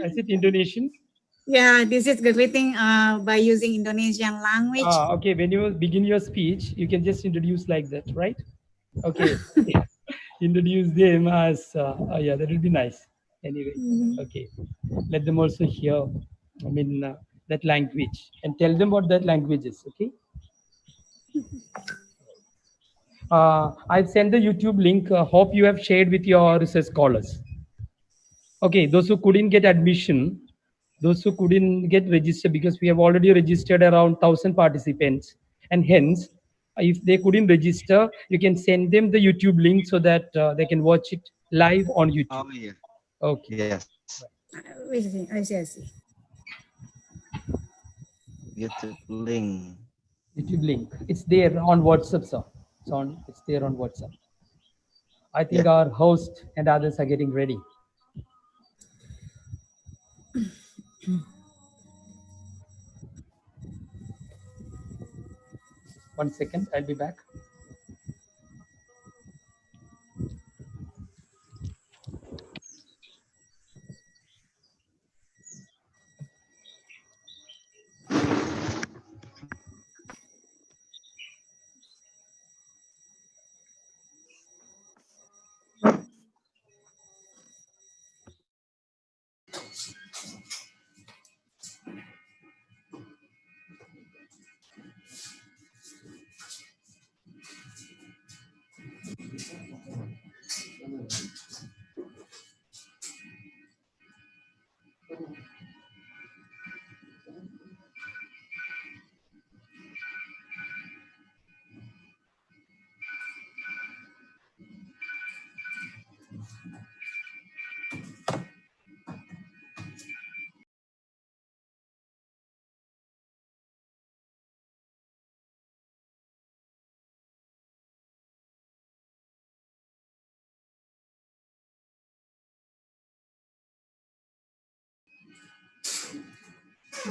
Is it Indonesian? Yeah, this is greeting by using Indonesian language. Okay. When you begin your speech, you can just introduce like that, right? Okay. introduce them as, yeah, that would be nice. Anyway, Mhm. okay. Let them also hear, I mean, that language and tell them what that language is, okay? I've sent the YouTube link. Hope you have shared with your research scholars. Okay, those who couldn't get admission, those who couldn't get registered, because we have already registered around 1,000 participants, and hence, if they couldn't register, you can send them the YouTube link so that they can watch it live on YouTube. Oh yeah. Okay, Yes. I see. YouTube link. YouTube link. It's there on WhatsApp, sir. It's there on WhatsApp. I think Yeah. our host and others are getting ready. One second, I'll be back.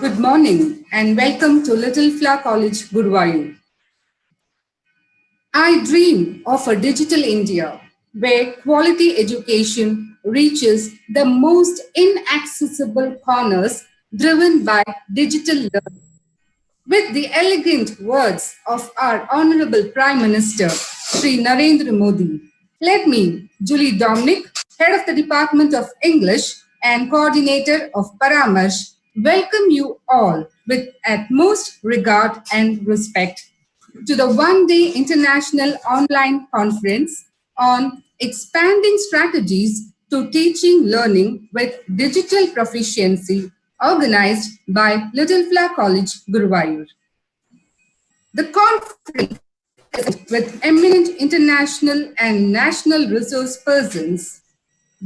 Good morning and welcome to Little Flower College, Guruvayoor. I dream of a digital India where quality education reaches the most inaccessible corners driven by digital learning. With the elegant words of our Honorable Prime Minister, Sri Narendra Modi, let me, Julie Dominic, Head of the Department of English and Coordinator of Paramarsh, welcome you all with utmost regard and respect to the one-day international online conference on expanding strategies to teaching learning with digital proficiency organized by Little Flower College, Guruvayoor. The conference with eminent international and national resource persons,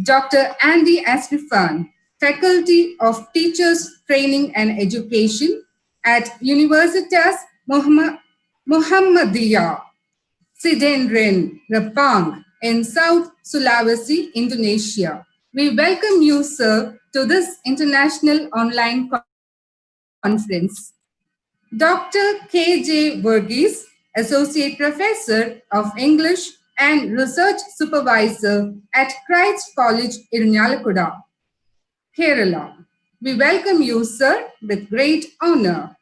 Dr. Andy Asrifan, Faculty of Teachers Training and Education at Universitas Muhammadiyah, Sidenren, Repang in South Sulawesi, Indonesia. We welcome you, sir, to this international online conference. Dr. Kj Virgis, Associate Professor of English and Research Supervisor at Christ College, Irunalakuda, Kerala. We welcome you, sir, with great honor.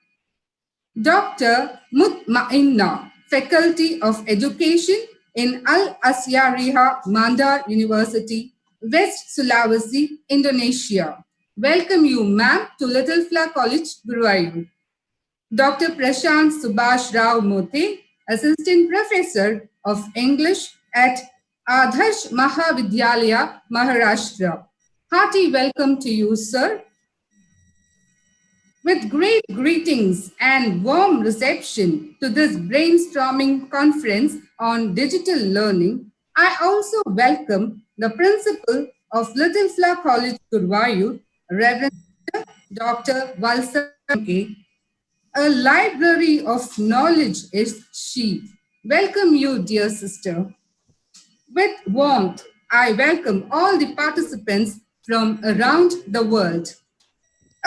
Dr. Mutmainna, Faculty of Education in Al Asyariah Mandar University, West Sulawesi, Indonesia. Welcome you, ma'am, to Little Flower College, Guruvayoor. Dr. Prashant Subhash Rao Mote, Assistant Professor of English at Adarsh Mahavidyalaya, Maharashtra. Hearty welcome to you, sir. With great greetings and warm reception to this brainstorming conference on digital learning, I also welcome the principal of Little Flower College, Guruvayoor, Reverend Dr. Valsa K. A library of knowledge is she. Welcome you, dear sister. With warmth, I welcome all the participants from around the world.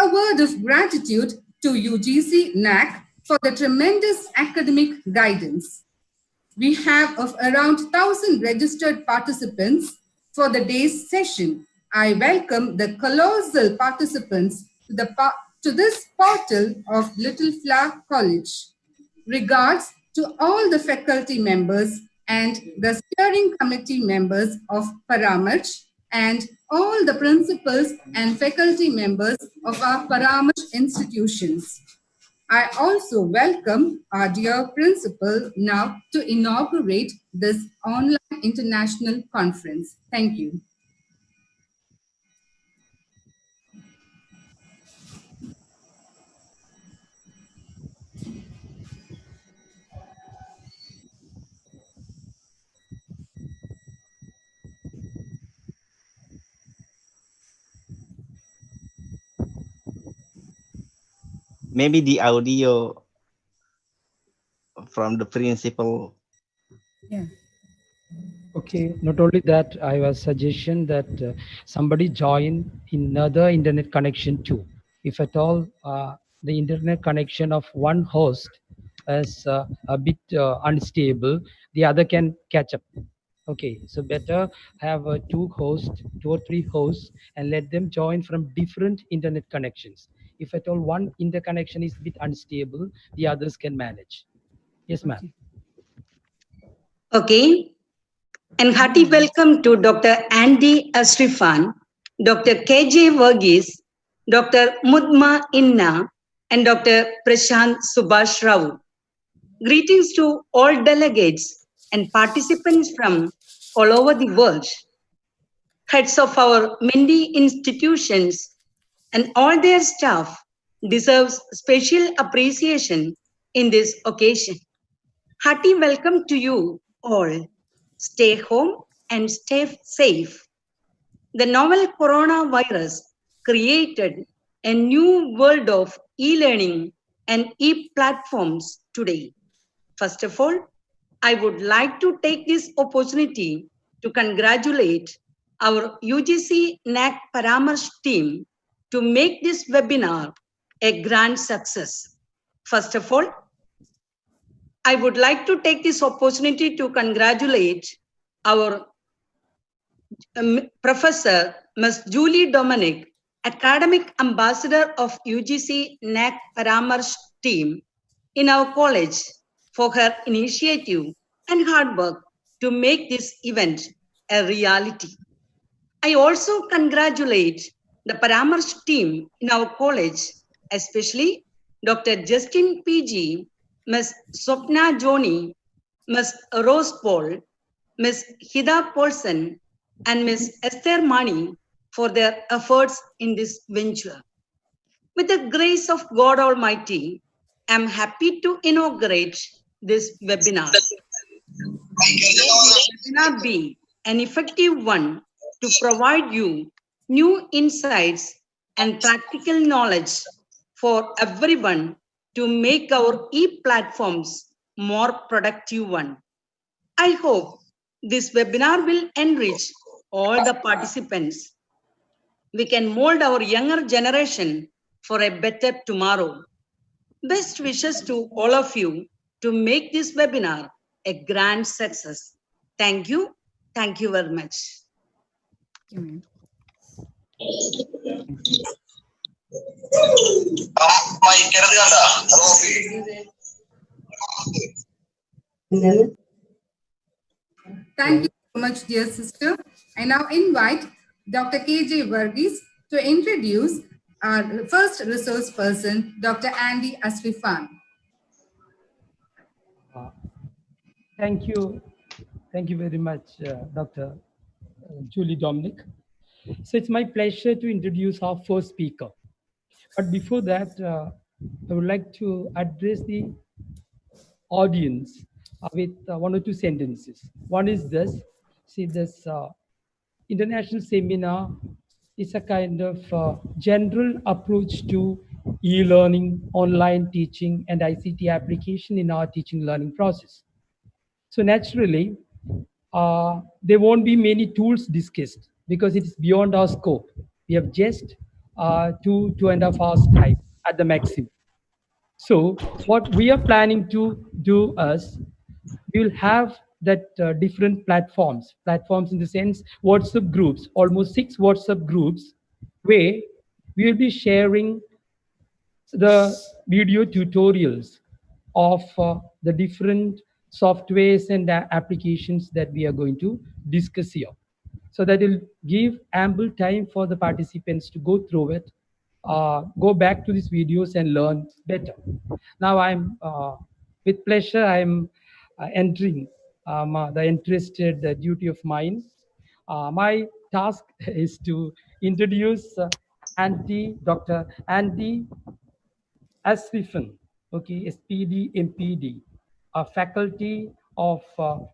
A word of gratitude to UGC NAC for the tremendous academic guidance. We have of around 1,000 registered participants for the day's session. I welcome the colossal participants to this portal of Little Flower College. Regards to all the faculty members and the steering committee members of Paramarsh, and all the principals and faculty members of our Paramarsh institutions. I also welcome our dear principal now to inaugurate this online international conference. Thank you. Maybe the audio from the principal. Yeah. Okay, not only that, I have a suggestion that somebody join another internet connection too. If at all the internet connection of one host is a bit unstable, the other can catch up. Okay, so better have two hosts, two or three hosts, and let them join from different internet connections. If at all one interconnection is a bit unstable, the others can manage. Yes, ma'am. Okay. And hearty welcome to Dr. Andy Asrifan, Dr. Kj Virgis, Dr. Mudma Inna, and Dr. Prashant Subhash Rao. Greetings to all delegates and participants from all over the world. Heads of our many institutions and all their staff deserves special appreciation in this occasion. Hearty welcome to you all. Stay home and stay safe. The novel coronavirus created a new world of e-learning and e-platforms today. First of all, I would like to take this opportunity to congratulate our UGC NAC Paramarsh team to make this webinar a grand success. First of all, I would like to take this opportunity to congratulate our Professor Ms. Julie Dominic, Academic Ambassador of UGC NAC Paramarsh team in our college for her initiative and hard work to make this event a reality. I also congratulate the Paramarsh team in our college, especially Dr. Justin PG, Ms. Swapna Joni, Ms. Rose Paul, Ms. Hida Paulson, and Ms. Esther Mani for their efforts in this venture. With the grace of God Almighty, I am happy to inaugurate this webinar. Let this webinar be an effective one to provide you new insights and practical knowledge for everyone to make our e-platforms more productive one. I hope this webinar will enrich all the participants. We can mold our younger generation for a better tomorrow. Best wishes to all of you to make this webinar a grand success. Thank you. Thank you very much. Thank you so much, dear sister. I now invite Dr. Kj Virgis to introduce our first resource person, Dr. Andy Asrifan. Thank you. Thank you very much, Dr. Julie Dominic. So it's my pleasure to introduce our first speaker. But before that, I would like to address the audience with one or two sentences. One is this. See, this international seminar is a kind of general approach to e-learning, online teaching, and ICT application in our teaching learning process. So naturally, there won't be many tools discussed because it is beyond our scope. We have just 2.5 hours time at the maximum. So what we are planning to do is we will have that different platforms in the sense WhatsApp groups, almost 6 WhatsApp groups, where we will be sharing the video tutorials of the different softwares and applications that we are going to discuss here. So that will give ample time for the participants to go through it, go back to these videos and learn better. Now I'm, with pleasure, I'm entering the interested duty of mine. My task is to introduce Dr. Andy Asrifan, okay, SPD, MPD, a faculty of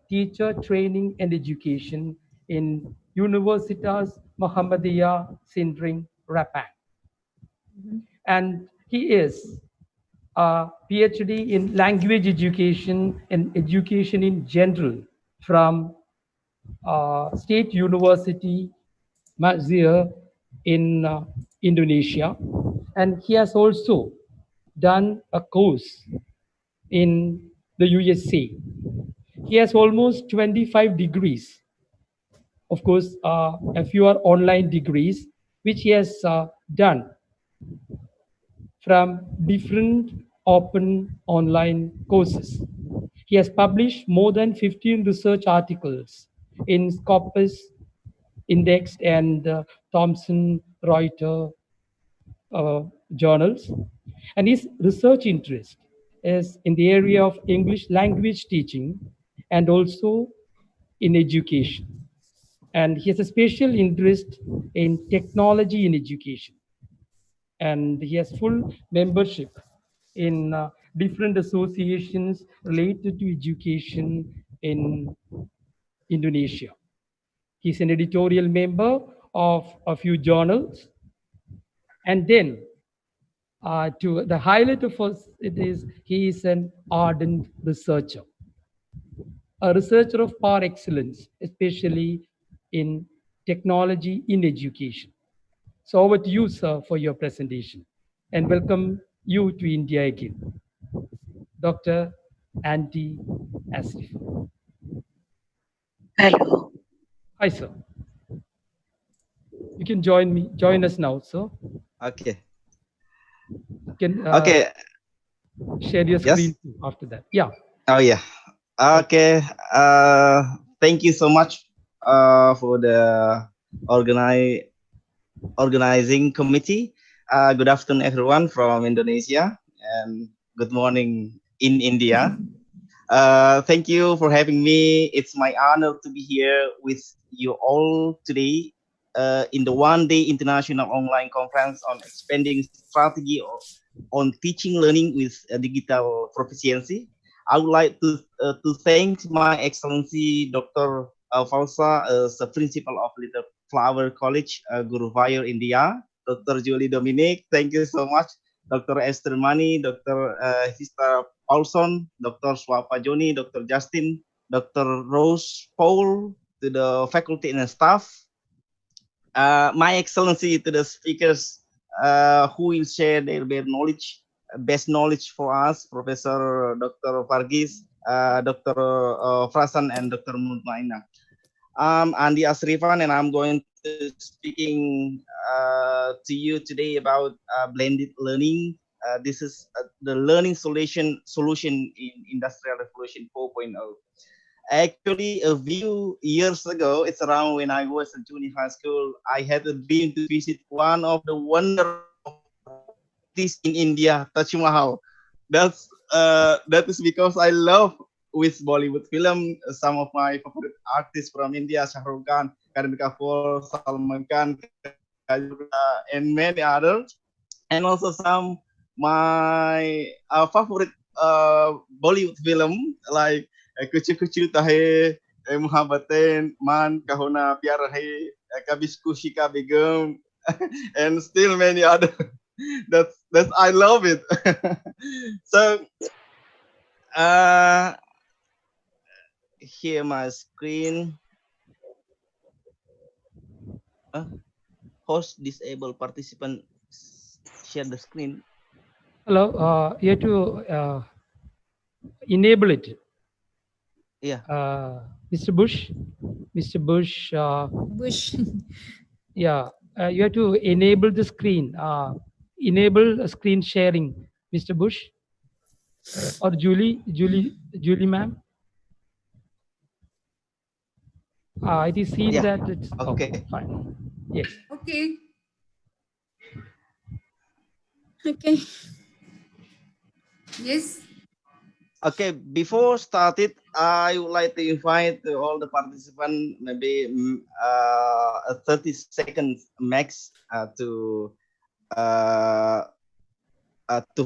teacher training and education in Universitas Muhammadiyah Sindring, Rapang. And he is a PhD in language education and education in general from State University Mazir in Indonesia. And he has also done a course in the USA. He has almost 25 degrees. Of course, a few are online degrees, which he has done from different open online courses. He has published more than 15 research articles in Scopus, Indexed, and Thomson Reuters journals. And his research interest is in the area of English language teaching and also in education. And he has a special interest in technology in education. And he has full membership in different associations related to education in Indonesia. He's an editorial member of a few journals. And then to the highlight of us, it is he is an ardent researcher, a researcher of par excellence, especially in technology in education. So over to you, sir, for your presentation, and welcome you to India again, Dr. Andy Asif. Hello. Hi, sir. You can join us now, sir. Okay. You can Okay. share your Yes. screen too after that. Yeah. Oh yeah. Okay. Thank you so much for the organizing committee. Good afternoon, everyone from Indonesia, and good morning in India. Thank you for having me. It's my honor to be here with you all today in the one-day international online conference on expanding strategy on teaching learning with digital proficiency. I would like to thank my Excellency Dr. Fausa, the principal of Little Flower College, Guruvayoor, India. Dr. Julie Dominic, thank you so much. Dr. Esther Mani, Dr. Hista Paulson, Dr. Swapa Joni, Dr. Justin, Dr. Rose Paul, to the faculty and staff. My Excellency, to the speakers who will share their knowledge, best knowledge for us, Professor Dr. Virgis, Dr. Frasan, and Dr. Mutmaina. I'm Andy Asrifan, and I'm going to speaking to you today about blended learning. This is the learning solution in Industrial Revolution 4.0. Actually, a few years ago, it's around when I was in junior high school, I had a dream to visit one of the wonder of this in India, Taj Mahal. That is because I love with Bollywood film, some of my favorite artists from India, Shah Rukh Khan, Karan Kapoor, Salman Khan, and many others, and also some my favorite Bollywood film like Kuchu Kuchu Tahe, Muhabbaten, Man, Kahona Pyar Rahe, Kabis Kushi Ka Begum, and still many other. That's I love it. So here my screen. Host disabled participant share the screen. Hello, you have to enable it. Yeah. Mr. Bush, Bush. yeah, you have to enable the screen. Enable screen sharing, Mr. Bush or Julie, ma'am. It is seen Yeah. that it's Okay. fine. Yes. Okay. Okay. Yes. Okay, before started, I would like to invite all the participants, maybe a 30 seconds max uh, to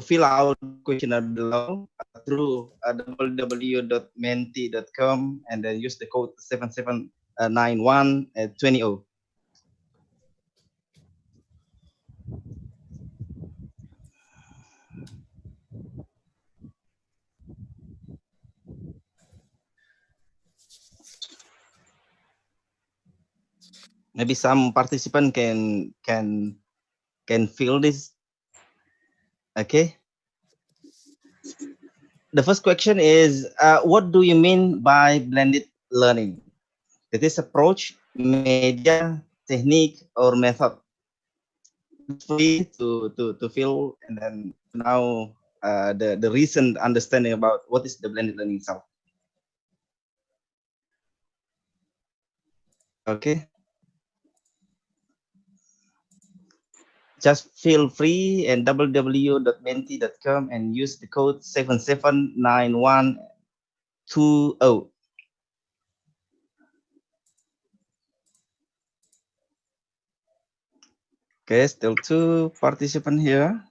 fill out the questionnaire below through www.menti.com and then use the code 779120. Maybe some participant can fill this. Okay. The first question is, what do you mean by blended learning? It is approach, media, technique, or method. It's free to fill and then now the recent understanding about what is the blended learning itself. Okay. Just feel free and www.menti.com and use the code 779120. Okay, still 2 participants here.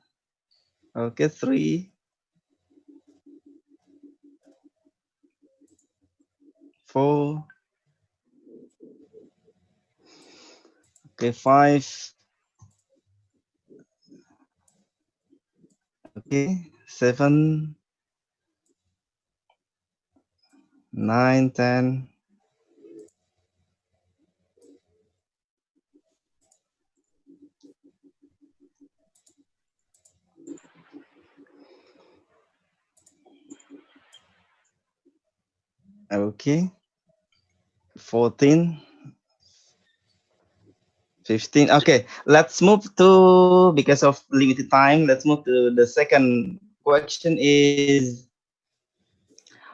Okay, 3, 4. Okay, 5. Okay, 7, 9, 10. Okay, 14, 15. Okay, let's move to, because of limited time, let's move to the second question is,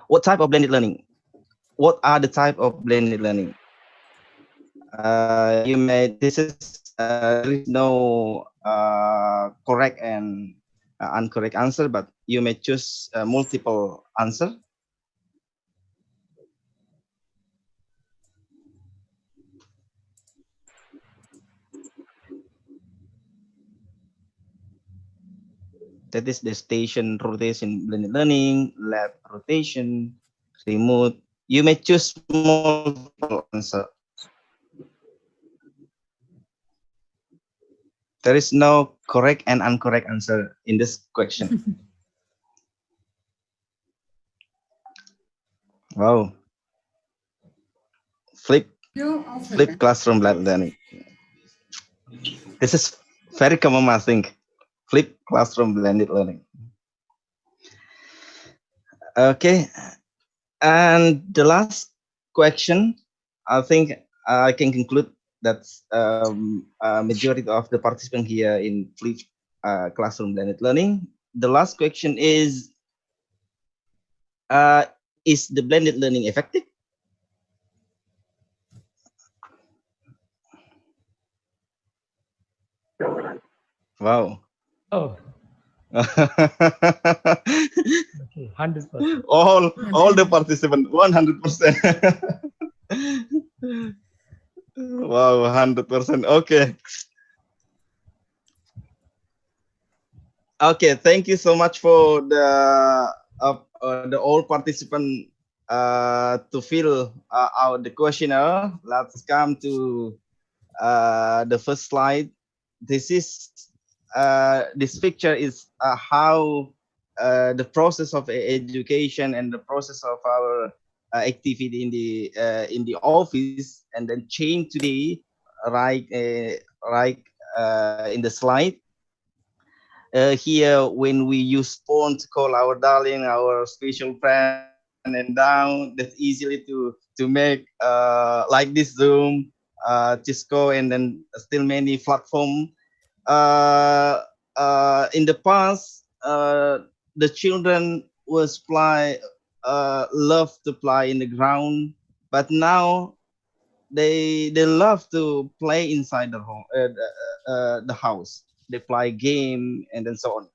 what type of blended learning? What are the type of blended learning? You may, this is, there is no correct and incorrect answer, but you may choose multiple answer. That is the station rotation blended learning, lab rotation, remote. You may choose multiple answer. There is no correct and incorrect answer in this question. Wow. Flip You offer. flip classroom blended learning. This is very common, I think. Flip classroom blended learning. Okay. And the last question, I think I can conclude that majority of the participants here in flip classroom blended learning. The last question is the blended learning effective? Wow. Oh, Okay, okay, 100%. all the participants, 100%. Wow, 100%. Okay. Okay, thank you so much for the all participant to fill out the questionnaire. Let's come to the first slide. This is this picture is how the process of education and the process of our activity in the office, and then change today, right in the slide. Here, when we use phone to call our darling, our special friend, and down, that's easily to make like this Zoom, Cisco, and then still many platform. In the past, the children was love to play in the ground, but now they love to play inside the home, the house. They play game and then so on.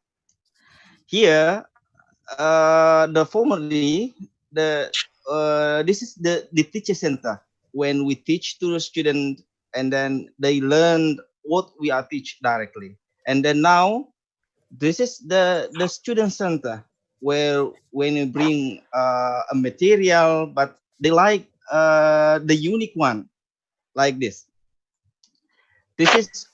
Here, the formerly this is the teacher center when we teach to the student, and then they learn what we are teach directly. And then now this is the student center where when you bring a material, but they like the unique one like this. This is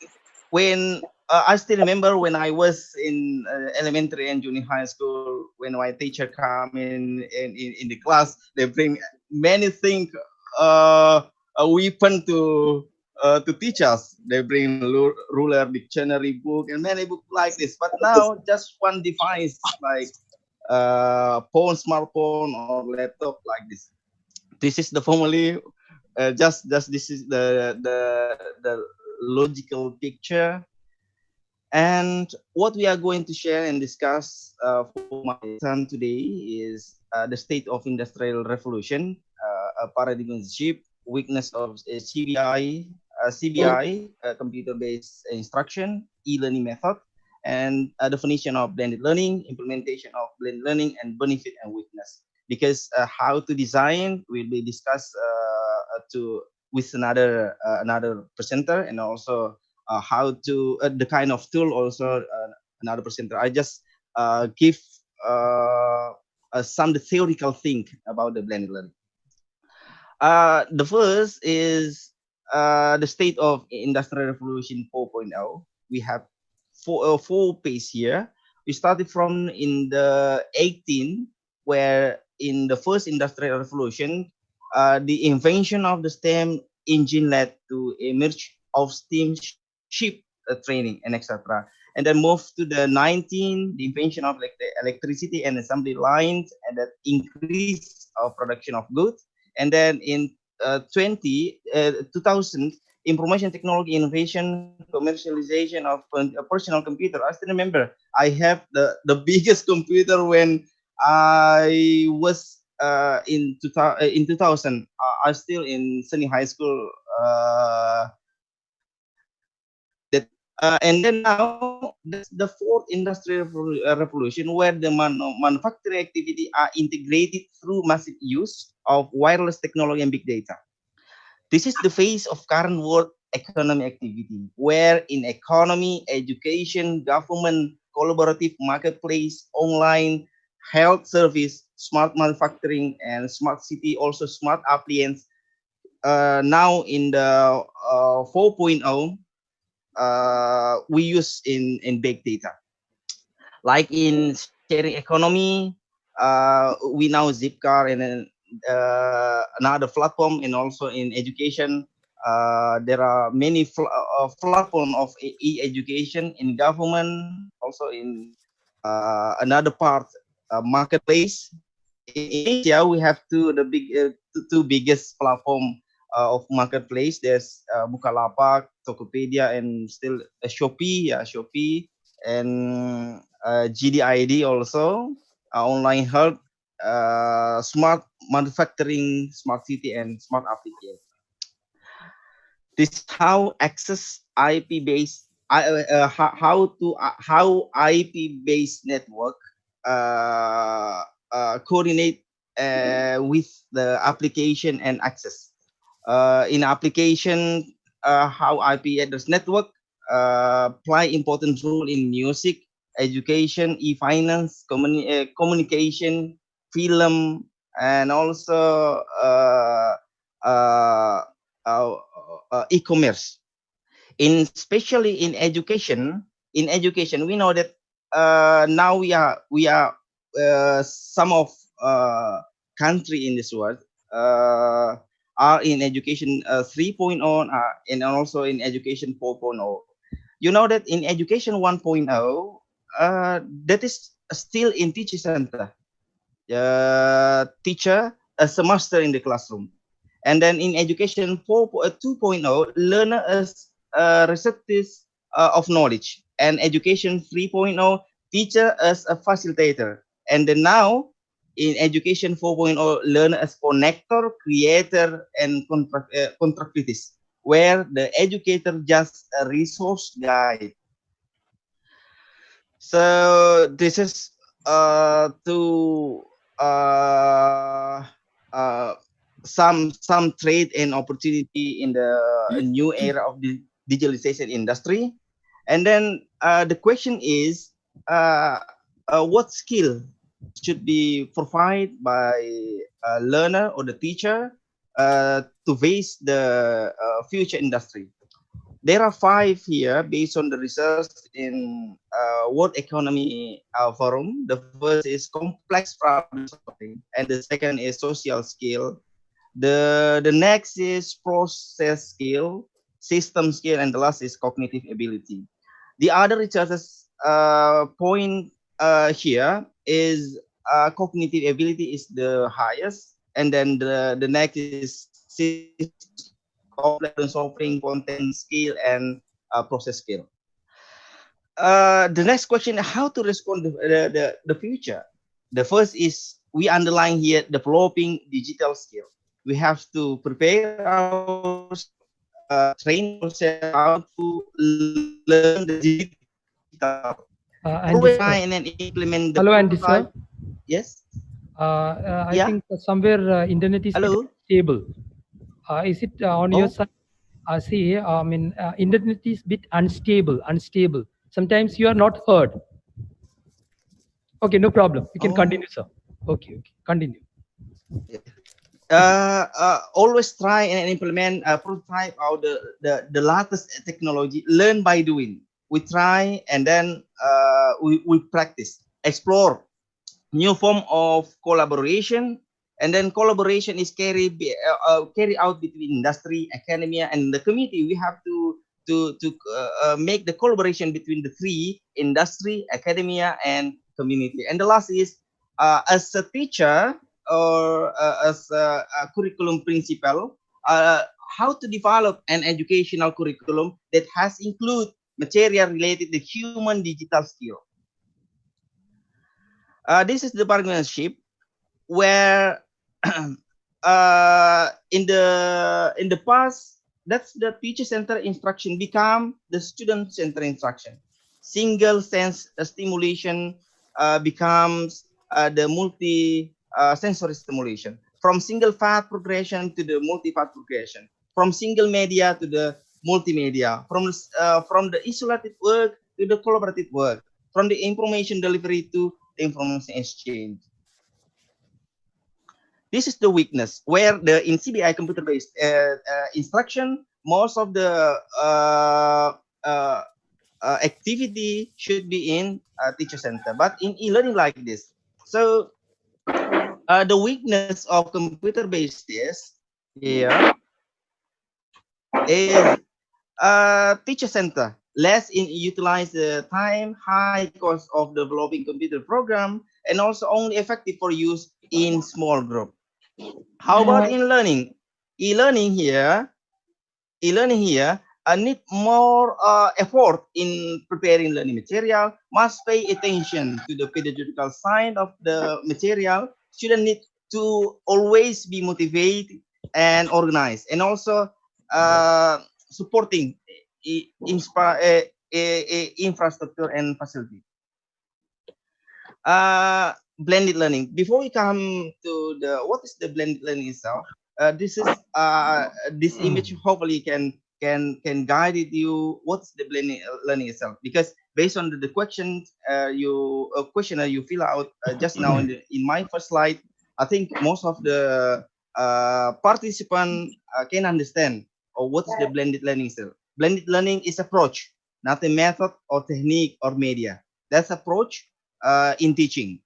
when I still remember when I was in elementary and junior high school, when my teacher come in the class, they bring many things, a weapon to teach us. They bring ruler, dictionary, book, and many books like this. But now just one device like phone, smartphone, or laptop like this. This is the formally just this is the logical picture. And what we are going to share and discuss for my lesson today is the state of industrial revolution, a paradigm shift, weakness of CBI, computer-based instruction, e-learning method, and a definition of blended learning, implementation of blended learning, and benefit and weakness. Because how to design will be discussed to with another presenter, and also how to the kind of tool also another presenter. I just give some the theoretical thing about the blended learning. The first is the state of industrial revolution 4.0. We have four pages here. We started from in the 18, where in the first industrial revolution, the invention of the steam engine led to emerge of steamship training and etc. And then moved to the 19, the invention of electricity and assembly lines, and that increase of production of goods. And then in 2000, information technology innovation, commercialization of a personal computer. I still remember I have the biggest computer when I was in 2000. I still in senior high school that and then now that's the fourth industrial revolution, where the manufacturing activity are integrated through massive use of wireless technology and big data. This is the phase of current world economy activity, where in economy, education, government, collaborative marketplace, online, health service, smart manufacturing, and smart city, also smart appliance. Now in the 4.0, we use in big data. Like in sharing economy, we now Zipcar and then another platform, and also in education. There are many platform of e-education in government, also in another part marketplace. In Indonesia, we have two biggest platform of marketplace. There's Bukalapak, Tokopedia, and still Shopee. Yeah, Shopee and GDID also, online health, smart manufacturing, smart city, and smart application. This is how access IP based how IP based network coordinate with the application and access. In application, how IP address network play important role in music, education, e-finance, communication, film, and also uh, uh, e-commerce. Especially in education, we know that now we are some of country in this world are in education 3.0 and also in education 4.0. You know that in education 1.0, that is still in teacher center. Teacher as a master in the classroom. And then in education 2.0, learner as receptive of knowledge. And education 3.0, teacher as a facilitator. And then now in education 4.0, learner as connector, creator, and constructivist, where the educator just a resource guide. So this is to some trade and opportunity in the new era of the digitalization industry. And then the question is, what skill should be provided by a learner or the teacher to face the future industry? There are 5 here based on the research in World Economy Forum. The first is complex problem solving, and the second is social skill. The next is process skill, system skill, and the last is cognitive ability. The other researchers point here is cognitive ability is the highest, and then the next is system skill, complex problem solving, content skill, and process skill. The next question: how to respond to the future? The first is we underline here developing digital skill. We have to prepare ourselves, train ourselves how to learn the digital. Andy Always sir. try and then implement the Hello, Andy prototype. sir. Yes. I Yeah. think somewhere internet is Hello. stable. Is it on your Oh. side? See, I mean, internet is bit unstable. Sometimes you are not heard. Okay, no problem. You can Oh. continue, sir. Okay, continue. Always try and implement a prototype of the latest technology. Learn by doing. We try and then we practice, explore new form of collaboration, and then collaboration is carried out between industry, academia, and the community. We have to make the collaboration between the 3: industry, academia, and community. And the last is as a teacher or as a curriculum principal, how to develop an educational curriculum that has include material related to human digital skill. This is the partnership where in the past, that's the teacher center instruction become the student center instruction. Single sense stimulation becomes the multi sensory stimulation. From single path progression to the multi path progression. From single media to the multimedia. From the isolated work to the collaborative work. From the information delivery to the information exchange. This is the weakness where in CBI computer-based instruction, most of the activity should be in teacher center, but in e-learning like this. So the weakness of computer-based is here is teacher center, less in utilize the time, high cost of developing computer program, and also only effective for use in small group. How about in learning? E-learning here need more effort in preparing learning material, must pay attention to the pedagogical side of the material, student need to always be motivated and organized, and also supporting infrastructure and facility. Blended learning. Before we come to the what is the blended learning itself, this is this image hopefully can guide you what's the blended learning itself, because based on the questions questionnaire you fill out just now in my first slide, I think most of the participant can understand what's the blended learning itself. Blended learning is approach, not a method or technique or media. That's approach in teaching.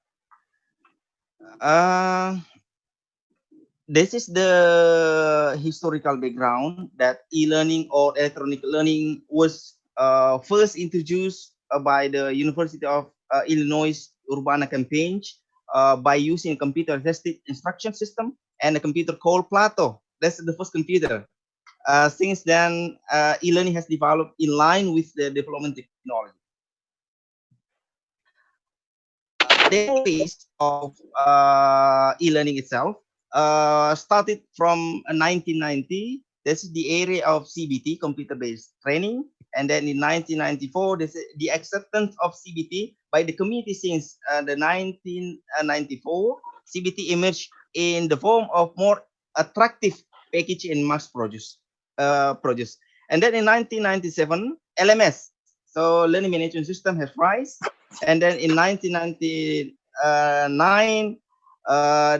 This is the historical background that e-learning or electronic learning was first introduced by the University of Illinois Urbana campaign by using a computer-assisted instruction system and a computer called Plato. That's the first computer. Since then, e-learning has developed in line with the development technology. demo phase of e-learning itself started from 1990. This is the area of CBT, computer-based training. And then in 1994, this is the acceptance of CBT by the community. Since the 1994, CBT emerged in the form of more attractive package in mass produce. And then in 1997, LMS, so learning management system, has rise. And then in 1999,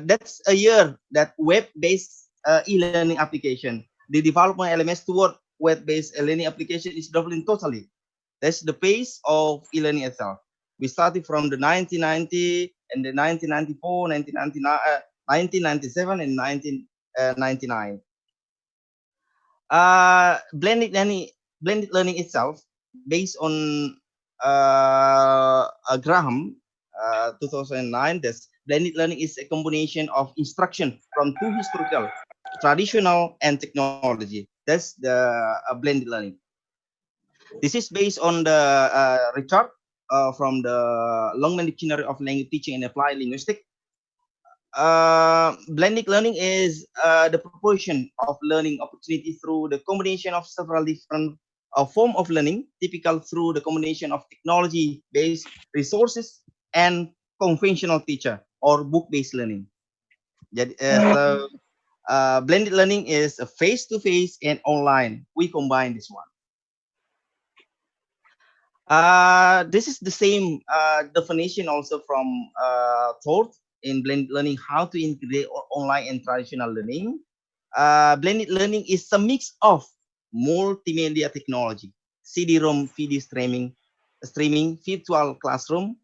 that's a year that web-based e-learning application, the development LMS toward web-based learning application is doubling totally. That's the pace of e-learning itself. We started from the 1990 and the 1994, 1999, 1997, and 1999. Blended learning itself, based on Graham, 2009, this blended learning is a combination of instruction from two historical, traditional, and technology. That's the blended learning. This is based on the Richard from the Longman Dictionary of Language Teaching and Applied Linguistics. Blended learning is the proportion of learning opportunity through the combination of several different form of learning, typical through the combination of technology-based resources and conventional teacher or book-based learning. So blended learning is a face-to-face and online. We combine this one. This is the same definition also from Thorpe in blended learning, how to integrate online and traditional learning. Blended learning is a mix of multimedia technology, CD-ROM, video streaming, virtual classroom,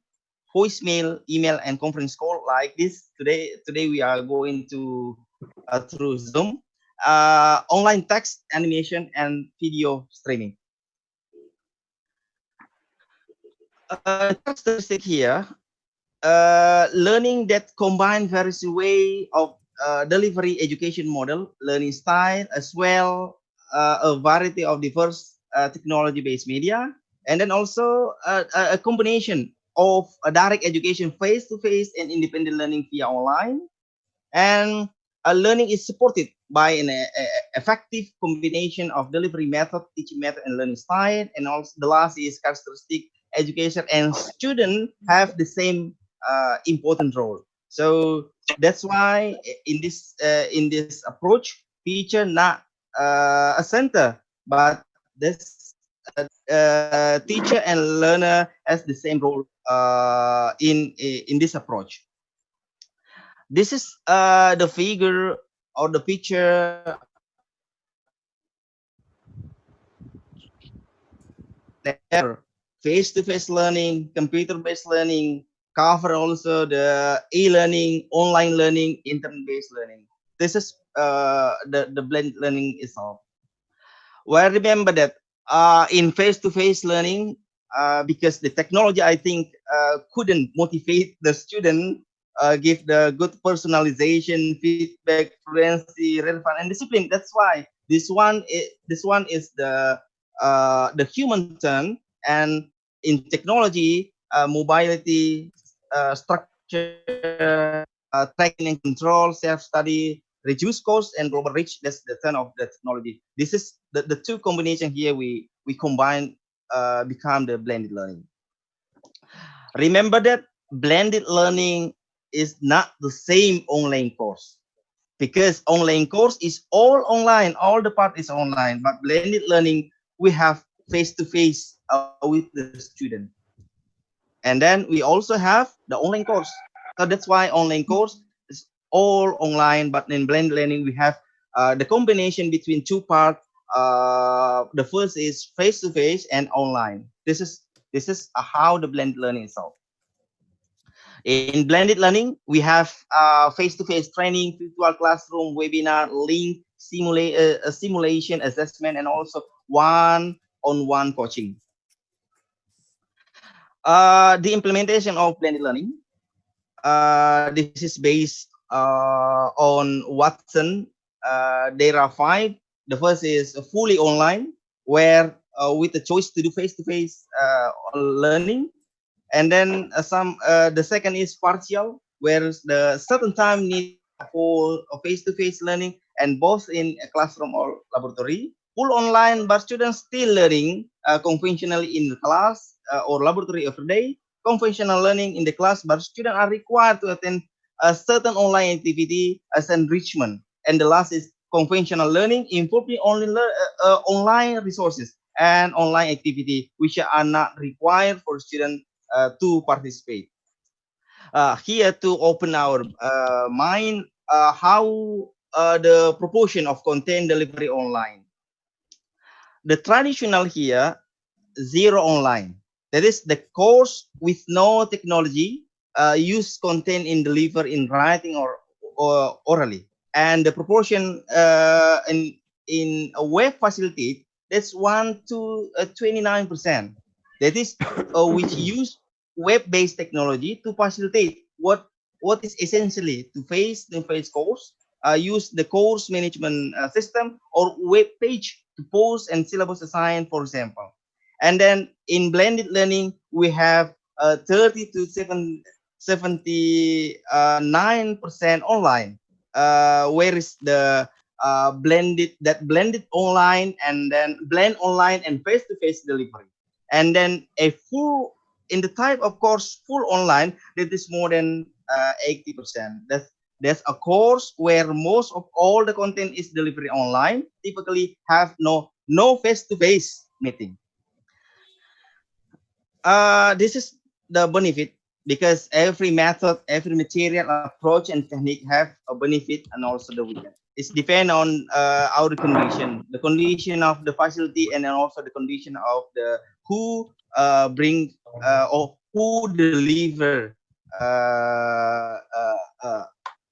voicemail, email, and conference call like this. Today we are going to through Zoom, online text, animation, and video streaming. Characteristic here, learning that combine various way of delivery education model, learning style, as well a variety of diverse technology-based media, and then also a combination of a direct education face-to-face and independent learning via online. And learning is supported by an effective combination of delivery method, teaching method, and learning style. And also the last is characteristic, education and student have the same important role. So that's why in this approach, teacher not a center, but this teacher and learner has the same role in this approach. This is the figure or the picture there. Face-to-face learning, computer-based learning, cover also the e-learning, online learning, internet-based learning. This is the blended learning itself. Well, remember that in face-to-face learning, because the technology, I think, couldn't motivate the student, give the good personalization, feedback, fluency, relevant, and discipline. That's why this one is the human turn. And in technology, mobility, structure, tracking and control, self-study, reduce cost, and global reach. That's the turn of the technology. This is the two combination here. We combine, become the blended learning. Remember that blended learning is not the same online course, because online course is all online, all the part is online. But blended learning, we have face-to-face with the student. And then we also have the online course. So that's why online course is all online, but in blended learning, we have the combination between two parts. The first is face-to-face and online. This is how the blended learning is solved. In blended learning, we have face-to-face training, virtual classroom, webinar, link, simulation, assessment, and also one-on-one coaching. The implementation of blended learning, this is based on Watson Data 5. The first is fully online, where with the choice to do face-to-face learning. And then the second is partial, where the certain time need for face-to-face learning, and both in a classroom or laboratory. Full online, but students still learning conventionally in the class or laboratory every day. Conventional learning in the class, but students are required to attend a certain online activity as enrichment. And the last is conventional learning, involving only online resources and online activity, which are not required for students to participate. Here to open our mind, how the proportion of content delivery online. The traditional here, zero online. That is the course with no technology, use content in deliver in writing or orally. And the proportion in a web facility, that's 1 to 29%. That is which use web-based technology to facilitate what is essentially to face-to-face course, use the course management system or web page to post and syllabus assign, for example. And then in blended learning, we have 30 to 79% online, where is the blended online and then blend online and face-to-face delivery. And then a full, in the type of course, full online, that is more than 80%. That's a course where most of all the content is delivered online, typically have no face-to-face meeting. This is the benefit, because every method, every material approach and technique have a benefit and also the weakness. It's depend on our condition, the condition of the facility, and then also the condition of the who bring or who deliver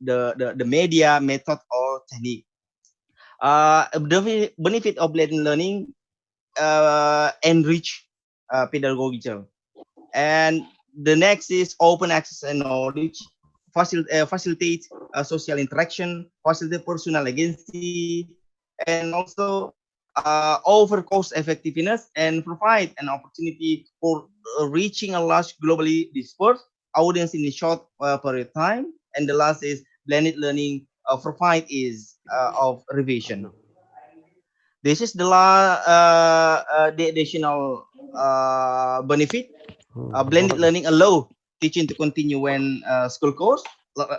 the media, method, or technique. The benefit of blended learning enrich pedagogical. And the next is open access and knowledge, facilitate social interaction, facilitate personal agency, and also offer cost effectiveness and provide an opportunity for reaching a large globally dispersed audience in a short period of time. And the last is blended learning provide is of revision. This is the the additional benefit. Blended learning allow teaching to continue when school closed.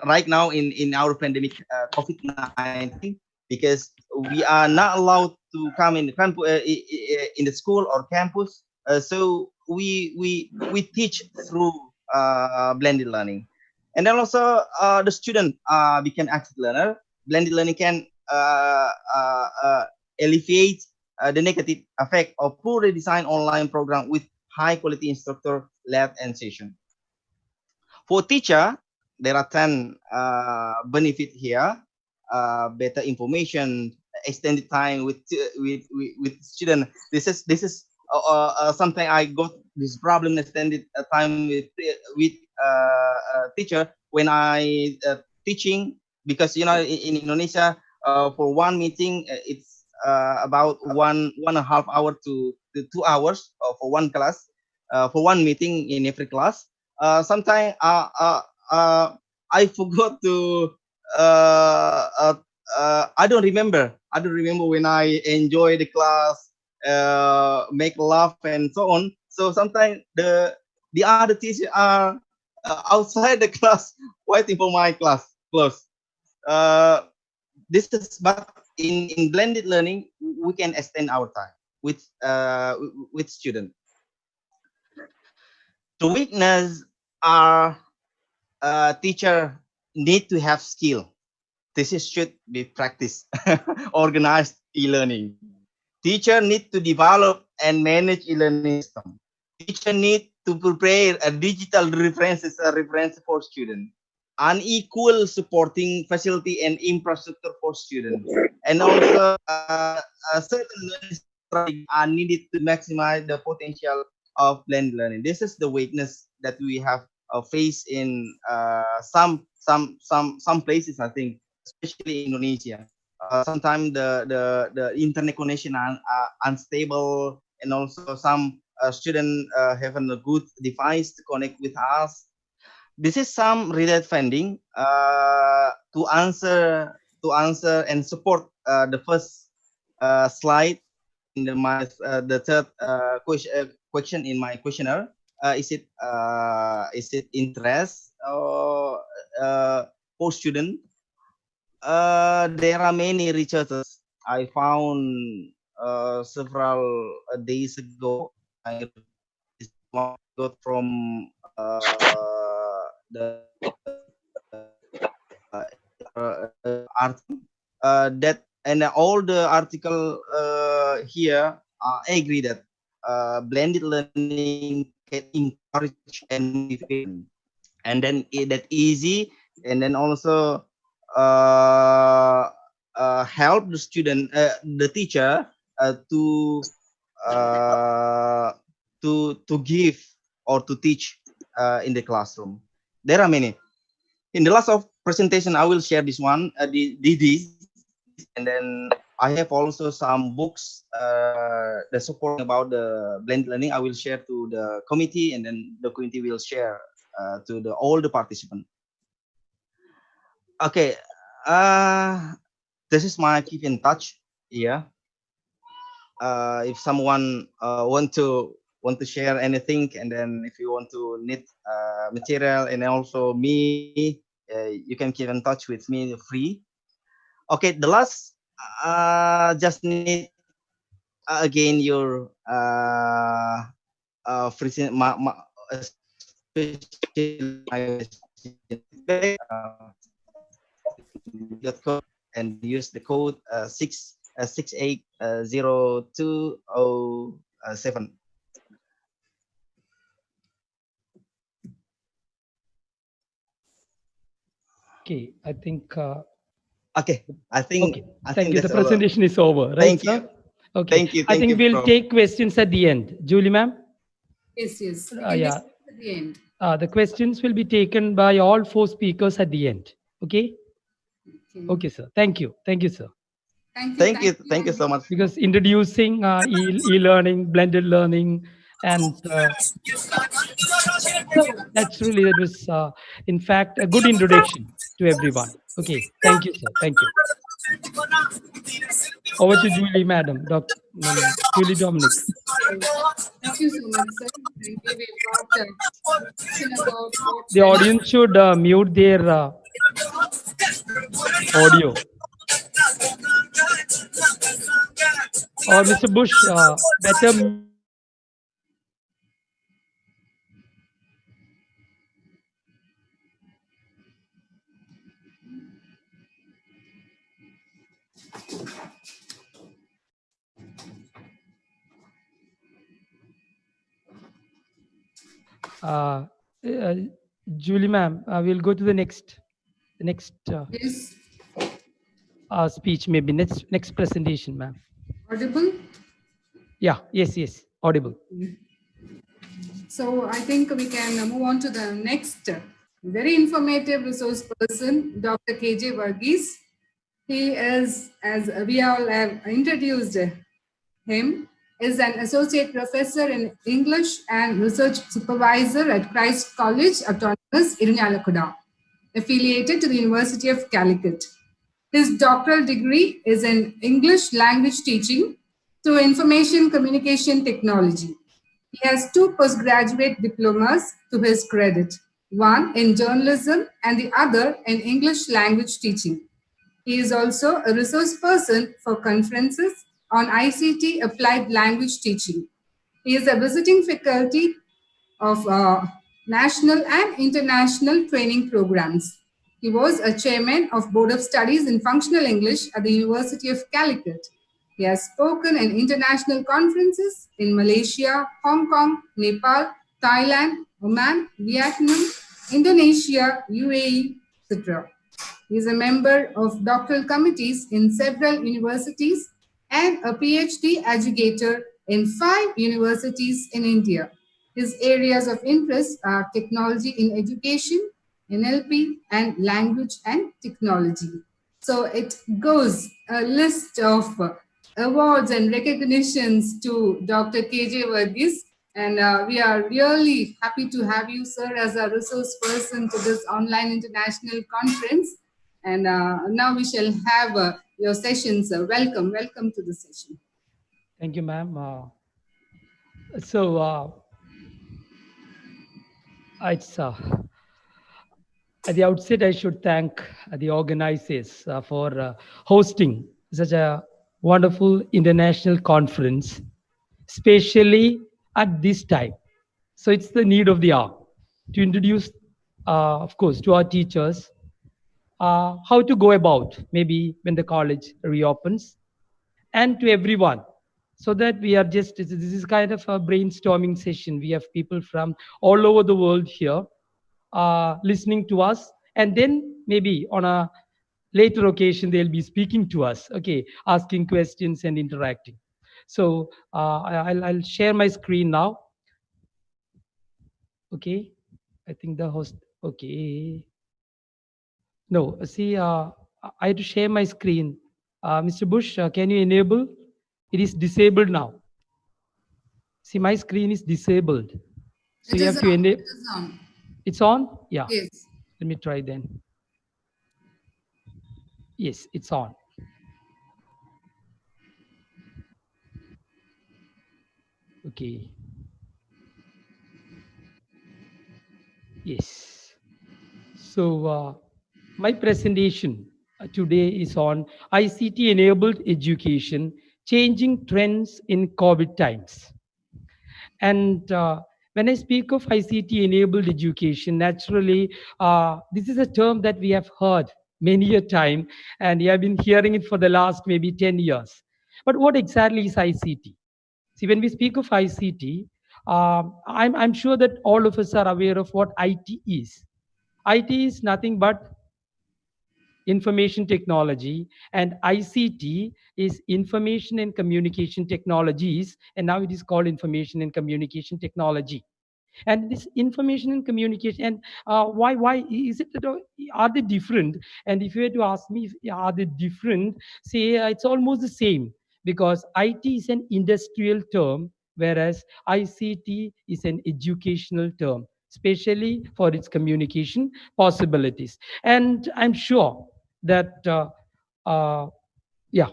Right now in our pandemic COVID-19, because we are not allowed to come in the campus, in the school or campus. So we teach through blended learning. And then also the student become active learner. Blended learning can alleviate the negative effect of poorly designed online program with high quality instructor lab and session. For teacher, there are 10 benefit here. Better information, extended time with student. This is something I got this problem, extended time with teacher when I teaching, because in Indonesia for one meeting it's about one and a half hour to 2 hours for one class, for one meeting in every class. Sometimes I forgot to I don't remember when I enjoy the class, make laugh and so on. So sometimes the other teachers are outside the class waiting for my class close. This is, but in blended learning we can extend our time with students. The weakness are teacher need to have skill. This should be practiced. Organized e-learning. Teacher need to develop and manage e-learning system. Teacher need to prepare a digital references, a reference for students. Unequal supporting facility and infrastructure for students. And also certain learning strategies are needed to maximize the potential of blended learning. This is the weakness that we have faced in some places, I think, especially in Indonesia. Sometimes the internet connection are unstable, and also some student having a good device to connect with us. This is some related finding to answer and support the first slide in the third question in my questionnaire. Is it interest for student? There are many researches I found several days ago. I got from the article that, and all the article here agree that blended learning can encourage and motivate, and then that easy, and then also help the student, the teacher uh, to give or to teach in the classroom. There are many. In the last of presentation, I will share this one, this, and then I have also some books that supporting about the blended learning. I will share to the committee, and then the committee will share to all the participants. Okay, this is my keep in touch. Yeah, if someone want to share anything, and then if you want to need material, and also me, you can keep in touch with me free. Okay, the last just need again your free especially my and use the code 6802007. Okay, I think. Okay, I think. Okay, I thank think you. The that's all. presentation is over, right, Thank sir? you. Okay. Thank you. I think we'll Prof. take questions at the end. Julie, ma'am. Yes, yes. We can Yeah. discuss at the end. The questions will be taken by all 4 speakers at the end. Okay. Okay. Okay, sir. Thank you. Thank you, sir. Thank you. Thank you so much. Because introducing e-learning, blended learning, and that's really, that was in fact a good introduction to everyone. Okay. Thank you, sir. Thank you. Over to Julie, madam. Julie Dominic. Thank you so much, sir. Thank you. We've got a question about what The audience should mute their audio. Or Mr. Bush, better. Julie, ma'am, we'll go to the next yes, speech, maybe next presentation, ma'am. audible. Yeah, yes, audible. So I think we can move on to the next very informative resource person, Dr. Kj Virgis. He is, as we all have introduced him, is an associate professor in English and research supervisor at Christ College Autonomous, Irunalakuda, affiliated to the University of Calicut. His doctoral degree is in English language teaching through information communication technology. He has 2 postgraduate diplomas to his credit, one in journalism and the other in English language teaching. He is also a resource person for conferences on ICT applied language teaching. He is a visiting faculty of national and international training programs. He was a chairman of Board of Studies in Functional English at the University of Calicut. He has spoken in international conferences in Malaysia, Hong Kong, Nepal, Thailand, Oman, Vietnam, Indonesia, UAE, etc. He is a member of doctoral committees in several universities and a PhD educator in 5 universities in India. His areas of interest are technology in education, NLP, and language and technology. So it goes a list of awards and recognitions to Dr. Kj Virgis. And we are really happy to have you, sir, as a resource person to this online international conference. And now we shall have your session, sir. Welcome, welcome to the session. Thank you, ma'am. So it's at the outset, I should thank the organizers for hosting such a wonderful international conference, especially at this time. So it's the need of the hour to introduce, of course, to our teachers how to go about maybe when the college reopens, and to everyone, so that we are just, this is kind of a brainstorming session. We have people from all over the world here listening to us, and then maybe on a later occasion they'll be speaking to us, okay, asking questions and interacting. So I'll share my screen now. Okay, I think the host, okay, no, see, I have to share my screen. Mr. Bush, can you enable? It is disabled now. See, my screen is disabled. So It you is have to on. enable. It is on. It's on? Yeah. Yes. Let me try then. Yes, it's on. Okay. Yes. So my presentation today is on ICT enabled education, changing trends in COVID times. And when I speak of ICT enabled education, naturally, this is a term that we have heard many a time, and we have been hearing it for the last maybe 10 years. But what exactly is ICT? See, when we speak of ICT, I'm sure that all of us are aware of what IT is. IT is nothing but information technology, and ICT is information and communication technologies, and now it is called information and communication technology. And this information and communication, and why is it that are they different? And if you were to ask me, are they different, say it's almost the same, because IT is an industrial term, whereas ICT is an educational term, especially for its communication possibilities. And I'm sure that uh, yeah,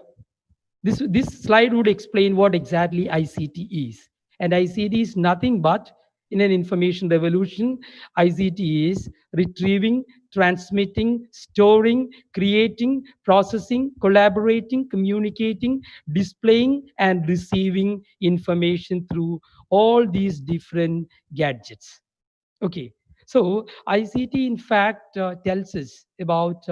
this slide would explain what exactly ICT is. And ICT is nothing but, in an information revolution, ICT is retrieving, transmitting, storing, creating, processing, collaborating, communicating, displaying, and receiving information through all these different gadgets. Okay, so ICT in fact tells us about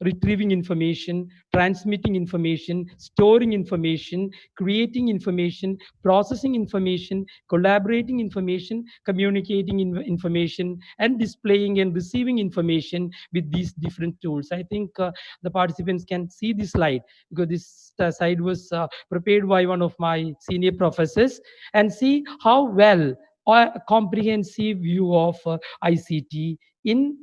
retrieving information, transmitting information, storing information, creating information, processing information, collaborating information, communicating information, and displaying and receiving information with these different tools. I think the participants can see this slide, because this slide was prepared by one of my senior professors, and see how well a comprehensive view of ICT in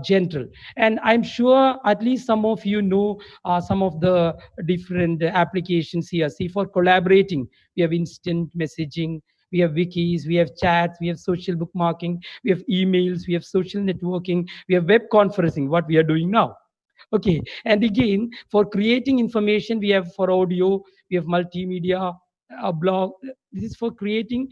general. And I'm sure at least some of you know some of the different applications here. See, for collaborating, we have instant messaging, we have wikis, we have chats, we have social bookmarking, we have emails, we have social networking, we have web conferencing, what we are doing now. Okay, and again, for creating information, we have for audio, we have multimedia, a blog. This is for creating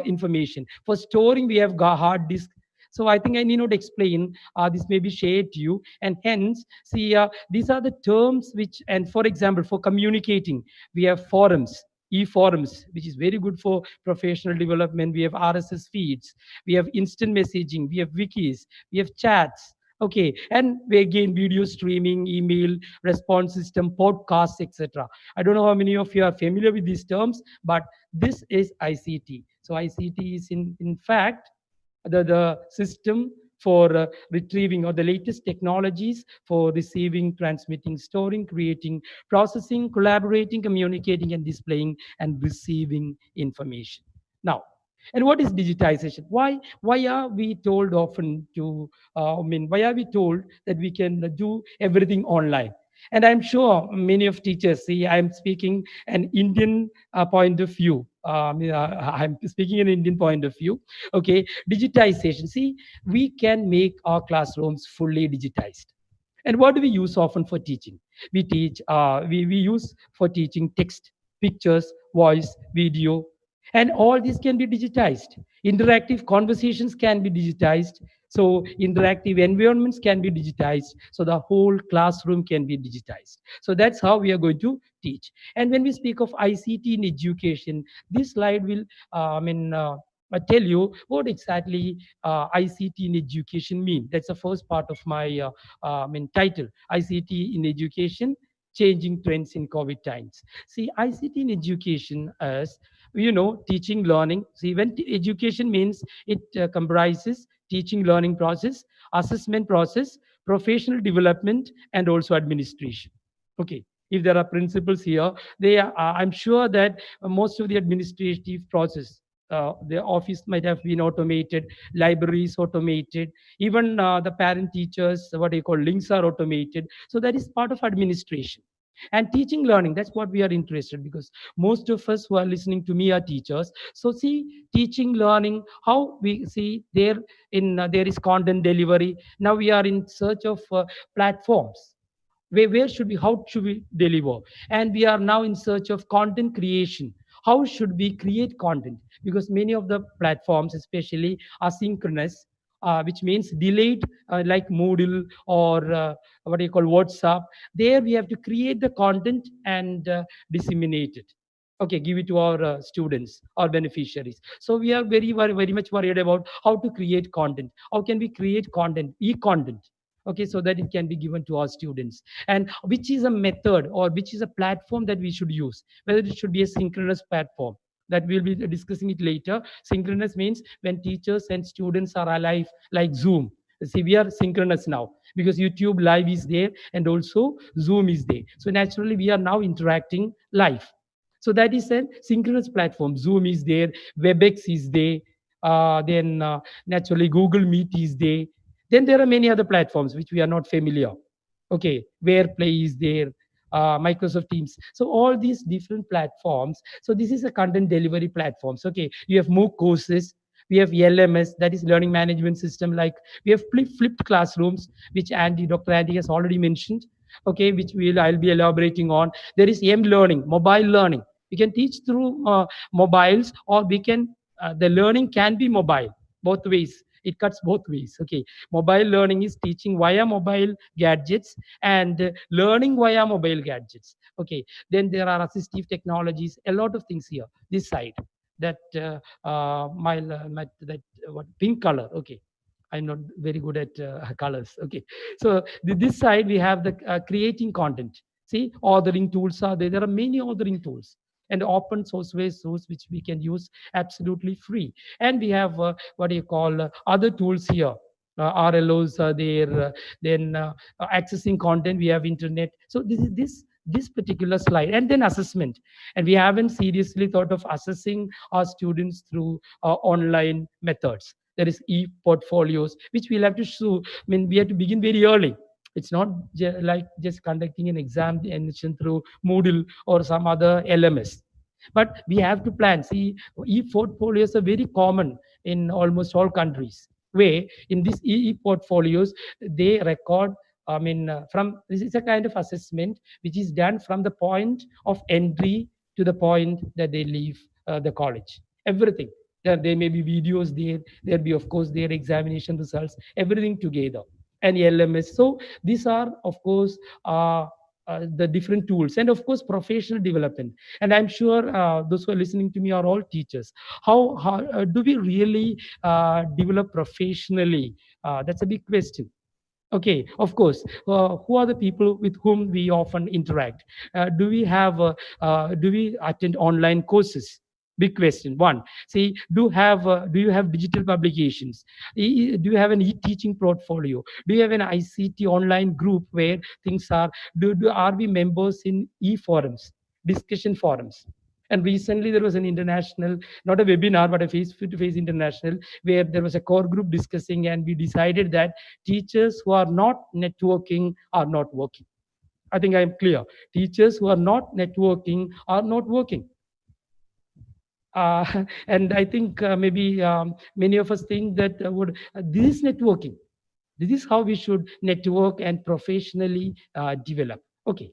information. For storing, we have hard disk. So I think I need not explain. This may be shared to you, and hence, see, these are the terms which. And for example, for communicating, we have forums, e-forums, which is very good for professional development. We have RSS feeds, we have instant messaging, we have wikis, we have chats. Okay, and we again video streaming, email response system, podcasts, etc. I don't know how many of you are familiar with these terms, but this is ICT. So ICT is in fact the system for retrieving, or the latest technologies for receiving, transmitting, storing, creating, processing, collaborating, communicating, and displaying and receiving information. Now, and what is digitization? Why are we told often to? I mean, why are we told that we can do everything online? And I'm sure many of teachers, see, I'm speaking an Indian point of view. I'm speaking an Indian point of view. Okay, digitization. See, we can make our classrooms fully digitized. And what do we use often for teaching? We use for teaching text, pictures, voice, video, and all this can be digitized. Interactive conversations can be digitized. So interactive environments can be digitized. So the whole classroom can be digitized. So that's how we are going to teach. And when we speak of ICT in education, this slide will, tell you what exactly ICT in education mean. That's the first part of my title, ICT in education, changing trends in COVID times. See, ICT in education as, teaching, learning. See, when education means it comprises teaching, learning process, assessment process, professional development, and also administration. Okay. If there are principles here, I'm sure that most of the administrative process, the office might have been automated, libraries automated, even the parent teachers, what you call links are automated. So that is part of administration. And teaching, learning, that's what we are interested, because most of us who are listening to me are teachers. So see, teaching, learning, how we see there in there is content delivery. Now we are in search of platforms. Where should we, how should we deliver? And we are now in search of content creation. How should we create content? Because many of the platforms, especially, are synchronous, which means delayed, like Moodle or what do you call WhatsApp. There we have to create the content and disseminate it. Okay, give it to our students or beneficiaries. So we are very much worried about how to create content. How can we create content, e-content? Okay, so that it can be given to our students, and which is a method or which is a platform that we should use, whether it should be a synchronous platform, that we'll be discussing it later. Synchronous means when teachers and students are alive, like Zoom. See, we are synchronous now because YouTube live is there and also Zoom is there, so naturally we are now interacting live. So that is a synchronous platform. Zoom is there, WebEx is there, then naturally Google Meet is there. Then there are many other platforms which we are not familiar. Okay, where Play is there, Microsoft Teams. So all these different platforms. So this is a content delivery platforms. Okay, you have MOOC courses. We have LMS, that is learning management system. Like we have flipped classrooms, which Dr. Andy has already mentioned. Okay, which I'll be elaborating on. There is learning, mobile learning. We can teach through mobiles, or we can the learning can be mobile, both ways. It cuts both ways. Okay, mobile learning is teaching via mobile gadgets and learning via mobile gadgets. Okay, then there are assistive technologies, a lot of things here. This side, that that what pink color. Okay, I'm not very good at colors. Okay, so this side we have the creating content. See, authoring tools are there. There are many authoring tools and open source ways which we can use absolutely free. And we have what do you call other tools here. RLOs are there. Then accessing content, we have internet. So this is this particular slide, and then assessment. And we haven't seriously thought of assessing our students through online methods. There is e-portfolios, which we'll have to show. I mean, we have to begin very early. It's not like just conducting an examination through Moodle or some other LMS. But we have to plan. See, e-portfolios are very common in almost all countries. Where in these e-portfolios, they record, from this is a kind of assessment which is done from the point of entry to the point that they leave the college. Everything. There may be videos there. There'll be, of course, their examination results, everything together, and LMS. So these are, of course, the different tools, and of course professional development. And I'm sure those who are listening to me are all teachers. How do we really develop professionally? That's a big question. Okay, of course. Who are the people with whom we often interact? Do we attend online courses? Big question. One, see, do you have digital publications? Do you have an e-teaching portfolio? Do you have an ICT online group where things are? Are we members in e-forums, discussion forums? And recently there was an international, not a webinar, but a face-to-face international, where there was a core group discussing, and we decided that teachers who are not networking are not working. I think I'm clear. Teachers who are not networking are not working. And I think maybe many of us think that this is networking. This is how we should network and professionally develop. Okay.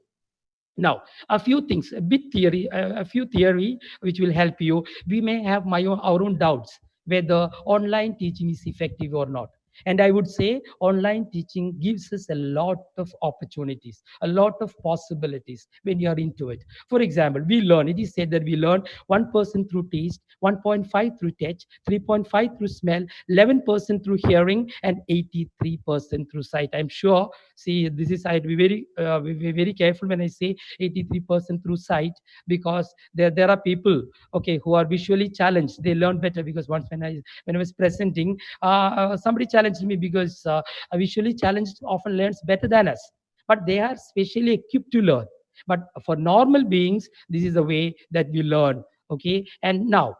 Now, a few things, a few theory which will help you. We may have our own doubts whether online teaching is effective or not. And I would say online teaching gives us a lot of opportunities, a lot of possibilities when you are into it. For example, we learn, it is said that we learn 1% through taste, 1.5 through touch, 3.5 through smell, 11% through hearing, and 83% through sight. I'm sure, see, this is, I'd be very careful when I say 83% through sight, because there are people, okay, who are visually challenged. They learn better, because once when I was presenting, somebody challenged me, because a visually challenged often learns better than us, but they are specially equipped to learn. But for normal beings, this is the way that we learn. Okay, and now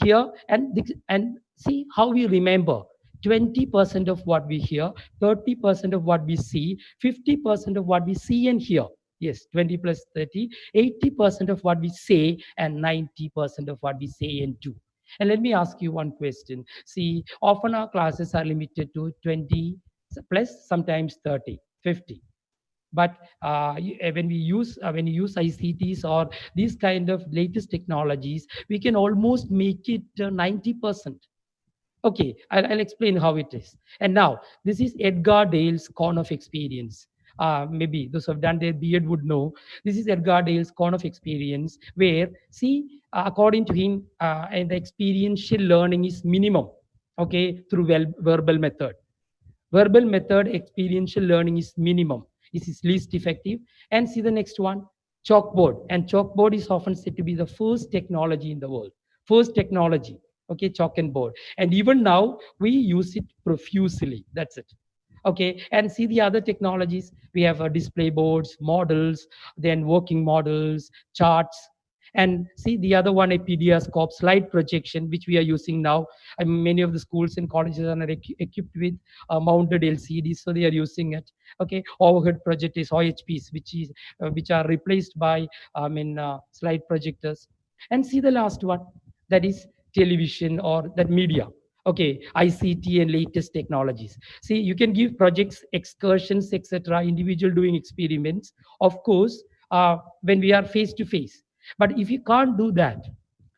here and see how we remember. 20% of what we hear, 30% of what we see, 50% of what we see and hear. Yes, 20 plus 30, 80% of what we say, and 90% of what we say and do. And let me ask you one question. See, often our classes are limited to 20 plus, sometimes 30, 50. But when we use ICTs or these kind of latest technologies, we can almost make it 90%. Okay, I'll explain how it is. And now, this is Edgar Dale's cone of experience. Maybe those who have done their beard would know. This is Edgar Dale's cone of experience, where, see, according to him, and the experiential learning is minimum, okay, through verbal method. Verbal method, experiential learning is minimum. This is least effective. And see the next one, chalkboard. And chalkboard is often said to be the first technology in the world. First technology. Okay, chalk and board. And even now, we use it profusely. That's it. Okay, and see the other technologies. We have display boards, models, then working models, charts, and see the other one, a pediascope, slide projection, which we are using now. I mean, many of the schools and colleges are not equipped with mounted LCDs, so they are using it. Okay, overhead projectors, OHPs, which are replaced by slide projectors. And see the last one, that is television or that media. Okay, ICT and latest technologies. See, you can give projects, excursions, etc., individual doing experiments, of course, when we are face to face. But if you can't do that,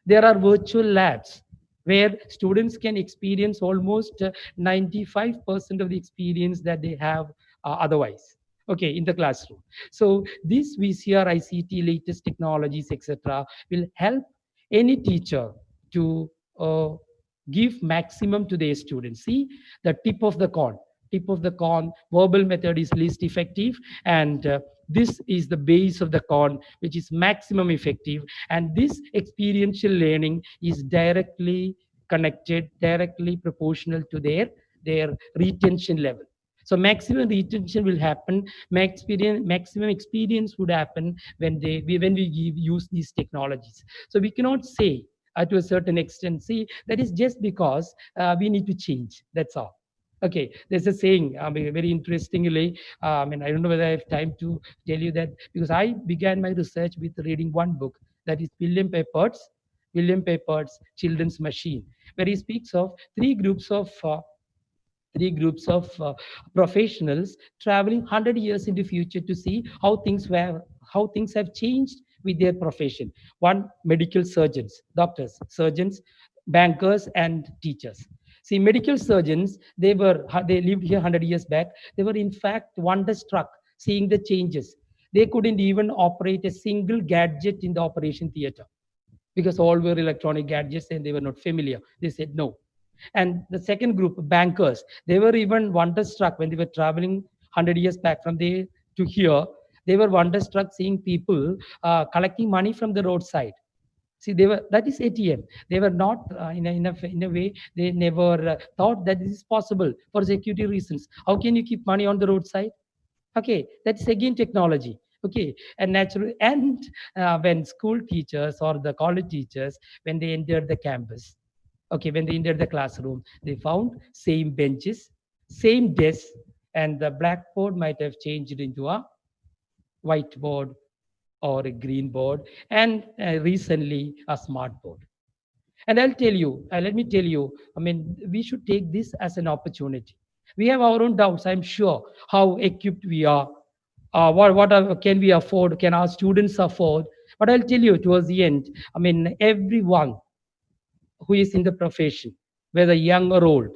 there are virtual labs where students can experience almost 95% of the experience that they have otherwise. Okay, in the classroom. So these VCR, ICT, latest technologies, etc., will help any teacher to give maximum to their students. See, the tip of the cone. Tip of the cone, verbal method is least effective, and this is the base of the cone, which is maximum effective. And this experiential learning is directly connected, directly proportional to their retention level. So maximum retention will happen, maximum experience would happen when we use these technologies. So we cannot say to a certain extent, see, that is just because we need to change. That's all. Okay, there's a saying, very interestingly, and I don't know whether I have time to tell you that, because I began my research with reading one book, that is William Pepper's Children's Machine, where he speaks of three groups of professionals traveling 100 years into future to see how things have changed with their profession. One, medical surgeons, doctors, surgeons, bankers, and teachers. See, medical surgeons, they lived here 100 years back. They were in fact wonderstruck seeing the changes. They couldn't even operate a single gadget in the operation theater, because all were electronic gadgets and they were not familiar. They said no. And the second group, bankers, they were even wonderstruck when they were traveling 100 years back from there to here. They were wonderstruck seeing people collecting money from the roadside. See, that is ATM. They were not in a way, they never thought that this is possible for security reasons. How can you keep money on the roadside? Okay, that's again technology. Okay, and natural. And when school teachers or the college teachers, when they entered the campus, okay, when they entered the classroom, they found same benches, same desks, and the blackboard might have changed into a whiteboard or a green board, and recently a smart board. And I'll tell you, let me tell you, I mean, we should take this as an opportunity. We have our own doubts, I'm sure, how equipped we are, can we afford, can our students afford. But I'll tell you towards the end, I mean, everyone who is in the profession, whether young or old,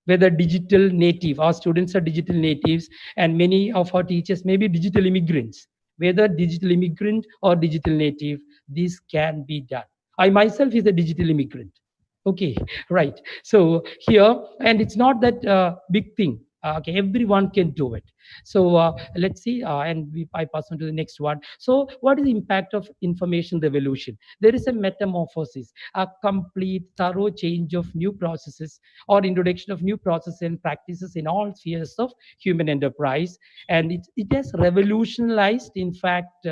whether digital native, our students are digital natives, and many of our teachers may be digital immigrants, whether digital immigrant or digital native, this can be done. I myself is a digital immigrant. Okay, right. So here, and it's not that big thing. Okay, everyone can do it. So let's see, I pass on to the next one. So, what is the impact of information revolution? There is a metamorphosis, a complete, thorough change of new processes or introduction of new processes and practices in all spheres of human enterprise, and it has revolutionized, in fact,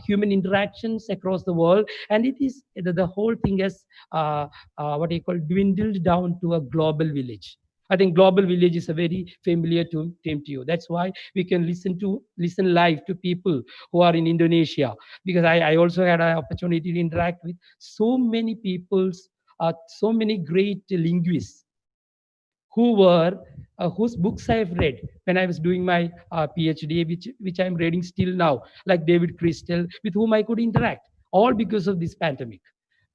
human interactions across the world, and it is the whole thing has what you call dwindled down to a global village. I think global village is a very familiar term to you. That's why we can listen live to people who are in Indonesia, because I also had an opportunity to interact with so many peoples, so many great linguists who were whose books I have read when I was doing my PhD, which I'm reading still now, like David Crystal, with whom I could interact, all because of this pandemic.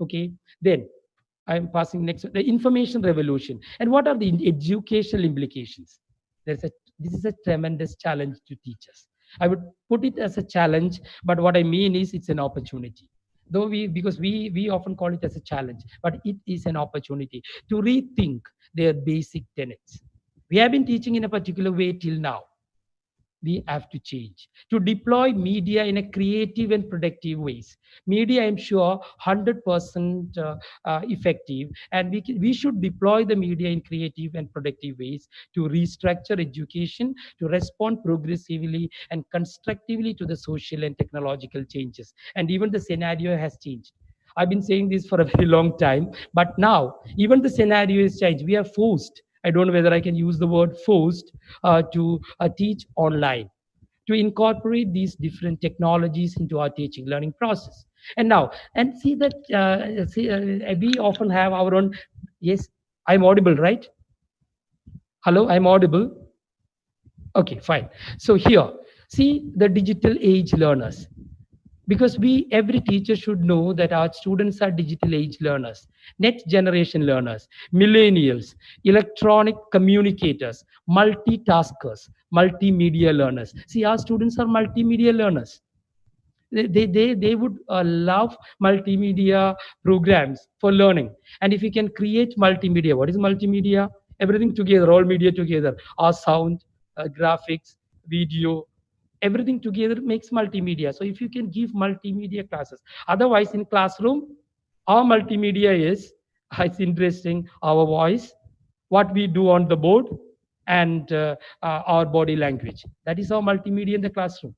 Okay, then I'm passing next, the information revolution, and what are the educational implications? There's a This is a tremendous challenge to teachers. I would put it as a challenge, but what I mean is it's an opportunity. Though because we often call it as a challenge, but it is an opportunity to rethink their basic tenets. We have been teaching in a particular way till now. We have to change to deploy media in a creative and productive ways. Media, I'm sure, 100% effective, and we should deploy the media in creative and productive ways to restructure education, to respond progressively and constructively to the social and technological changes. And even the scenario has changed. I've been saying this for a very long time, but now even the scenario has changed. We are forced, I don't know whether I can use the word forced, to teach online, to incorporate these different technologies into our teaching learning process. And now, and see that we often have our own. Yes, I'm audible, right? Hello, I'm audible. Okay, fine. So here, see the digital age learners, because we every teacher should know that our students are digital age learners, next generation learners, millennials, electronic communicators, multitaskers, multimedia learners. See, our students are multimedia learners. They would love multimedia programs for learning. And if we can create multimedia, what is multimedia? Everything together, all media together, our sound, graphics, video, everything together makes multimedia. So if you can give multimedia classes, otherwise in classroom, our multimedia is it's interesting, our voice, what we do on the board, and our body language. That is our multimedia in the classroom.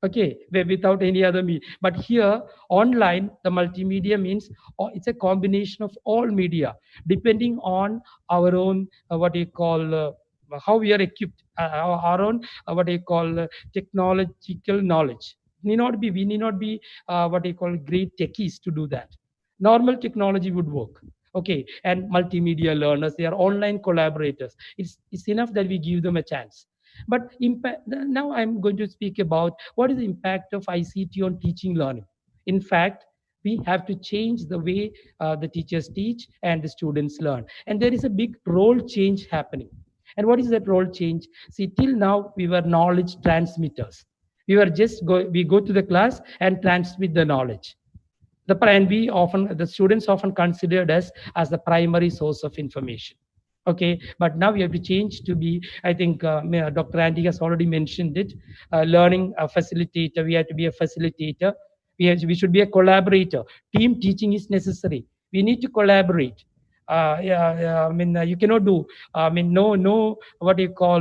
Okay, without any other me. But here online, the multimedia means it's a combination of all media, depending on our own what you call how we are equipped, our own what you call technological knowledge. We need not be what you call great techies to do that. Normal technology would work. Okay, and multimedia learners, they are online collaborators. It's enough that we give them a chance. But now I'm going to speak about what is the impact of ICT on teaching learning. In fact, we have to change the way the teachers teach and the students learn. And there is a big role change happening. And what is that role change? See, till now we were knowledge transmitters. We go to the class and transmit the knowledge. And the students often considered us as the primary source of information. Okay, but now we have to change to be, I think Dr. Andy has already mentioned it, learning a facilitator. We have to be a facilitator. We should be a collaborator. Team teaching is necessary. We need to collaborate. You cannot do, no, what do you call,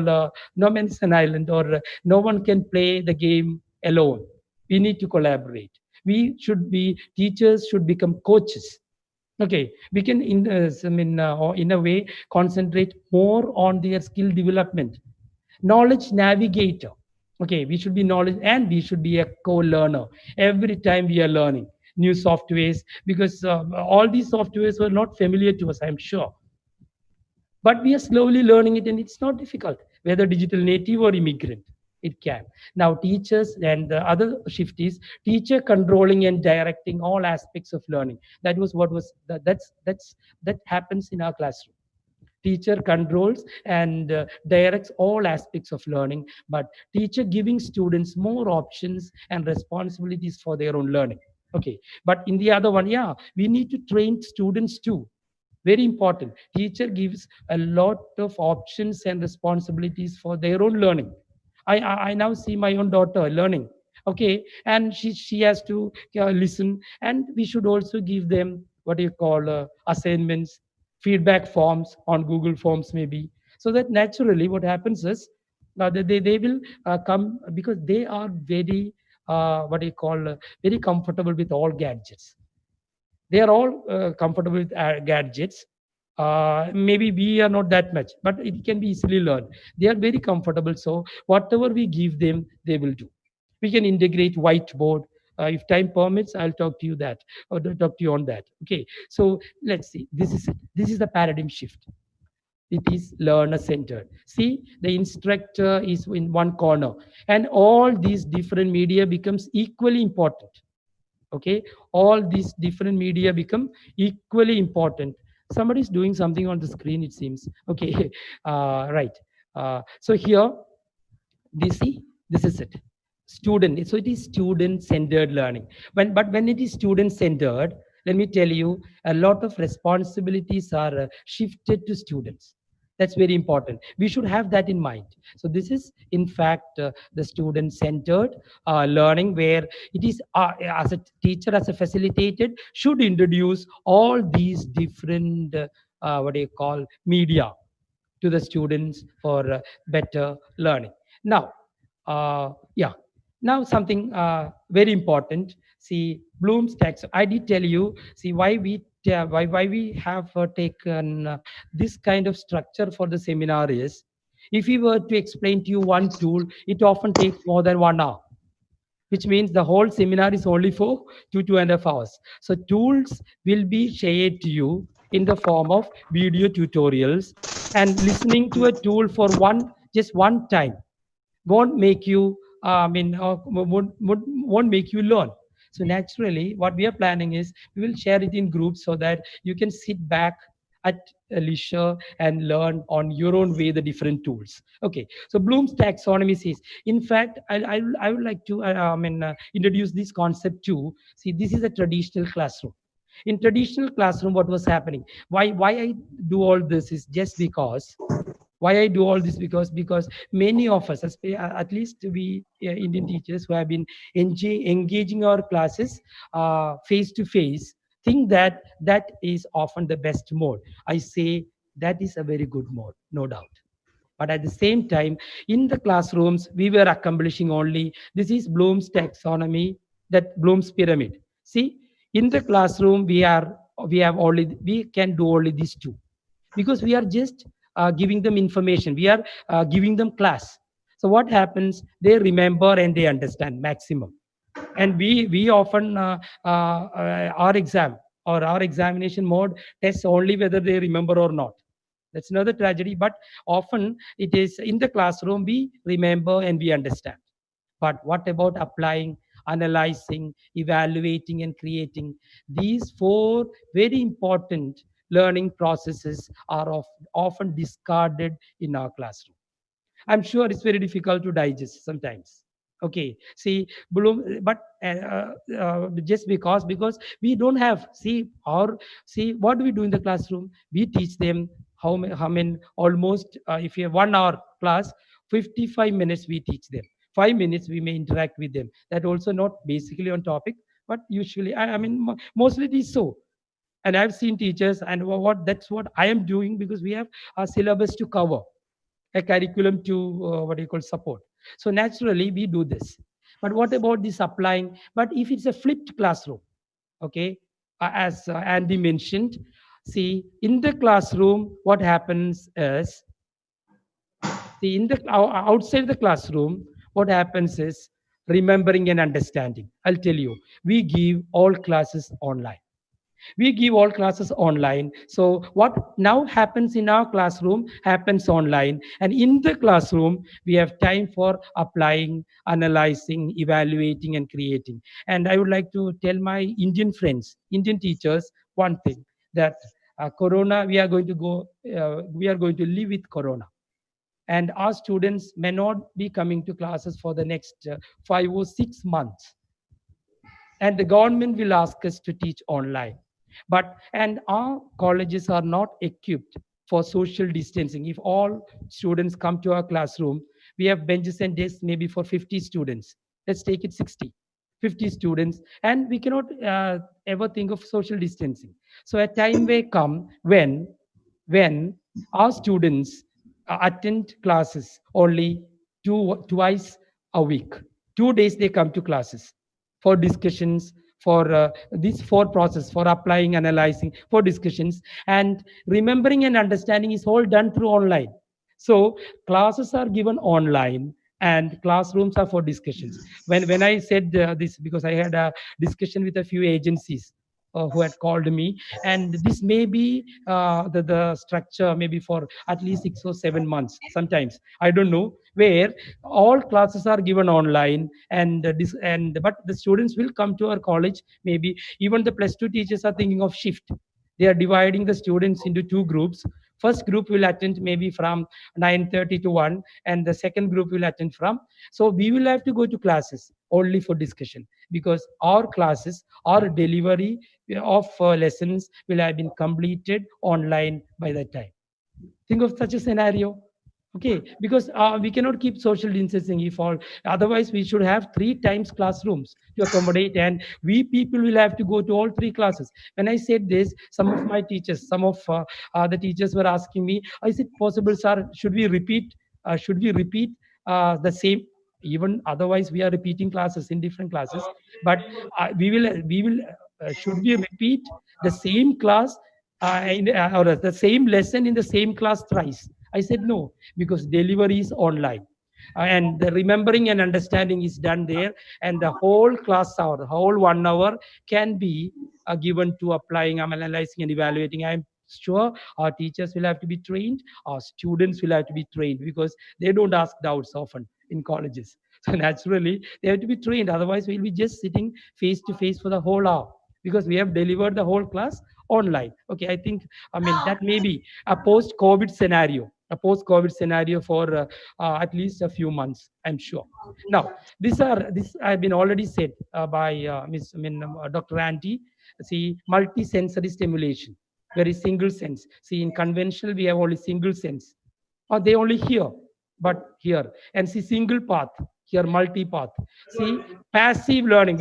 no man's an island, or no one can play the game alone. We need to collaborate. Teachers should become coaches. Okay, we can in a way concentrate more on their skill development. Knowledge navigator. Okay, we should be knowledge and we should be a co-learner. Every time we are learning new softwares, because all these softwares were not familiar to us, I'm sure, but we are slowly learning it, and it's not difficult, whether digital native or immigrant. It can. Now teachers, and the other shift is teacher controlling and directing all aspects of learning. That was what was that happens in our classroom. Teacher controls and directs all aspects of learning, but teacher giving students more options and responsibilities for their own learning. Okay, but in the other one, yeah, we need to train students too. Very important. Teacher gives a lot of options and responsibilities for their own learning. I now see my own daughter learning. Okay, and she has to listen, and we should also give them what you call assignments, feedback forms on Google Forms maybe, so that naturally what happens is they will come, because they are very what you call very comfortable with all gadgets. They are all comfortable with gadgets. Maybe we are not that much, but it can be easily learned. They are very comfortable, so whatever we give them they will do. We can integrate whiteboard. If time permits, I'll talk to you that, or talk to you on that. Okay, so let's see, this is it. This is the paradigm shift. It is learner centered. See, the instructor is in one corner, and all these different media becomes equally important. Okay, all these different media become equally important. Somebody is doing something on the screen, it seems. Okay, right. So here, this see, this is it. Student, so it is student centered learning. But when it is student centered, let me tell you, a lot of responsibilities are shifted to students. That's very important. We should have that in mind. So this is in fact the student centered learning, where it is as a teacher, as a facilitated, should introduce all these different what do you call media to the students for better learning. Now, yeah, now something very important. See, Bloom's tax. I did tell you. See, why we have taken this kind of structure for the seminar is, if we were to explain to you one tool, it often takes more than 1 hour, which means the whole seminar is only for 2.5 hours. So tools will be shared to you in the form of video tutorials, and listening to a tool for just one time won't make you won't make you learn. So naturally what we are planning is, we will share it in groups so that you can sit back at a leisure and learn on your own way the different tools. Okay, so Bloom's taxonomy says, in fact, I would like to introduce this concept too. See, this is a traditional classroom. In traditional classroom, what was happening, why I do all this is just because, why I do all this, because many of us, at least we Indian teachers who have been engaging our classes face to face, think that that is often the best mode. I say that is a very good mode, no doubt. But at the same time, in the classrooms, we were accomplishing only, this is Bloom's taxonomy, that Bloom's pyramid. See, in the classroom, we can do only these two, because we are just giving them information. We are giving them class. So what happens? They remember and they understand maximum. And we often our exam or our examination mode tests only whether they remember or not. That's another tragedy. But often it is in the classroom we remember and we understand. But what about applying, analyzing, evaluating, and creating? These four very important learning processes are often discarded in our classroom. I'm sure it's very difficult to digest sometimes. Okay, see, Bloom, but just because we don't have, see what do we do in the classroom? We teach them how many, almost if you have 1 hour class, 55 minutes we teach them. 5 minutes we may interact with them. That also not basically on topic, but usually mostly it is so. And I've seen teachers, and what that's what I am doing, because we have a syllabus to cover, a curriculum to what do you call support. So naturally we do this. But what about this applying? But if it's a flipped classroom, okay, as Andy mentioned, see, in the classroom what happens is, see, in the outside the classroom what happens is remembering and understanding. I'll tell you, we give all classes online. We give all classes online. So what now happens in our classroom happens online. And in the classroom, we have time for applying, analyzing, evaluating, and creating. And I would like to tell my Indian friends, Indian teachers, one thing that Corona, we are going to live with Corona. And our students may not be coming to classes for the next 5 or 6 months, and the government will ask us to teach online. But and our colleges are not equipped for social distancing. If all students come to our classroom, we have benches and desks maybe for 50 students. Let's take it 60, 50 students, and we cannot ever think of social distancing. So a time may come when our students attend classes only twice a week. 2 days they come to classes for discussions, for this for process, for applying, analyzing, for discussions, and remembering and understanding is all done through online. So classes are given online and classrooms are for discussions. When I said this, because I had a discussion with a few agencies who had called me, and this may be the structure maybe for at least 6 or 7 months, sometimes I don't know, where all classes are given online, and but the students will come to our college. Maybe even the plus 2 teachers are thinking of shift. They are dividing the students into two groups. First group will attend maybe from 9:30 to 1, and the second group will attend from. So we will have to go to classes only for discussion, because our classes, our delivery of lessons will have been completed online by that time. Think of such a scenario. Okay, because we cannot keep social distancing if all. Otherwise, we should have 3 times classrooms to accommodate, and we people will have to go to all 3 classes. When I said this, some of my teachers, some of the teachers were asking me, "Is it possible, sir? Should we repeat? Should we repeat the same?" Even otherwise, we are repeating classes in different classes, but should we repeat the same class or the same lesson in the same class thrice? I said no, because delivery is online. And the remembering and understanding is done there, and the whole class hour, the whole 1 hour can be given to applying, analyzing, and evaluating. I'm sure our teachers will have to be trained, our students will have to be trained, because they don't ask doubts often in colleges. So naturally, they have to be trained. Otherwise, we'll be just sitting face to face for the whole hour, because we have delivered the whole class online. Okay, I think, I mean, that may be a post-COVID scenario, a post-COVID scenario for at least a few months, I'm sure. Now, this have been already said by Dr. Andy. See, multi-sensory stimulation, very single sense. See, in conventional, we have only single sense, or they only hear, but here. And see, single path, here multi-path. See, passive learning,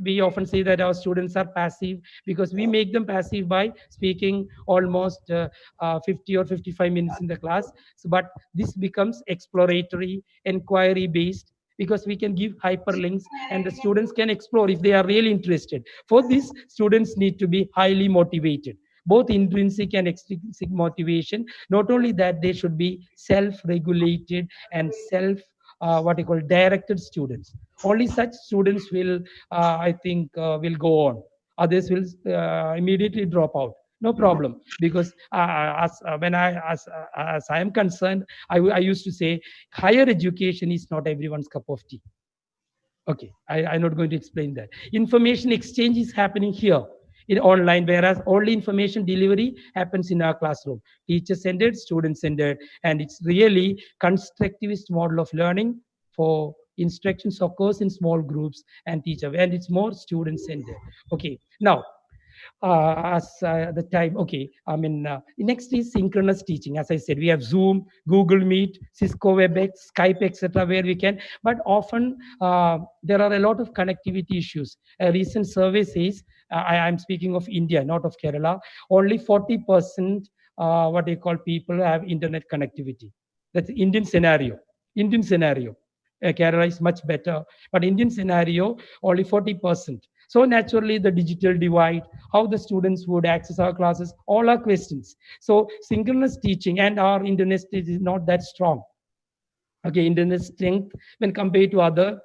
we often say that our students are passive, because we make them passive by speaking almost 50 or 55 minutes in the class. So, but this becomes exploratory, inquiry based, because we can give hyperlinks and the students can explore if they are really interested. For this, students need to be highly motivated, both intrinsic and extrinsic motivation. Not only that, they should be self-regulated and self what you call directed students. Only such students will, I think, will go on. Others will immediately drop out. No problem, because as I am concerned, I used to say higher education is not everyone's cup of tea. Okay, I'm not going to explain that. Information exchange is happening here in online, whereas only information delivery happens in our classroom. Teacher centered, student centered, and it's really constructivist model of learning. For instructions occurs in small groups and teacher, and it's more student centered. Okay, now as the time. Okay, I mean, next is synchronous teaching. As I said, we have Zoom, Google Meet, Cisco WebEx, Skype, etc., where we can. But often there are a lot of connectivity issues. A recent survey says, I'm speaking of India, not of Kerala, only 40% what they call people have internet connectivity. That's Indian scenario. Indian scenario. Kerala is much better, but Indian scenario only 40%. So naturally, the digital divide, how the students would access our classes, all are questions. So synchronous teaching, and our internet is not that strong. Okay, internet strength when compared to other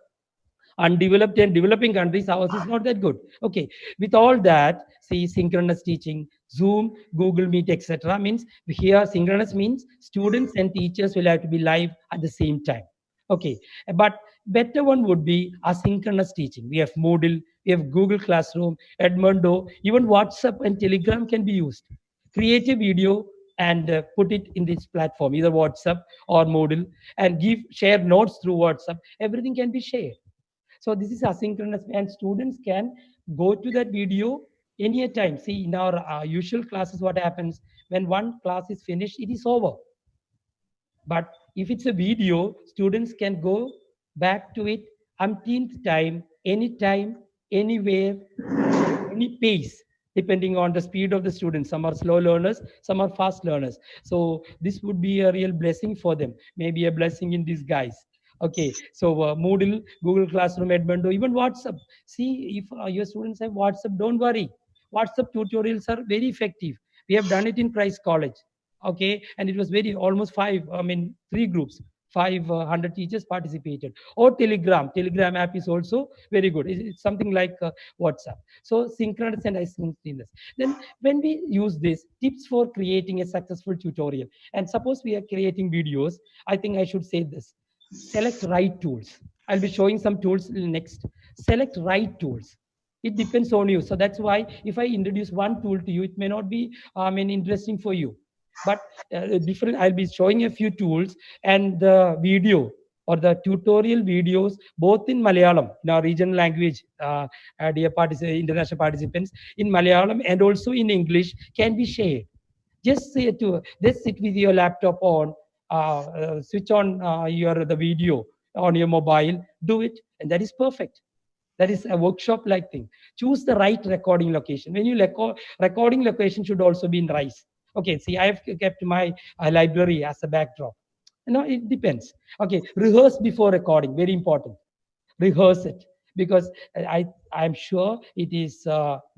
undeveloped and developing countries, ours is not that good. Okay, with all that, see, synchronous teaching, Zoom, Google Meet, etc. means, here synchronous means students and teachers will have to be live at the same time. Okay, but better one would be asynchronous teaching. We have Moodle, we have Google Classroom, Edmondo, even WhatsApp and Telegram can be used. Create a video and put it in this platform, either WhatsApp or Moodle, and give share notes through WhatsApp. Everything can be shared. So this is asynchronous, and students can go to that video any time. See, in our usual classes, what happens when one class is finished, it is over. But if it's a video, students can go back to it umpteenth time, anytime, anywhere, any pace, depending on the speed of the students. Some are slow learners, some are fast learners. So this would be a real blessing for them, maybe a blessing in disguise. Okay, so Moodle, Google Classroom, Edmondo, even WhatsApp. See, if your students have WhatsApp, don't worry. WhatsApp tutorials are very effective. We have done it in Christ College. Okay, and it was very almost three groups, 500 teachers participated. Or Telegram app is also very good. It's something like WhatsApp. So synchronous and asynchronous. Then when we use this tips for creating a successful tutorial, and suppose we are creating videos, I think I should say this: select right tools. I'll be showing some tools next. Select right tools. It depends on you. So that's why if I introduce one tool to you, it may not be interesting for you. But different, I'll be showing a few tools, and the video or the tutorial videos, both in Malayalam, in our regional language, dear international participants, in Malayalam and also in English, can be shared. Just sit with your laptop on, switch on your the video on your mobile, do it, and that is perfect. That is a workshop like thing. Choose the right recording location. When you recording location should also be in rice. Okay, see, I have kept my library as a backdrop. It depends. Okay, rehearse before recording, very important. Rehearse it, because I'm sure it is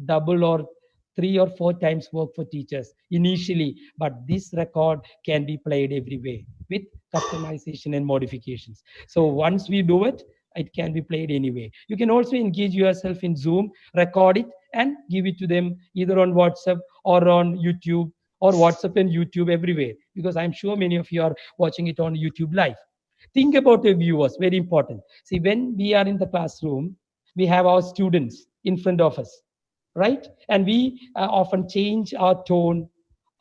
double or 3 or 4 times work for teachers initially, but this record can be played everywhere with customization and modifications. So once we do it, it can be played anyway. You can also engage yourself in Zoom, record it, and give it to them either on WhatsApp or on YouTube, or WhatsApp and YouTube everywhere, because I'm sure many of you are watching it on YouTube live. Think about your viewers, very important. See, when we are in the classroom, we have our students in front of us, right? And we often change our tone,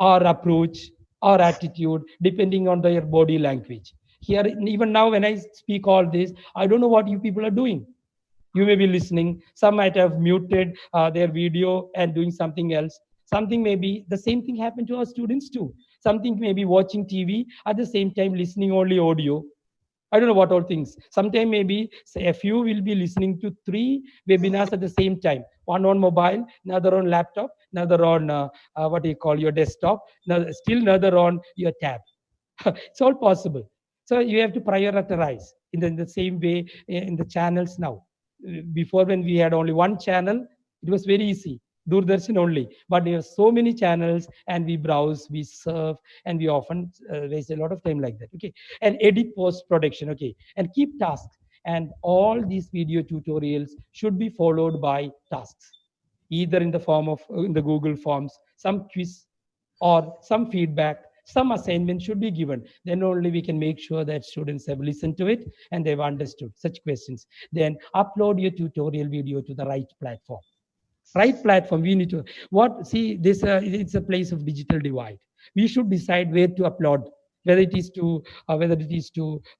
our approach, our attitude, depending on their body language. Here, even now, when I speak all this, I don't know what you people are doing. You may be listening. Some might have muted their video and doing something else. Something maybe the same thing happened to our students too. Something maybe watching TV at the same time listening only audio. I don't know what all things. Sometime maybe say a few will be listening to 3 webinars at the same time. One on mobile, another on laptop, another on what do you call your desktop, still another on your tab. It's all possible. So you have to prioritize in the same way in the channels now. Before, when we had only one channel, it was very easy. Doordarshan only. But there are so many channels, and we browse, we surf, and we often waste a lot of time like that. Okay. And edit post production. Okay. And keep tasks. And all these video tutorials should be followed by tasks, either in the form of in the Google Forms, some quiz, or some feedback, some assignment should be given. Then only we can make sure that students have listened to it and they've understood such questions. Then upload your tutorial video to the right platform. Right platform, we need to what see this it's a place of digital divide. We should decide where to upload, whether it is to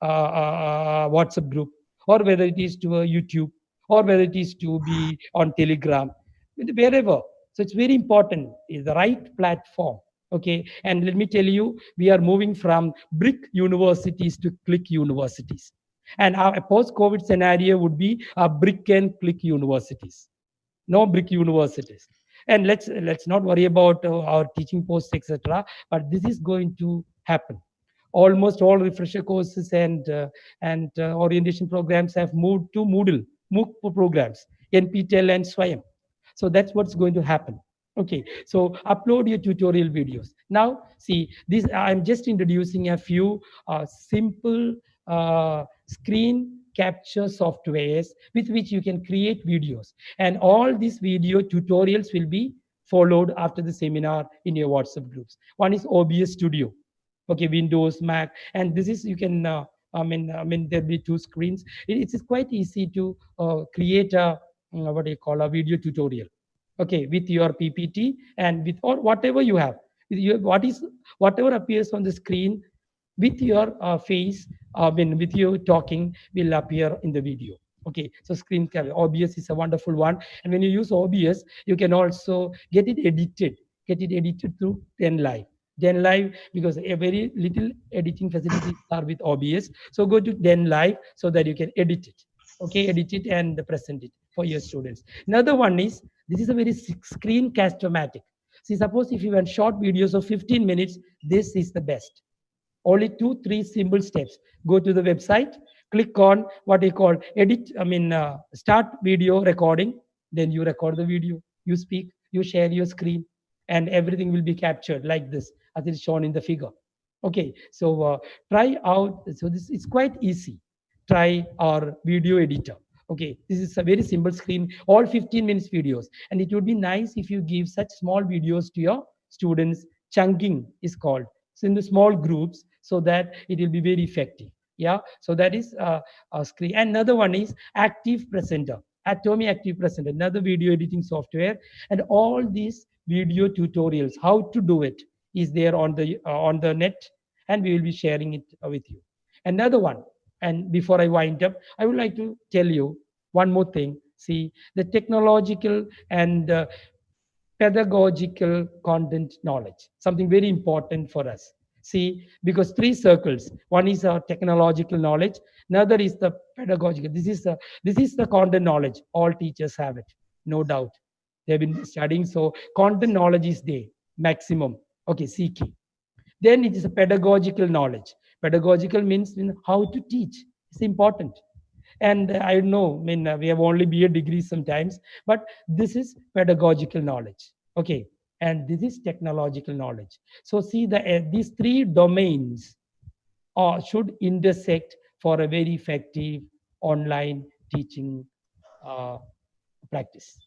WhatsApp group, or whether it is to YouTube, or whether it is to be on Telegram, wherever. So it's very important is the right platform. Okay, and let me tell you, we are moving from brick universities to click universities, and our post-COVID scenario would be a brick and click universities, no brick universities. And let's not worry about our teaching posts, etc., but this is going to happen. Almost all refresher courses and orientation programs have moved to MOOC programs, NPTEL and Swayam. So that's what's going to happen. Okay, so upload your tutorial videos. Now, see, this I'm just introducing a few simple screen capture softwares with which you can create videos, and all these video tutorials will be followed after the seminar in your WhatsApp groups. One is OBS Studio, okay, Windows, Mac, and this is you can I mean there'll be two screens. It's quite easy to create a what do you call a video tutorial, okay, with your PPT and with or whatever you have. What is whatever appears on the screen with your face, when with you talking, will appear in the video. Okay, so screen capture OBS is a wonderful one, and when you use OBS, you can also get it edited through Live. Live, because a very little editing facilities are with OBS. So go to Live so that you can edit it. Okay, edit it and present it for your students. Another one is this is a very screen castomatic. See, suppose if you want short videos of 15 minutes, this is the best. Only 2 3 simple steps. Go to the website, click on what you call edit, start video recording. Then you record the video, you speak, you share your screen, and everything will be captured like this as it is shown in the figure. Okay, so try out. So this is quite easy. Try our video editor. Okay, this is a very simple screen, all 15 minutes videos, and it would be nice if you give such small videos to your students. Chunking is called, so in the small groups, so that it will be very effective. Yeah, so that is a screen. And another one is Active Presenter, Atomy Active Presenter, another video editing software. And all these video tutorials, how to do it, is there on the net, and we will be sharing it with you. Another one, and before I wind up, I would like to tell you one more thing. See, the technological and pedagogical content knowledge, something very important for us. See, because three circles, one is our technological knowledge, another is the pedagogical. This is the content knowledge. All teachers have it, no doubt. They've been studying, so content knowledge is there, maximum. Okay, CK. Then it is a pedagogical knowledge. Pedagogical means how to teach. It's important. And I know, we have only BA degrees sometimes, but this is pedagogical knowledge. Okay, and this is technological knowledge. So see, these three domains should intersect for a very effective online teaching practice.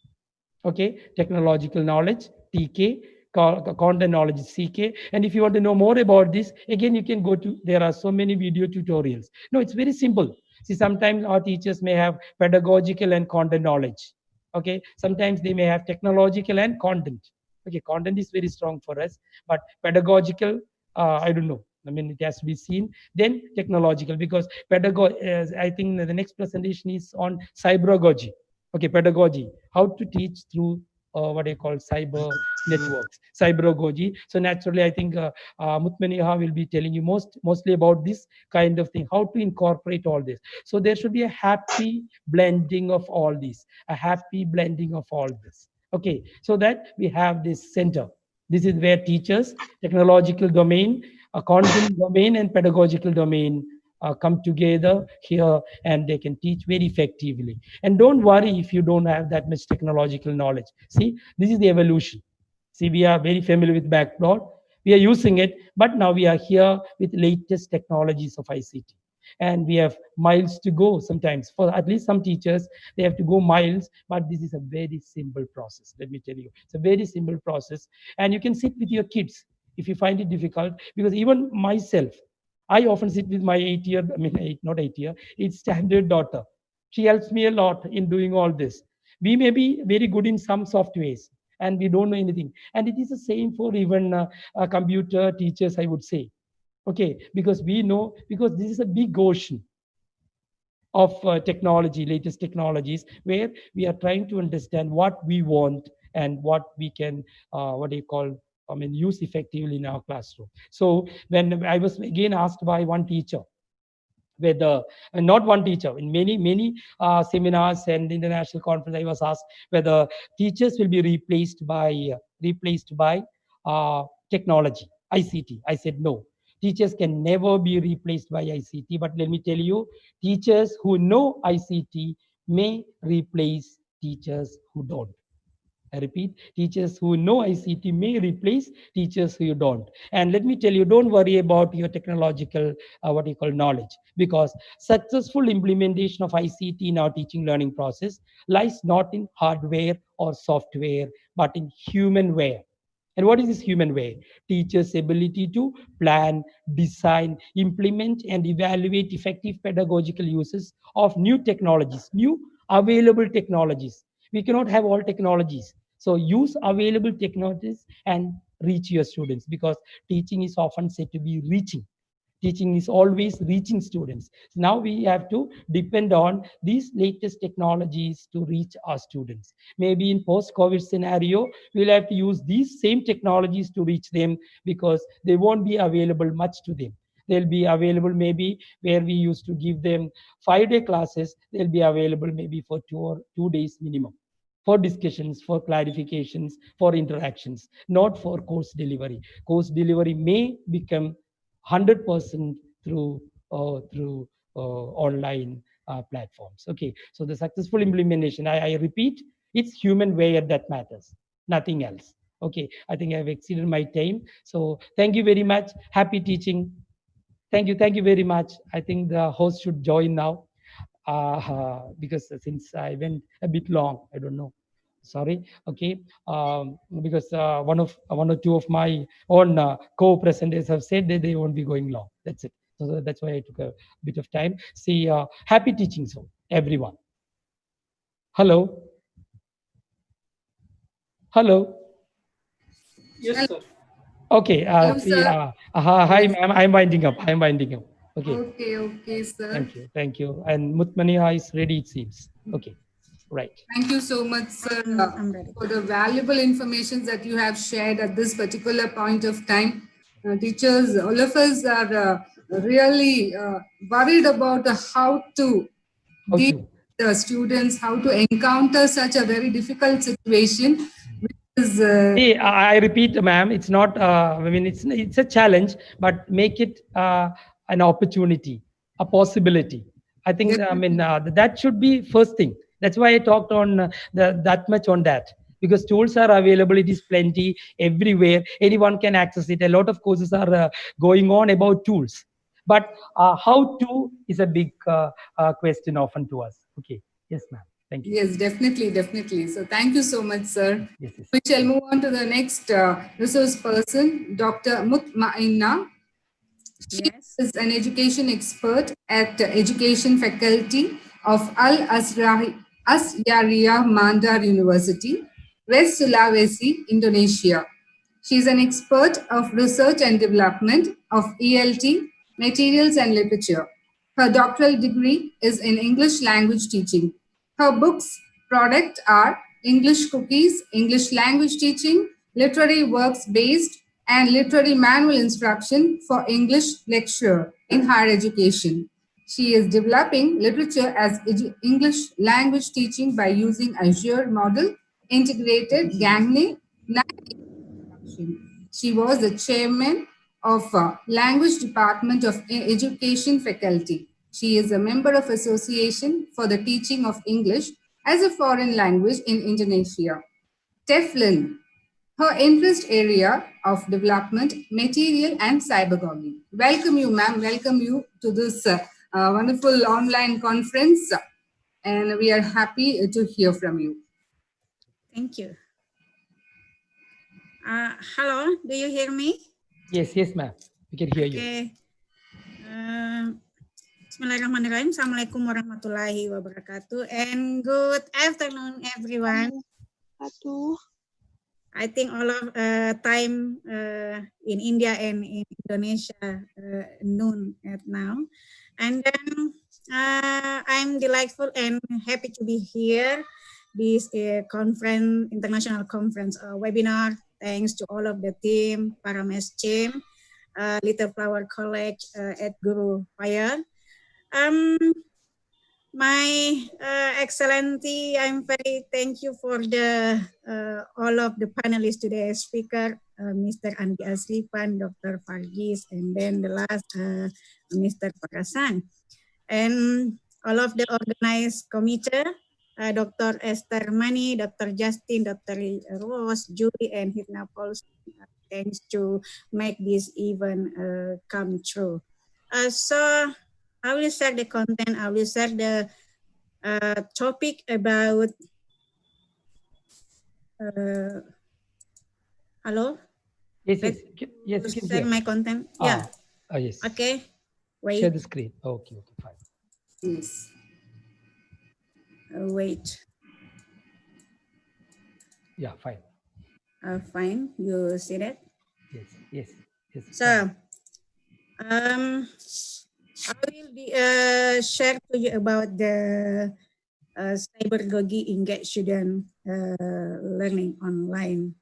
Okay, technological knowledge, TK, content knowledge is CK. And if you want to know more about this, again, you can go to, there are so many video tutorials. No, it's very simple. See, sometimes our teachers may have pedagogical and content knowledge. Okay, sometimes they may have technological and content. Okay, content is very strong for us, but pedagogical, I don't know. It has to be seen. Then technological, because pedagogy, I think the next presentation is on cybragogy. Okay, pedagogy, how to teach through what I call cyber networks, cybragogy. So naturally, I think Mutmaniha will be telling you mostly about this kind of thing, how to incorporate all this. So there should be a happy blending of all this, a happy blending of all this. Okay, so that we have this center. This is where teachers, technological domain, a content domain, and pedagogical domain come together here, and they can teach very effectively. And don't worry if you don't have that much technological knowledge. See, this is the evolution. See, we are very familiar with Blackboard. We are using it, but now we are here with latest technologies of ICT. And we have miles to go sometimes. For at least some teachers, they have to go miles, but this is a very simple process. Let me tell you, it's a very simple process. And you can sit with your kids if you find it difficult, because even myself, I often sit with my 8-year, not 8-year, 8th-standard daughter. She helps me a lot in doing all this. We may be very good in some softwares, and we don't know anything. And it is the same for even computer teachers, I would say. Okay, because we know, because this is a big ocean of technology, latest technologies, where we are trying to understand what we want and what we can, use effectively in our classroom. So when I was again asked by one teacher, whether, and not one teacher, in many seminars and international conference, I was asked whether teachers will be replaced by technology, ICT. I said no. Teachers can never be replaced by ICT. But let me tell you, teachers who know ICT may replace teachers who don't. I repeat, teachers who know ICT may replace teachers who don't. And let me tell you, don't worry about your technological, what you call knowledge, because successful implementation of ICT in our teaching learning process lies not in hardware or software, but in humanware. And what is this human way? Teachers' ability to plan, design, implement, and evaluate effective pedagogical uses of new technologies, new available technologies. We cannot have all technologies. So use available technologies and reach your students, because teaching is often said to be reaching. Teaching is always reaching students. Now we have to depend on these latest technologies to reach our students. Maybe in post-COVID scenario, we'll have to use these same technologies to reach them, because they won't be available much to them. They'll be available maybe where we used to give them 5-day classes, they'll be available maybe for 2 days minimum, for discussions, for clarifications, for interactions, not for course delivery. Course delivery may become 100% through online platforms. Okay, so the successful implementation, I repeat, it's human way that matters, nothing else. Okay, I think I've exceeded my time. So thank you very much. Happy teaching. Thank you very much. I think the host should join now, because since I went a bit long, I don't know. Sorry. Okay. Because one or two of my own co-presenters have said that they won't be going long. That's it. So that's why I took a bit of time. See, happy teaching, so everyone. Hello. Hello. Yes, sir. Okay. Hello, See, sir. hi, Yes. ma'am. I'm winding up. Okay. Okay, okay, sir. Thank you. Thank you. And Mutmaniha is ready, it seems. Okay. Right. Thank you so much, sir, I'm ready. for the valuable information that you have shared at this particular point of time. Teachers, all of us are really worried about how to How deal to? with the students, how to encounter such a very difficult situation, which is See, I repeat, ma'am, it's not. I mean, it's a challenge, but make it an opportunity, a possibility. I think. I mean, that should be first thing. That's why I talked on that much on that, because tools are available. It is plenty everywhere. Anyone can access it. A lot of courses are going on about tools, but how to is a big question often to us. Okay. Yes, ma'am. Thank you. yes, definitely, definitely. So thank you so much, sir. Yes. Yes. We shall move on to the next resource person, Dr. Mutmainna. She Yes. is an education expert at the education faculty of Asyariah Mandar University, West Sulawesi, Indonesia. She is an expert of research and development of ELT, materials and literature. Her doctoral degree is in English language teaching. Her books product are English Cookies, English language teaching, literary works based, and literary manual instruction for English lecture in higher education. She is developing literature as English language teaching by using Azure model, integrated Gagne, she was the chairman of language department of education faculty. She is a member of association for the teaching of English as a foreign language in Indonesia. Teflon, her interest area of development, material and cybergogging. Welcome you, ma'am. Welcome you to this wonderful online conference. And we are happy to hear from you. Thank you. Hello, do you hear me? Yes, ma'am. We can hear you. Okay. Bismillahirrahmanirrahim. Assalamualaikum warahmatullahi wabarakatuh. And good afternoon, everyone. I think all of time in India and in Indonesia noon at now. And then I'm delightful and happy to be here. This conference, international conference webinar. Thanks to all of the team, Parames Chem, Little Flower College at Guruvayoor. My Excellency, I'm very thank you for the all of the panelists today, speaker, Mr. Andi Asrifan, Dr. Virgis, and then the last Mr. Parasan, and all of the organized committee, Dr. Esther Mani, Dr. Justin, Dr. Rose, Julie, and Hitna Paulson. Thanks to make this event come true. So I will share the content. I will share the topic about. Hello. Yes, Let's yes, you can share hear. my content. Yeah. Yes. Okay. Wait. Share the screen. Okay, fine. Yes. Wait. Yeah, fine. Fine. You see that? Yes. So, I will be share to you about the cybergogy engage student learning online.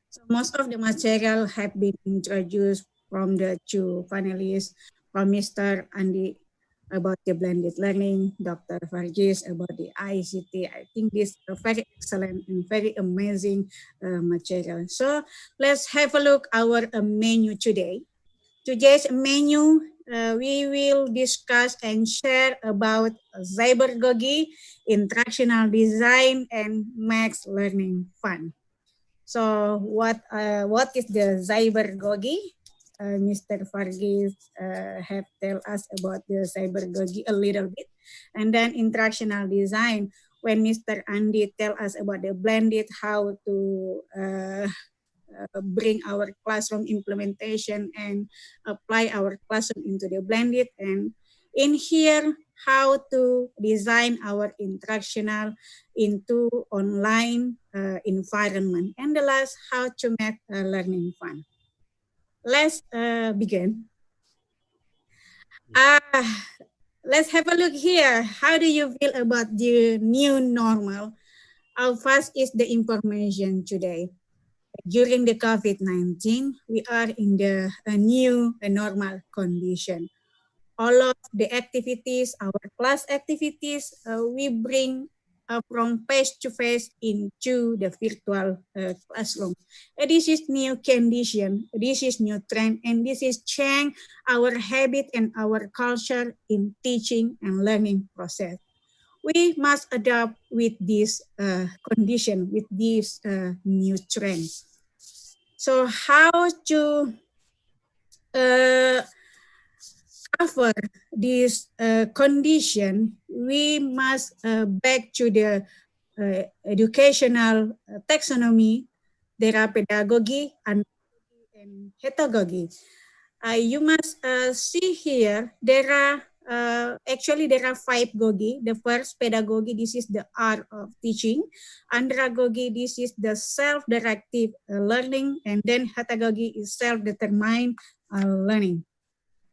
So most of the material have been introduced from the two panelists, from Mr. Andy about the blended learning, Dr. Virgis about the ICT. I think this is a very excellent and very amazing material. So let's have a look our menu today. Today's menu, we will discuss and share about cybergogy, instructional design, and max learning fun. So what is the cybergogy? Mr. Varghese have tell us about the cybergogy a little bit, and then instructional design. When Mr. Andy tell us about the blended, how to bring our classroom implementation and apply our classroom into the blended, and in here how to design our instructional into online environment, and the last how to make learning fun. Let's begin. Let's have a look here. How do you feel about the new normal? How fast is the information today? During the COVID-19, we are in the new normal condition. All of the activities, our class activities, we bring from face-to-face into the virtual classroom. This is new condition, this is new trend, and this is change our habit and our culture in teaching and learning process. We must adapt with this condition, with these new trends. So how to cover this condition? We must back to the educational taxonomy. There are pedagogy and pedagogy. You must see here, there are actually there are 5 gogi. The first, pedagogy, this is the art of teaching. Andragogy, this is the self-directive learning. And then pedagogy is self-determined learning.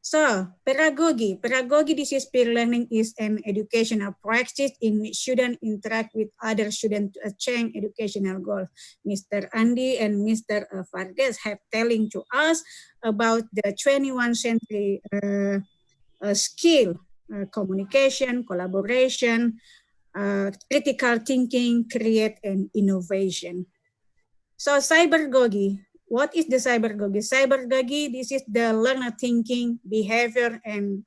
So, pedagogy, this is peer learning, is an educational practice in which students interact with other students to achieve educational goals. Mr. Andy and Mr. Varghese have telling to us about the 21st century skill, communication, collaboration, critical thinking, create, and innovation. So cybergogy, what is the cybergogy? Cybergogy, this is the learner thinking, behavior, and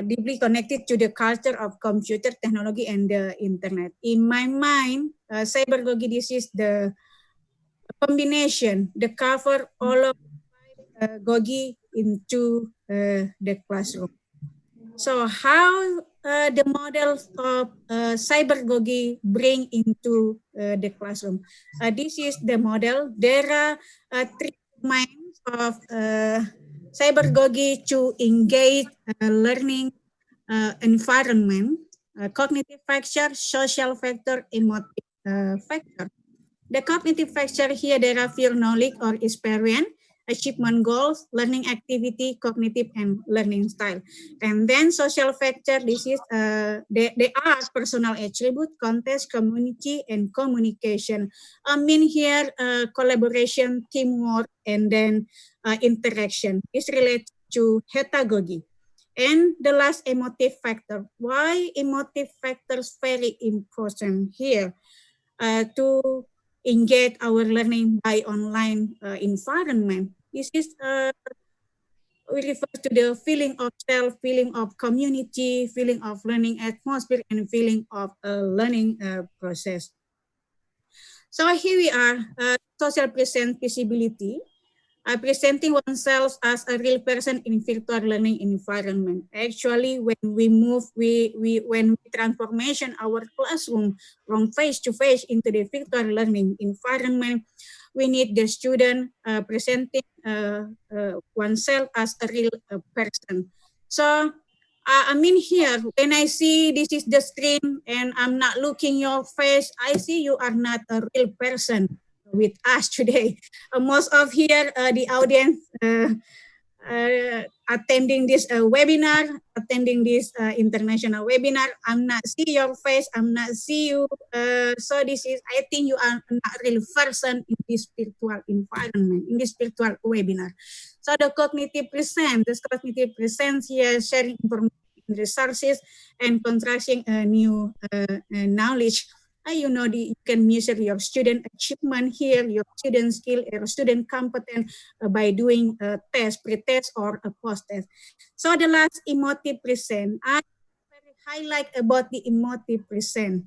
deeply connected to the culture of computer technology and the internet. In my mind, cybergogy, this is the combination, the cover all of gogi into the classroom. So how the models of cybergogy bring into the classroom? This is the model. There are 3 domains of cybergogy to engage learning environment: cognitive factor, social factor, emotive factor. The cognitive factor here, there are fear, knowledge or experience, achievement goals, learning activity, cognitive and learning style. And then social factor, this is they are personal attribute, context, community, and communication. I mean here collaboration, teamwork, and then interaction is related to pedagogy. And the last, emotive factor. Why emotive factors very important here? To engage our learning by online environment. This is we refer to the feeling of self, feeling of community, feeling of learning atmosphere, and feeling of a learning process. So here we are, social present visibility. Presenting oneself as a real person in virtual learning environment. Actually, when we move, when we transformation our classroom from face to face into the virtual learning environment, we need the student presenting oneself as a real person. So, I mean here, when I see this is the screen and I'm not looking your face, I see you are not a real person with us today. Most of here, the audience attending this webinar, attending this international webinar. I'm not see your face. I'm not see you. So this is, I think you are not real person in this virtual environment, in this virtual webinar. So the cognitive presence, this cognitive presence here, sharing information, resources, and constructing a new knowledge. You know, you can measure your student achievement here, your student skill, your student competence by doing a test, pre-test, or a post-test. So the last emotive present, I highlight about the emotive present.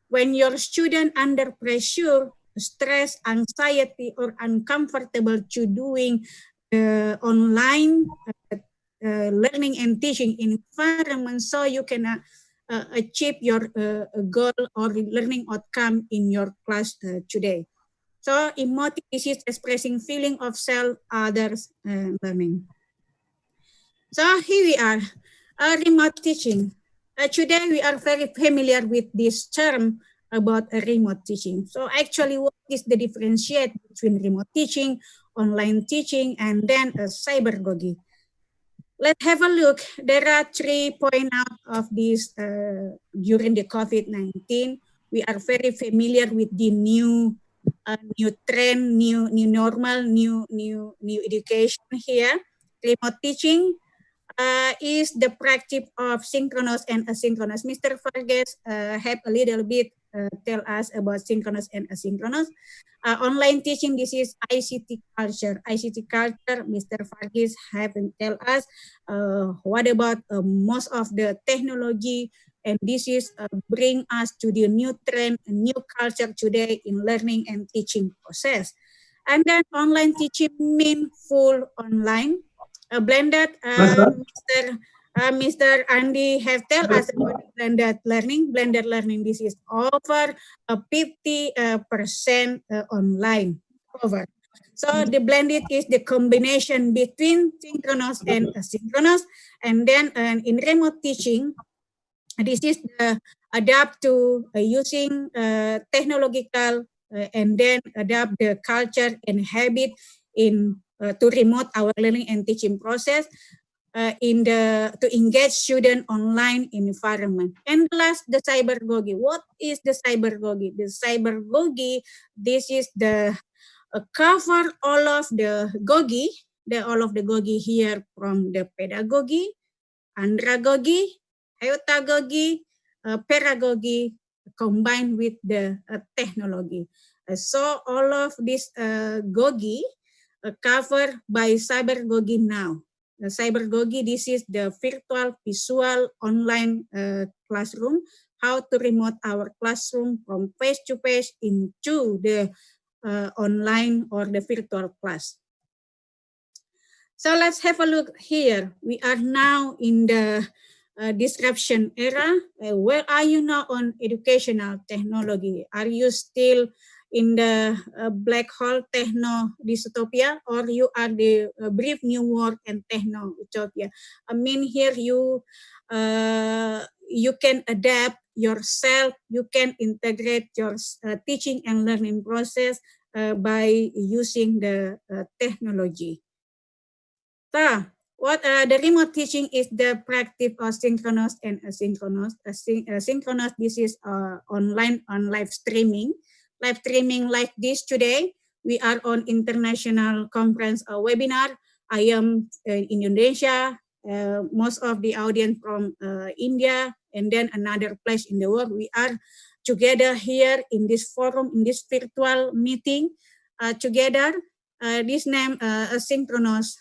When your student under pressure, stress, anxiety, or uncomfortable to doing online learning and teaching environment, so you can achieve your goal or learning outcome in your class today. So emotive is expressing feeling of self, others, learning. So here we are, remote teaching. Today we are very familiar with this term about remote teaching. So actually, what is the differentiate between remote teaching, online teaching, and then cybergogy? Let's have a look. There are 3 points out of this during the COVID-19. We are very familiar with the new trend, new normal, new education here. Remote teaching is the practice of synchronous and asynchronous. Mr. Virgis have a little bit tell us about synchronous and asynchronous. Online teaching, this is ICT culture. ICT culture, Mr. Virgis haven't tell us what about most of the technology, and this is bring us to the new trend, new culture today in learning and teaching process. And then online teaching mean full online. Blended, Mr. Andy have tell us about blended learning. Blended learning, this is over 50% online, over. So the blended is the combination between synchronous and asynchronous. And then in remote teaching, this is the adapt to using technological and then adapt the culture and habit in to remote our learning and teaching process in the to engage student online environment. And last, the cybergogy. What is the cybergogy? The cybergogy, this is the cover all of the gogi, all of the gogi here from the pedagogy, andragogy, heutagogy, pedagogy combined with the technology. So all of this gogi covered by cybergogy now. The cybergogy, this is the virtual visual online classroom, how to remote our classroom from face to face into the online or the virtual class. So let's have a look here. We are now in the disruption era. Where are you now on educational technology? Are you still in the black hole techno dystopia, or you are the brief new world and techno utopia? I mean, here you can adapt yourself. You can integrate your teaching and learning process by using the technology. So, what the remote teaching is the practice of synchronous and asynchronous. Synchronous, this is online on live streaming. Live streaming like this today. We are on international conference webinar. I am in Indonesia. Most of the audience from India, and then another place in the world. We are together here in this forum, in this virtual meeting together. This name asynchronous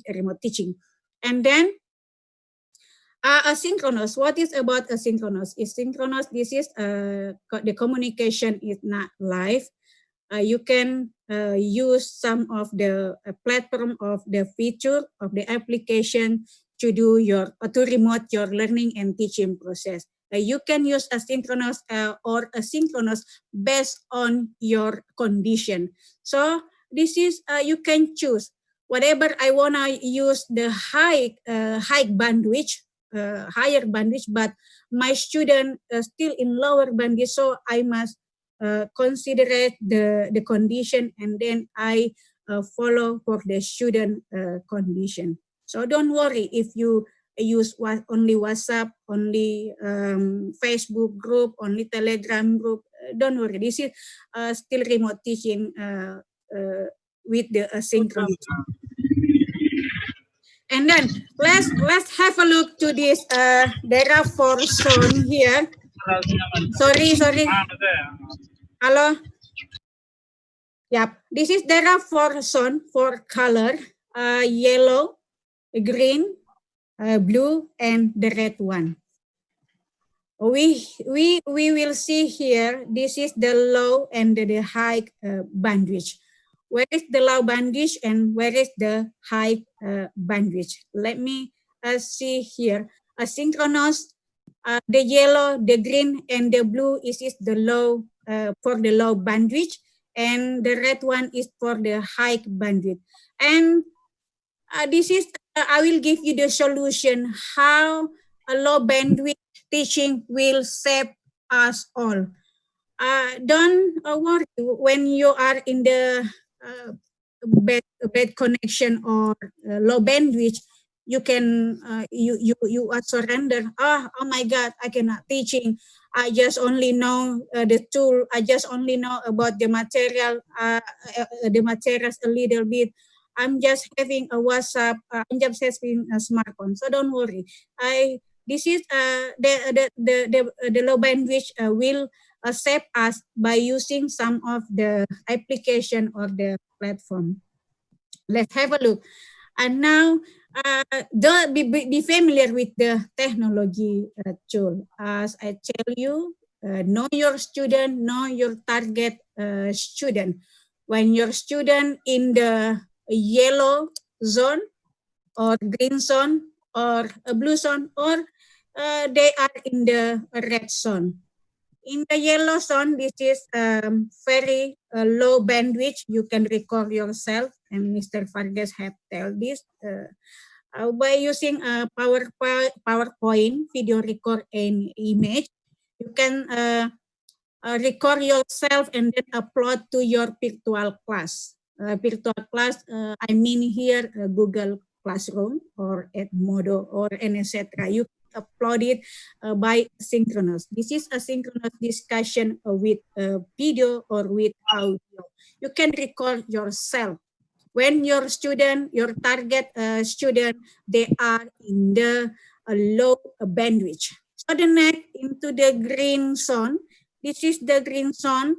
remote teaching. And then asynchronous. What is about asynchronous? Asynchronous. This is the communication is not live. You can use some of the platform of the feature of the application to do to remote your learning and teaching process. You can use asynchronous or asynchronous based on your condition. So this is you can choose whatever I wanna use the high bandwidth, higher bandwidth, but my student still in lower bandwidth, so I must consider the condition, and then I follow for the student condition. So don't worry if you use only WhatsApp, only Facebook group, only Telegram group. Don't worry. This is still remote teaching with the asynchronous. And then let's have a look to this data for zone here. Sorry. Hello. Yep. This is data for zone for color, yellow, green, blue, and the red one. We will see here. This is the low and the high bandwidth. Where is the low bandwidth and where is the high bandwidth? Let me see here. Asynchronous, the yellow, the green, and the blue is the low for the low bandwidth, and the red one is for the high bandwidth. And this is I will give you the solution how a low bandwidth teaching will save us all. Don't worry when you are in the bad connection or low bandwidth. You can you are surrender. Oh my God, I cannot teaching. I just only know the tool. I just only know about the material. The materials a little bit. I'm just having a WhatsApp. I'm just having a smartphone. So don't worry. This is the low bandwidth will save us by using some of the application or the platform. Let's have a look. And now, be familiar with the technology tool. As I tell you, know your student, know your target student. When your student in the yellow zone or green zone or a blue zone, or they are in the red zone. In the yellow zone, this is very low bandwidth. You can record yourself, and Mr. Vargas have told this by using a PowerPoint video record an image. You can record yourself and then upload to your virtual class. I mean here Google Classroom or Edmodo or etc. You upload it by synchronous. This is a synchronous discussion with video or with audio. You can record yourself. When your student, your target student, they are in the low bandwidth. So the next into the green zone. This is the green zone,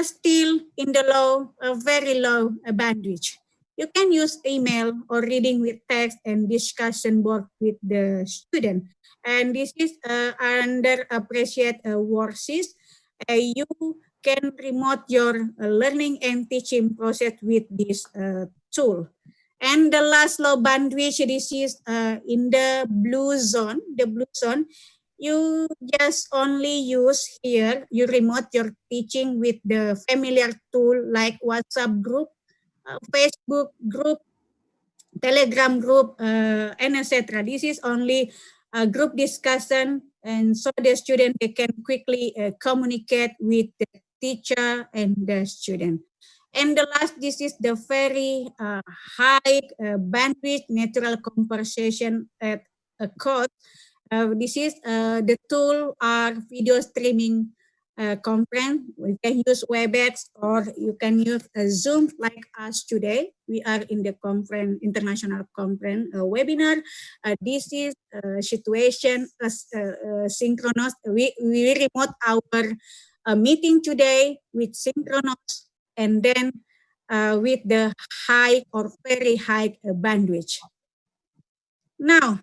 still in the low, very low bandwidth. You can use email or reading with text and discussion board with the student. And this is under appreciate worksheets. You can remote your learning and teaching process with this tool. And the last low bandwidth, this is in the blue zone. The blue zone, you just only use here, you remote your teaching with the familiar tool like WhatsApp group, Facebook group, Telegram group, and etc. This is only a group discussion, and so the student they can quickly communicate with the teacher and the student. And the last, this is the very high bandwidth natural conversation at a cost. This is the tool or video streaming conference. We can use WebEx or you can use Zoom like us today. We are in the conference, international conference webinar. This is situation synchronous. We remote our meeting today with synchronous and then with the high or very high bandwidth. Now,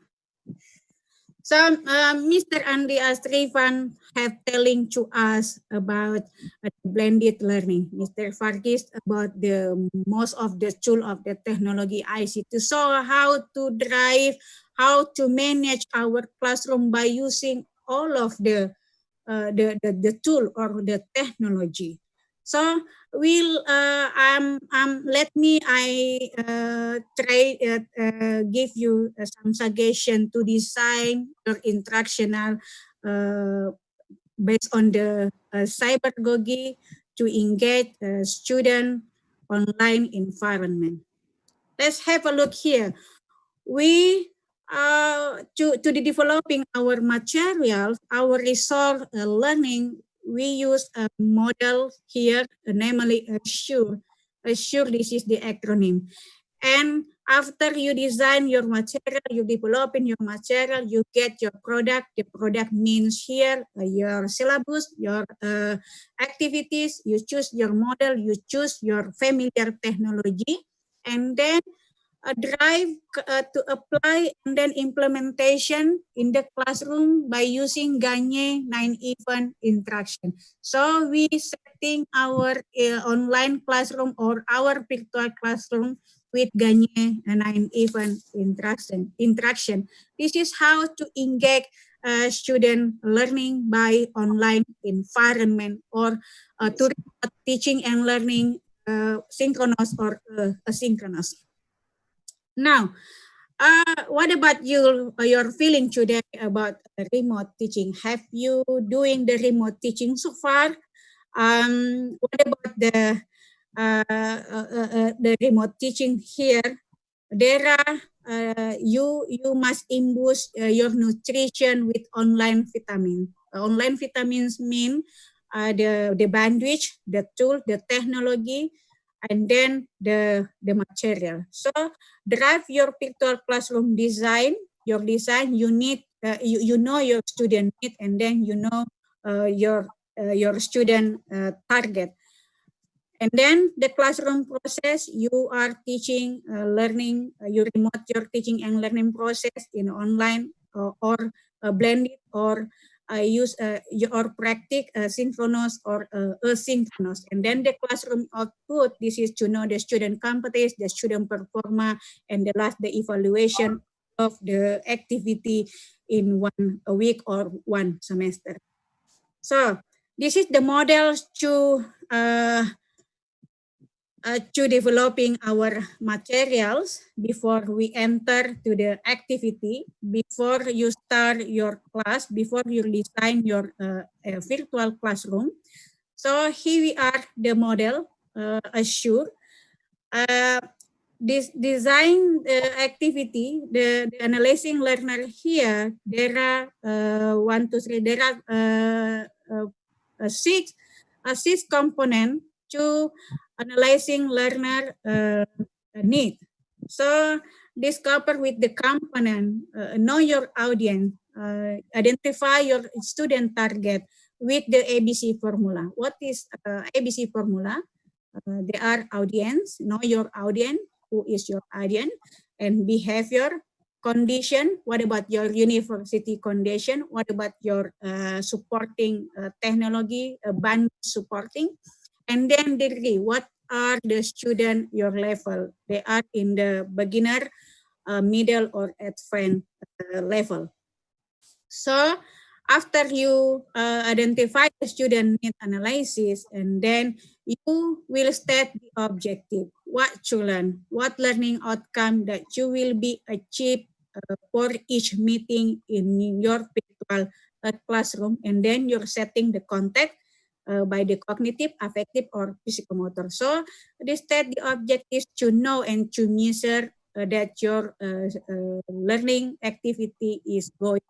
so Mr. Andi Astrifan have telling to us about blended learning. Mr. Virgis about the most of the tool of the technology ICT. So how to drive, how to manage our classroom by using all of the tool or the technology. So let me try give you some suggestion to design your instructional based on the cybergogy to engage student online environment. Let's have a look here. We to the developing our materials, our resource learning, we use a model here, namely Assure. Assure, this is the acronym. And after you design your material, you develop in your material, you get your product. The product means here your syllabus, your activities, you choose your model, you choose your familiar technology, and then drive to apply and then implementation in the classroom by using Gagne 9-event instruction. So we setting our online classroom or our virtual classroom with Gagne 9-event instruction. This is how to engage student learning by online environment or to teaching and learning synchronous or asynchronous. Now, what about you? Your feeling today about remote teaching? Have you doing the remote teaching so far? What about the remote teaching here? There are you must imbue your nutrition with online vitamin. Online vitamins mean the bandwidth, the tool, the technology, and then the material. So drive your virtual classroom design. Your design, you need you know your student need, and then you know your student target. And then the classroom process, you are teaching, learning, you remote your teaching and learning process in online or blended or use or practice synchronous or asynchronous. And then the classroom output, this is to know the student competence, the student performance, and the last, the evaluation of the activity in 1 week or 1 semester. So this is the model to developing our materials before we enter to the activity, before you start your class, before you design your virtual classroom. So here we are, the model, Assure. This design activity, the analyzing learner here, there are 1, 2, 3, there are six components to analyzing learner need. So discover with the component, know your audience, identify your student target with the ABC formula. What is ABC formula? They are audience, know your audience, who is your audience, and behavior, condition. What about your university condition? What about your supporting technology, bandwidth supporting? And then degree, what are the student your level? They are in the beginner, middle, or advanced level. So after you identify the student need analysis, and then you will state the objective, what to learn, what learning outcome that you will be achieved for each meeting in your virtual classroom, and then you're setting the context by the cognitive, affective, or psychomotor. So they state the objectives to know and to measure that your learning activity is going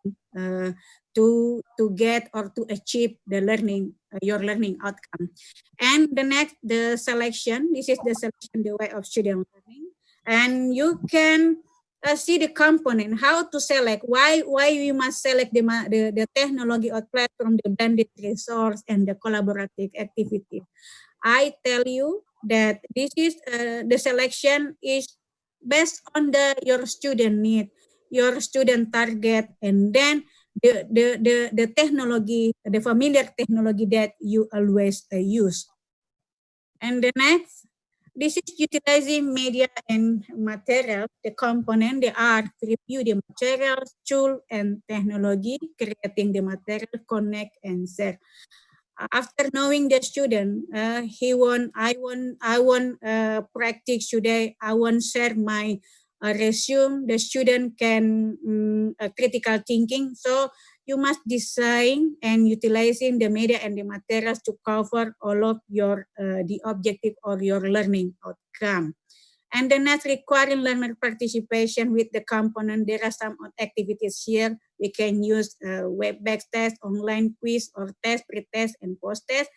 to get or to achieve the learning, your learning outcome. And the next, the selection. This is the selection, the way of student learning. And you can see the component, how to select, why we must select the technology or platform, the blended resource, and the collaborative activity. I tell you, that this is the selection is based on your student need, your student target, and then the technology, the familiar technology that you always use. And the next, this is utilizing media and material, the component, the art, review the materials, tool, and technology, creating the material, connect, and share. After knowing the student, I want practice today. I want share my resume. The student can critical thinking. So you must design and utilizing the media and the materials to cover all of your the objective or your learning outcome. And then next, requiring learner participation with the component. There are some activities here. We can use web-based test, online quiz, or test, pre-test, and post-test.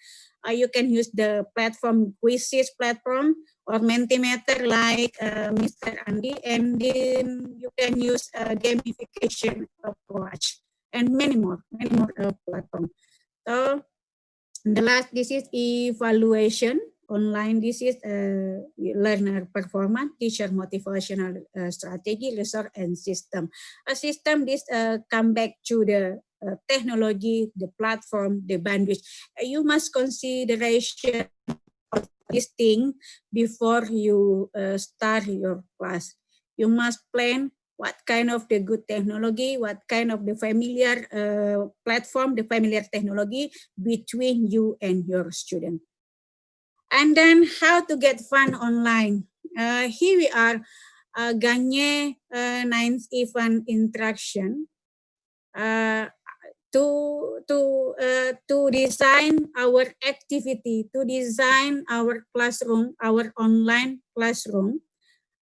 You can use the platform, quizzes platform, or Mentimeter like Mr. Andy, and then you can use gamification approach, and many more platforms. So the last, this is evaluation online. This is learner performance, teacher motivational strategy, resource, and system. A system, this come back to the technology, the platform, the bandwidth. You must consideration of this thing before you start your class. You must plan what kind of the good technology, what kind of the familiar platform, the familiar technology between you and your student. And then how to get fun online. Here we are, Ganye 9th event interaction. To design our activity, to design our classroom, our online classroom,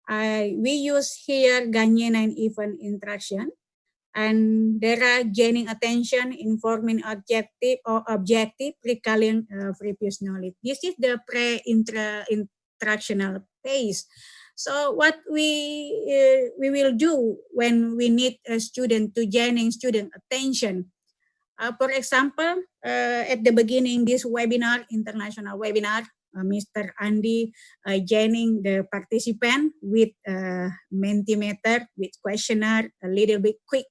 we use here Ganye 9 event interaction, and there are gaining attention, informing objective or objective, recalling previous knowledge. This is the pre-instructional phase. So what we will do when we need a student to gaining student attention. For example, at the beginning this webinar, international webinar, Mr. Andy joining the participant with Mentimeter, with questionnaire, a little bit quick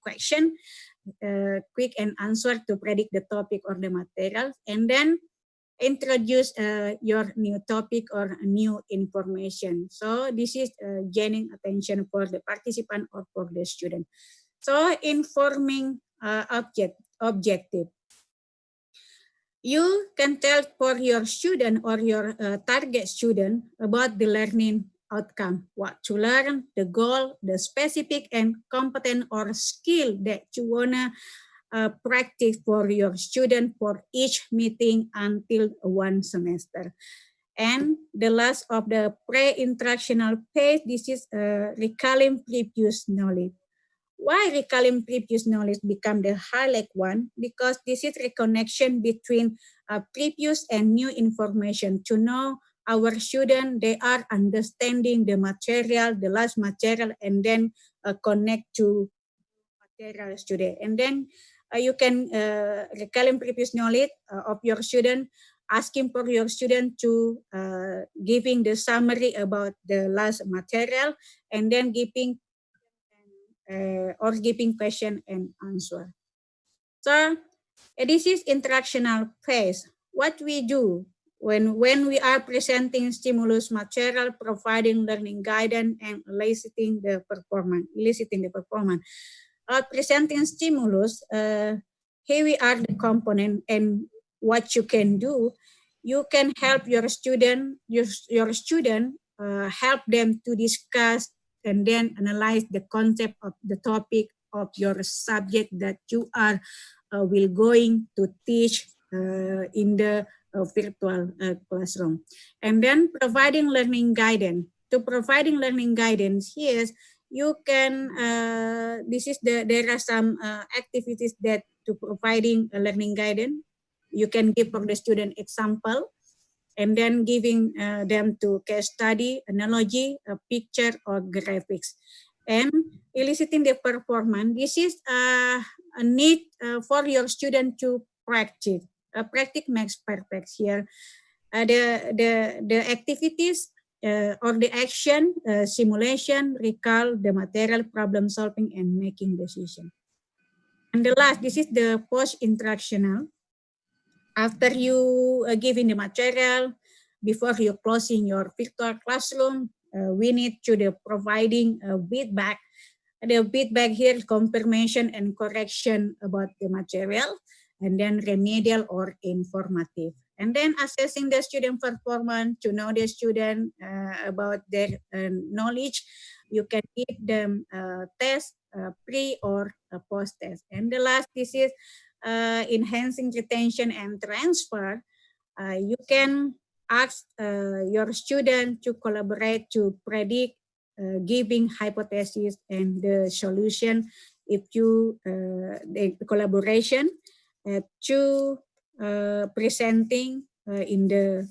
question, quick and answer to predict the topic or the material, and then introduce your new topic or new information. So this is gaining attention for the participant or for the student. So informing objective. You can tell for your student or your target student about the learning outcome, what to learn, the goal, the specific and competent or skill that you wanna practice for your student for each meeting until one semester. And the last of the pre-instructional phase, this is recalling previous knowledge. Why recalling previous knowledge become the highlight one? Because this is reconnection between previous and new information to know our student, they are understanding the material, the last material, and then connect to materials today. And then you can recalling previous knowledge of your student, asking for your student to giving the summary about the last material, and then giving or giving question and answer. So this is interactional phase. What we do when we are presenting stimulus material, providing learning guidance, and eliciting the performance. Presenting stimulus, here we are the component, and what you can do, you can help your student, help them to discuss and then analyze the concept of the topic of your subject that you are will going to teach in the virtual classroom. And then providing learning guidance. To providing learning guidance, yes, you can, there are some activities that to providing a learning guidance. You can give for the student example, and then giving them to case study, analogy, a picture, or graphics. And eliciting the performance. This is a need for your student to practice. practice makes perfect here. The activities or the action, simulation, recall, the material, problem solving, and making decision. And the last, this is the post-instructional. After you giving the material, before you closing your virtual classroom, we need to the providing feedback. The feedback here, confirmation and correction about the material, and then remedial or informative. And then assessing the student performance to know the student about their knowledge. You can give them test, pre or post test. And the last, this is enhancing retention and transfer. You can ask your student to collaborate to predict giving hypothesis and the solution. If you the collaboration to presenting in the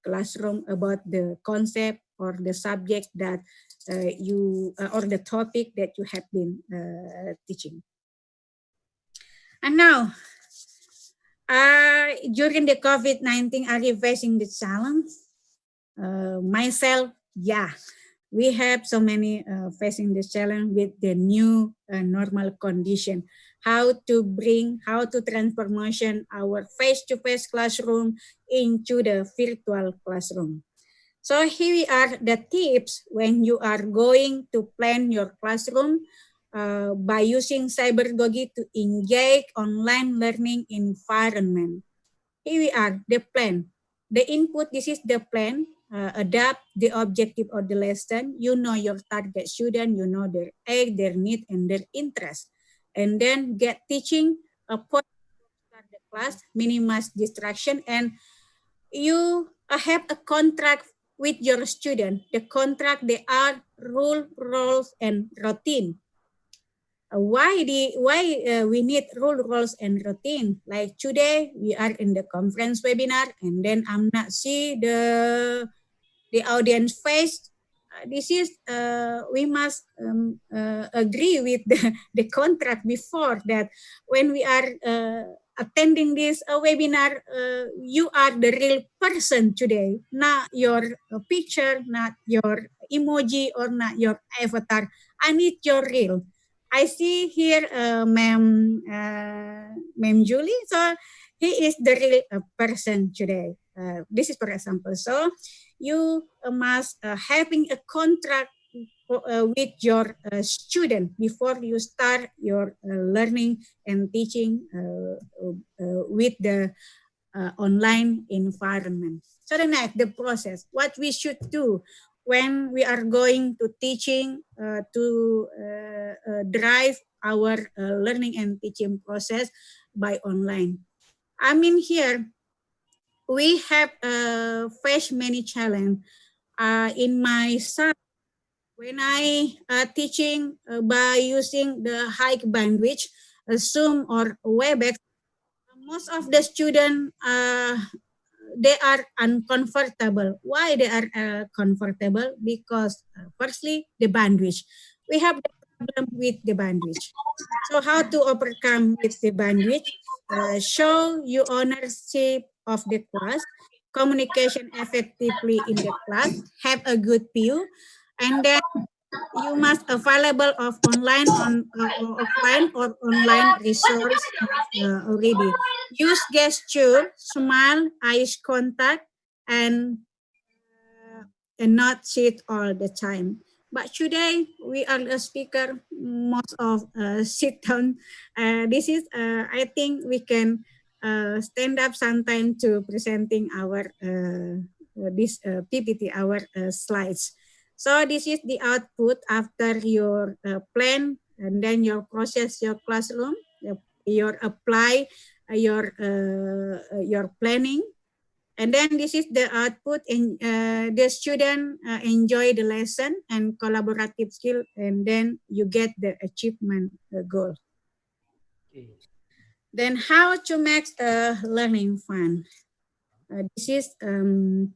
classroom about the concept or the subject that you or the topic that you have been teaching. And now, during the COVID-19, are you facing the challenge? Myself, yeah. We have so many facing the challenge with the new normal condition. How to transformation our face-to-face classroom into the virtual classroom. So here are the tips when you are going to plan your classroom by using cybergogy to engage online learning environment. Here we are, the plan. The input, this is the plan. Adapt the objective of the lesson. You know your target student, you know their age, their need, and their interest. And then get teaching a point start the class, minimize distraction, and you have a contract with your student. The contract, they are rule, roles, and routine. Why we need rule, roles, and routine? Like today, we are in the conference webinar, and then I'm not see the audience face. This is we must agree with the contract before that when we are attending this webinar, you are the real person today, not your picture, not your emoji, or not your avatar. I need your real. I see here Ma'am Julie, so he is the real person today. This is for example. So you must having a contract with your student before you start your learning and teaching with the online environment. So the next, the process, what we should do when we are going to teaching to drive our learning and teaching process by online. I mean here, we have faced many challenges. In my side, when I teaching by using the high bandwidth, Zoom or WebEx, most of the students they are uncomfortable. Why they are comfortable? Because firstly, the bandwidth. We have the problem with the bandwidth. So how to overcome with the bandwidth? Show you ownership of the class, communication effectively in the class, have a good view, and then you must available of online offline or online resource already. Use gesture, smile, eyes contact, and not sit all the time. But today we are a speaker, most of sit down. This is I think we can stand up sometime to presenting our this PPT, our slides. So this is the output after your plan, and then your process your classroom, your apply your planning. And then this is the output, and the student enjoy the lesson and collaborative skill, and then you get the achievement goal. Okay. Then how to make learning fun. This is in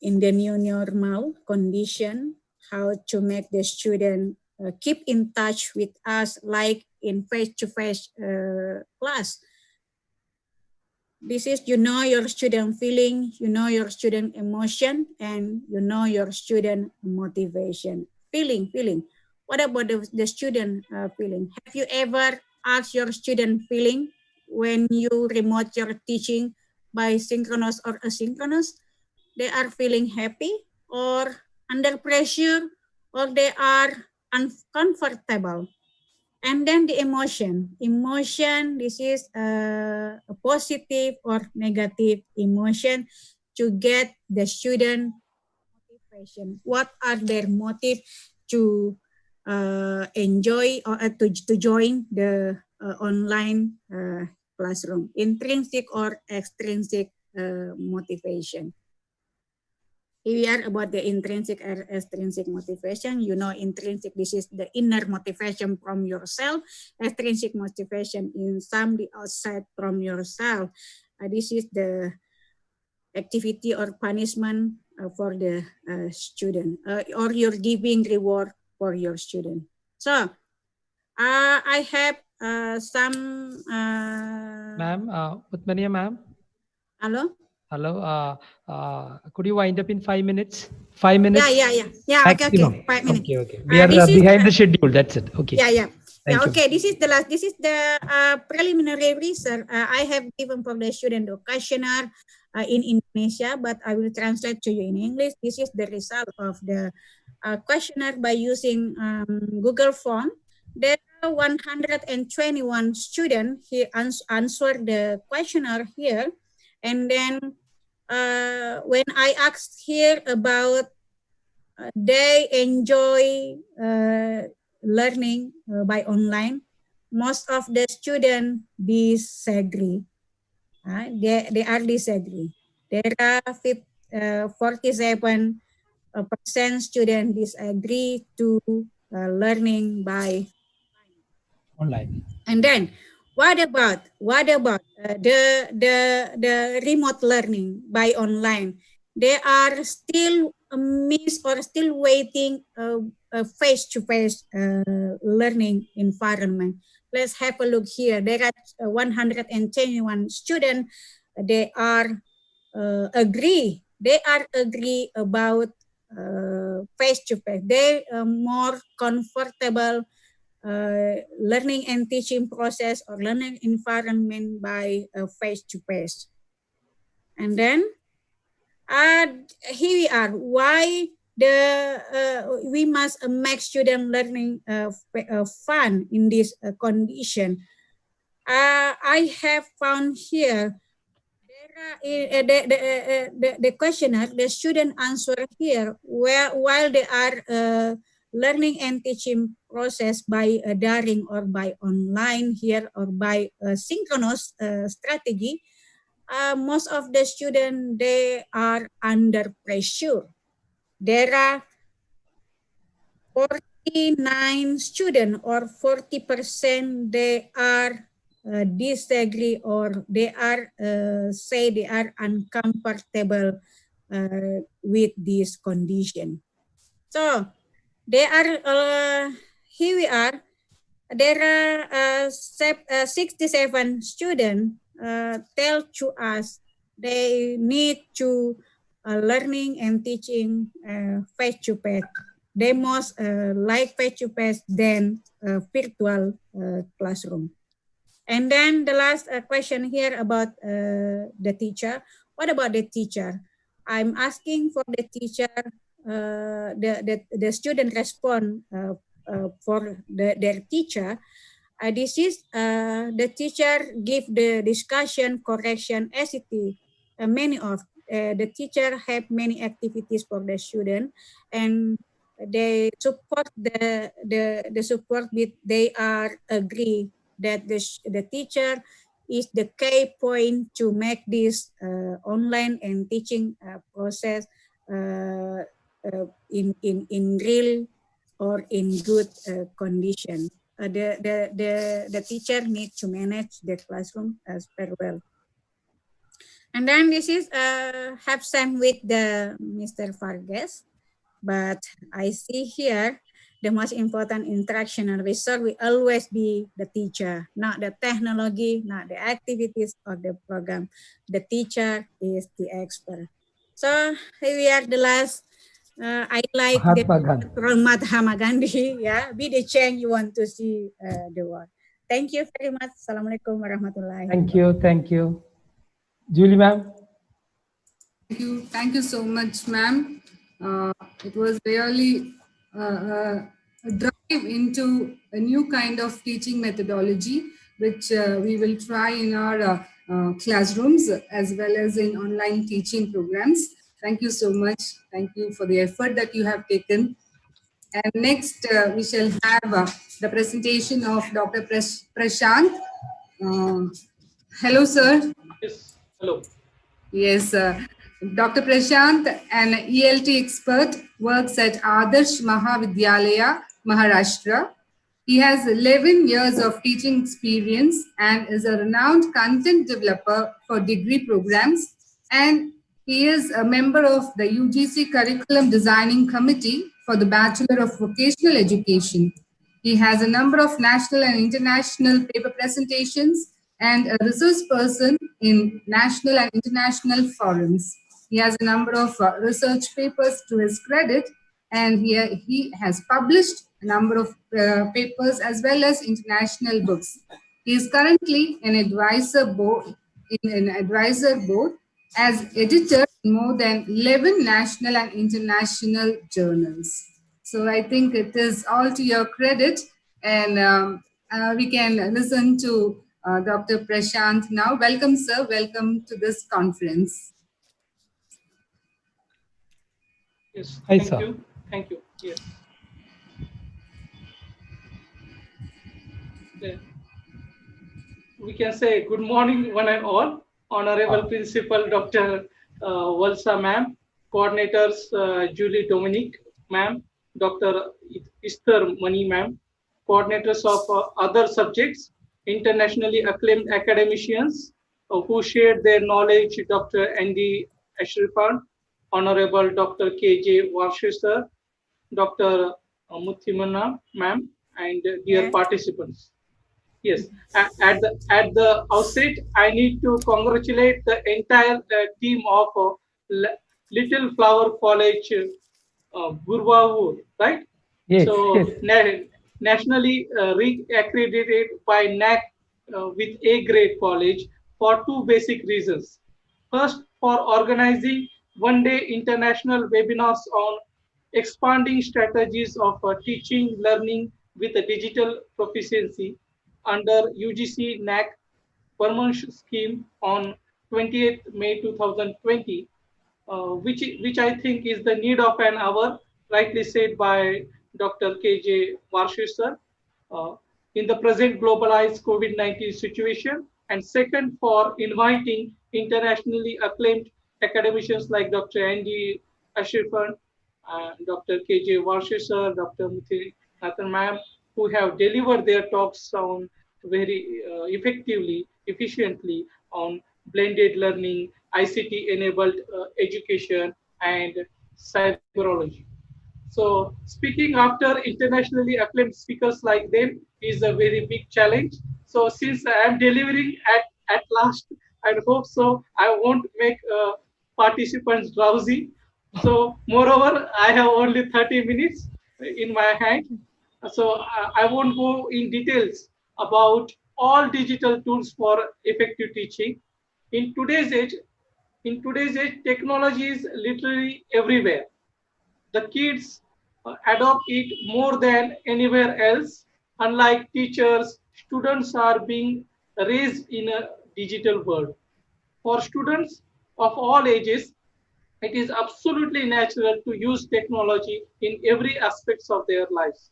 the new normal condition, how to make the student keep in touch with us like in face-to-face class. This is, you know your student feeling, you know your student emotion, and you know your student motivation. Feeling. What about the student feeling? Have you ever asked your student feeling when you remote your teaching by synchronous or asynchronous? They are feeling happy or under pressure, or they are uncomfortable. And then the emotion, this is a positive or negative emotion to get the student motivation. What are their motive to enjoy or to join the online classroom? Intrinsic or extrinsic motivation. Here we are about the intrinsic or extrinsic motivation. You know, intrinsic, this is the inner motivation from yourself. Extrinsic motivation is some the outside from yourself. This is the activity or punishment for the student, or you're giving reward for your student. So I have some. Ma'am, Uthmania ma'am. Hello? Hello. Could you wind up in 5 minutes? 5 minutes? Yeah. Maximum. Okay. 5 minutes. Okay. We are This is behind the schedule. That's it. Okay. Yeah. Thank you. Okay. This is the last. This is the preliminary research I have given for the student questionnaire in Indonesia, but I will translate to you in English. This is the result of the questionnaire by using Google Form. There are 121 students here answered the questionnaire here, and then when I asked here about they enjoy learning by online, most of the students disagree. They are disagree. There are 47% students disagree to learning by Online. And then what about the remote learning by online? They are still miss or still waiting a face-to-face learning environment. Let's have a look here. There are 121 students. They are agree. They are agree about face-to-face. They are more comfortable learning and teaching process or learning environment by face-to-face. And then here we are. Why we must make student learning fun in this condition? I have found here the questionnaire, the student answer here, while they are learning and teaching process by daring or by online here or by synchronous strategy, most of the students, they are under pressure. There are 49 students or 40% they are disagree or they are say they are uncomfortable with this condition. So they are here we are. There are 67 students tell to us they need to learning and teaching face to face. They most like face to face than virtual classroom. And then the last question here about the teacher. What about the teacher? I'm asking for the teacher. The student respond for their teacher. This is the teacher give the discussion, correction, SCT. Many of the teacher have many activities for the student, and they support the support with they are agree that the teacher is the key point to make this online and teaching process in real or in good condition. The teacher needs to manage the classroom as very well. And then this is have sent with the Mr. Vargas, but I see here the most important interaction and resource will always be the teacher, not the technology, not the activities or the program. The teacher is the expert. So here we are, the last. I like the Mahatma Gandhi. from Mahatma Gandhi. Yeah, be the change you want to see the world. Thank you very much. Assalamualaikum warahmatullahi Thank you. Thank you. Julie, ma'am. Thank you so much, ma'am. It was really a drive into a new kind of teaching methodology, which we will try in our classrooms as well as in online teaching programs. Thank you so much. Thank you for the effort that you have taken. And next, we shall have the presentation of Dr. Prashant. Hello, sir. Yes, hello. Yes, Dr. Prashant, an ELT expert, works at Adarsh Mahavidyalaya, Maharashtra. He has 11 years of teaching experience and is a renowned content developer for degree programs. And he is a member of the UGC Curriculum Designing Committee for the Bachelor of Vocational Education. He has a number of national and international paper presentations and a resource person in national and international forums. He has a number of research papers to his credit, and he has published a number of papers as well as international books. He is currently an advisor board as editor in more than 11 national and international journals. So I think it is all to your credit, and we can listen to Dr. Prashant now. Welcome, sir. Welcome to this conference. Yes, Hi, thank sir. you. Thank you. Yes. We can say good morning, one and all. Honorable Principal Dr. Valsa ma'am, coordinators Julie Dominic ma'am, Dr. Esther Mani ma'am, coordinators of other subjects, internationally acclaimed academicians who shared their knowledge, Dr. Andy Ashrifan, Honorable Dr. Kj Virgis, Dr. Muthimana ma'am, and dear participants. Yes, at the outset, I need to congratulate the entire team of Little Flower College, Guruvayoor, right? Yes, So yes. nationally accredited by NAC with A grade college for two basic reasons. First, for organizing one-day international webinars on expanding strategies of teaching, learning with a digital proficiency under UGC NAC permanent scheme on 28th May 2020, which I think is the need of an hour, rightly said by Dr. Kj Virgis sir, uh, in the present globalized COVID-19 situation. And second, for inviting internationally acclaimed academicians like Dr. Andy Ashifan, Dr. Kj Virgis sir, Dr. Muthi Nathan ma'am, who have delivered their talks on very effectively, efficiently on blended learning, ICT enabled education, and cyberology. So speaking after internationally acclaimed speakers like them is a very big challenge. So since I am delivering at last, I hope so I won't make participants drowsy. So moreover, I have only 30 minutes in my hand. So I won't go in details about all digital tools for effective teaching. In today's age, technology is literally everywhere. The kids adopt it more than anywhere else. Unlike teachers, students are being raised in a digital world. For students of all ages, it is absolutely natural to use technology in every aspects of their lives.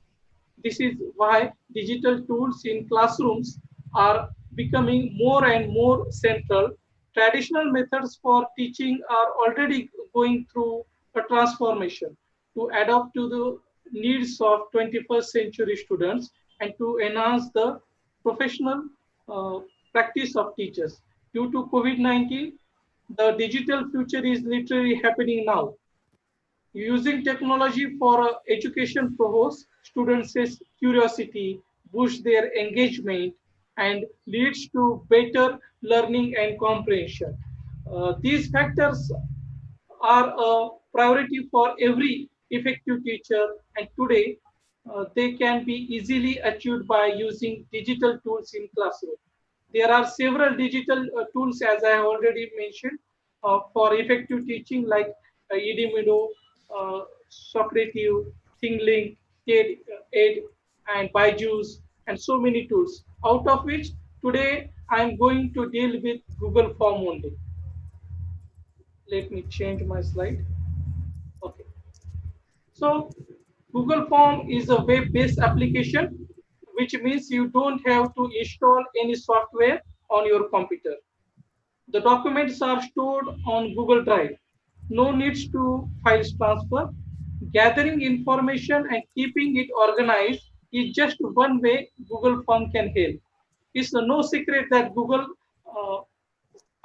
This is why digital tools in classrooms are becoming more and more central. Traditional methods for teaching are already going through a transformation to adapt to the needs of 21st century students and to enhance the professional uh, practice of teachers. Due to COVID-19, the digital future is literally happening now. Using technology for education purpose students' curiosity, boosts their engagement, and leads to better learning and comprehension. These factors are a priority for every effective teacher, and today they can be easily achieved by using digital tools in classroom. There are several digital tools, as I have already mentioned, for effective teaching, like Edimodo, Socrative, ThingLink, Ed, and Byju's, and so many tools. Out of which today I am going to deal with Google Form only. Let me change my slide. Okay. So Google Form is a web-based application, which means you don't have to install any software on your computer. The documents are stored on Google Drive. No needs to files transfer. Gathering information and keeping it organized is just one way Google Form can help. It's no secret that Google uh,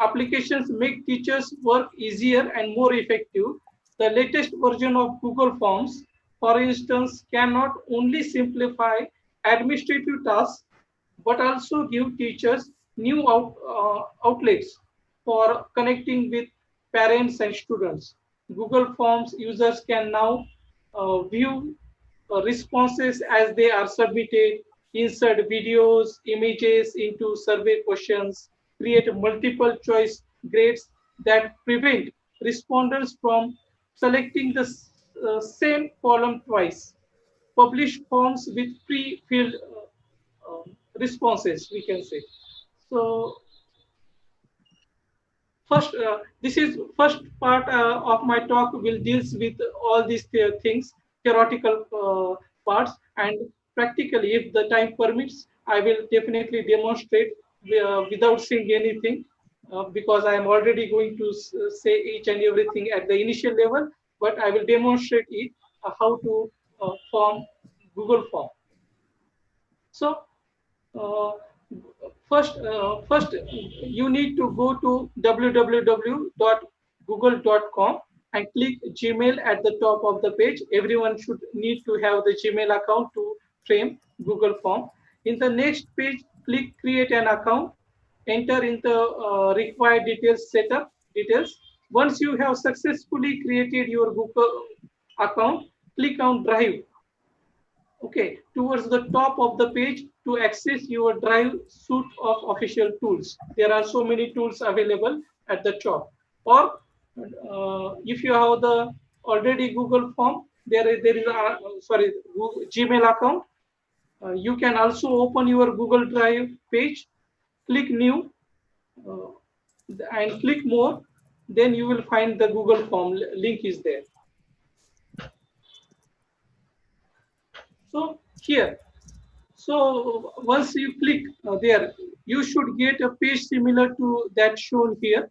applications make teachers' work easier and more effective. The latest version of Google Forms, for instance, can not only simplify administrative tasks but also give teachers new outlets for connecting with parents and students. Google Forms users can now view responses as they are submitted, insert videos, images into survey questions, create multiple choice grades that prevent respondents from selecting the same column twice, publish forms with pre-filled responses, we can say. So first, this is first part of my talk will deals with all these things, theoretical parts, and practically, if the time permits, I will definitely demonstrate without saying anything, because I am already going to say each and everything at the initial level, but I will demonstrate it how to form Google Form. So uh, first you need to go to www.google.com and click Gmail at the top of the page. Everyone should need to have the Gmail account to frame Google Form. In the next page, click Create an account. Enter in the required details, setup details. Once you have successfully created your Google account, click on Drive, okay, towards the top of the page to access your Drive suite of official tools. There are so many tools available at the top. Or if you have the already Google Form, there is a sorry Google, Gmail account. You can also open your Google Drive page, click New, uh, and click More. Then you will find the Google Form link is there. So here, so once you click there, you should get a page similar to that shown here.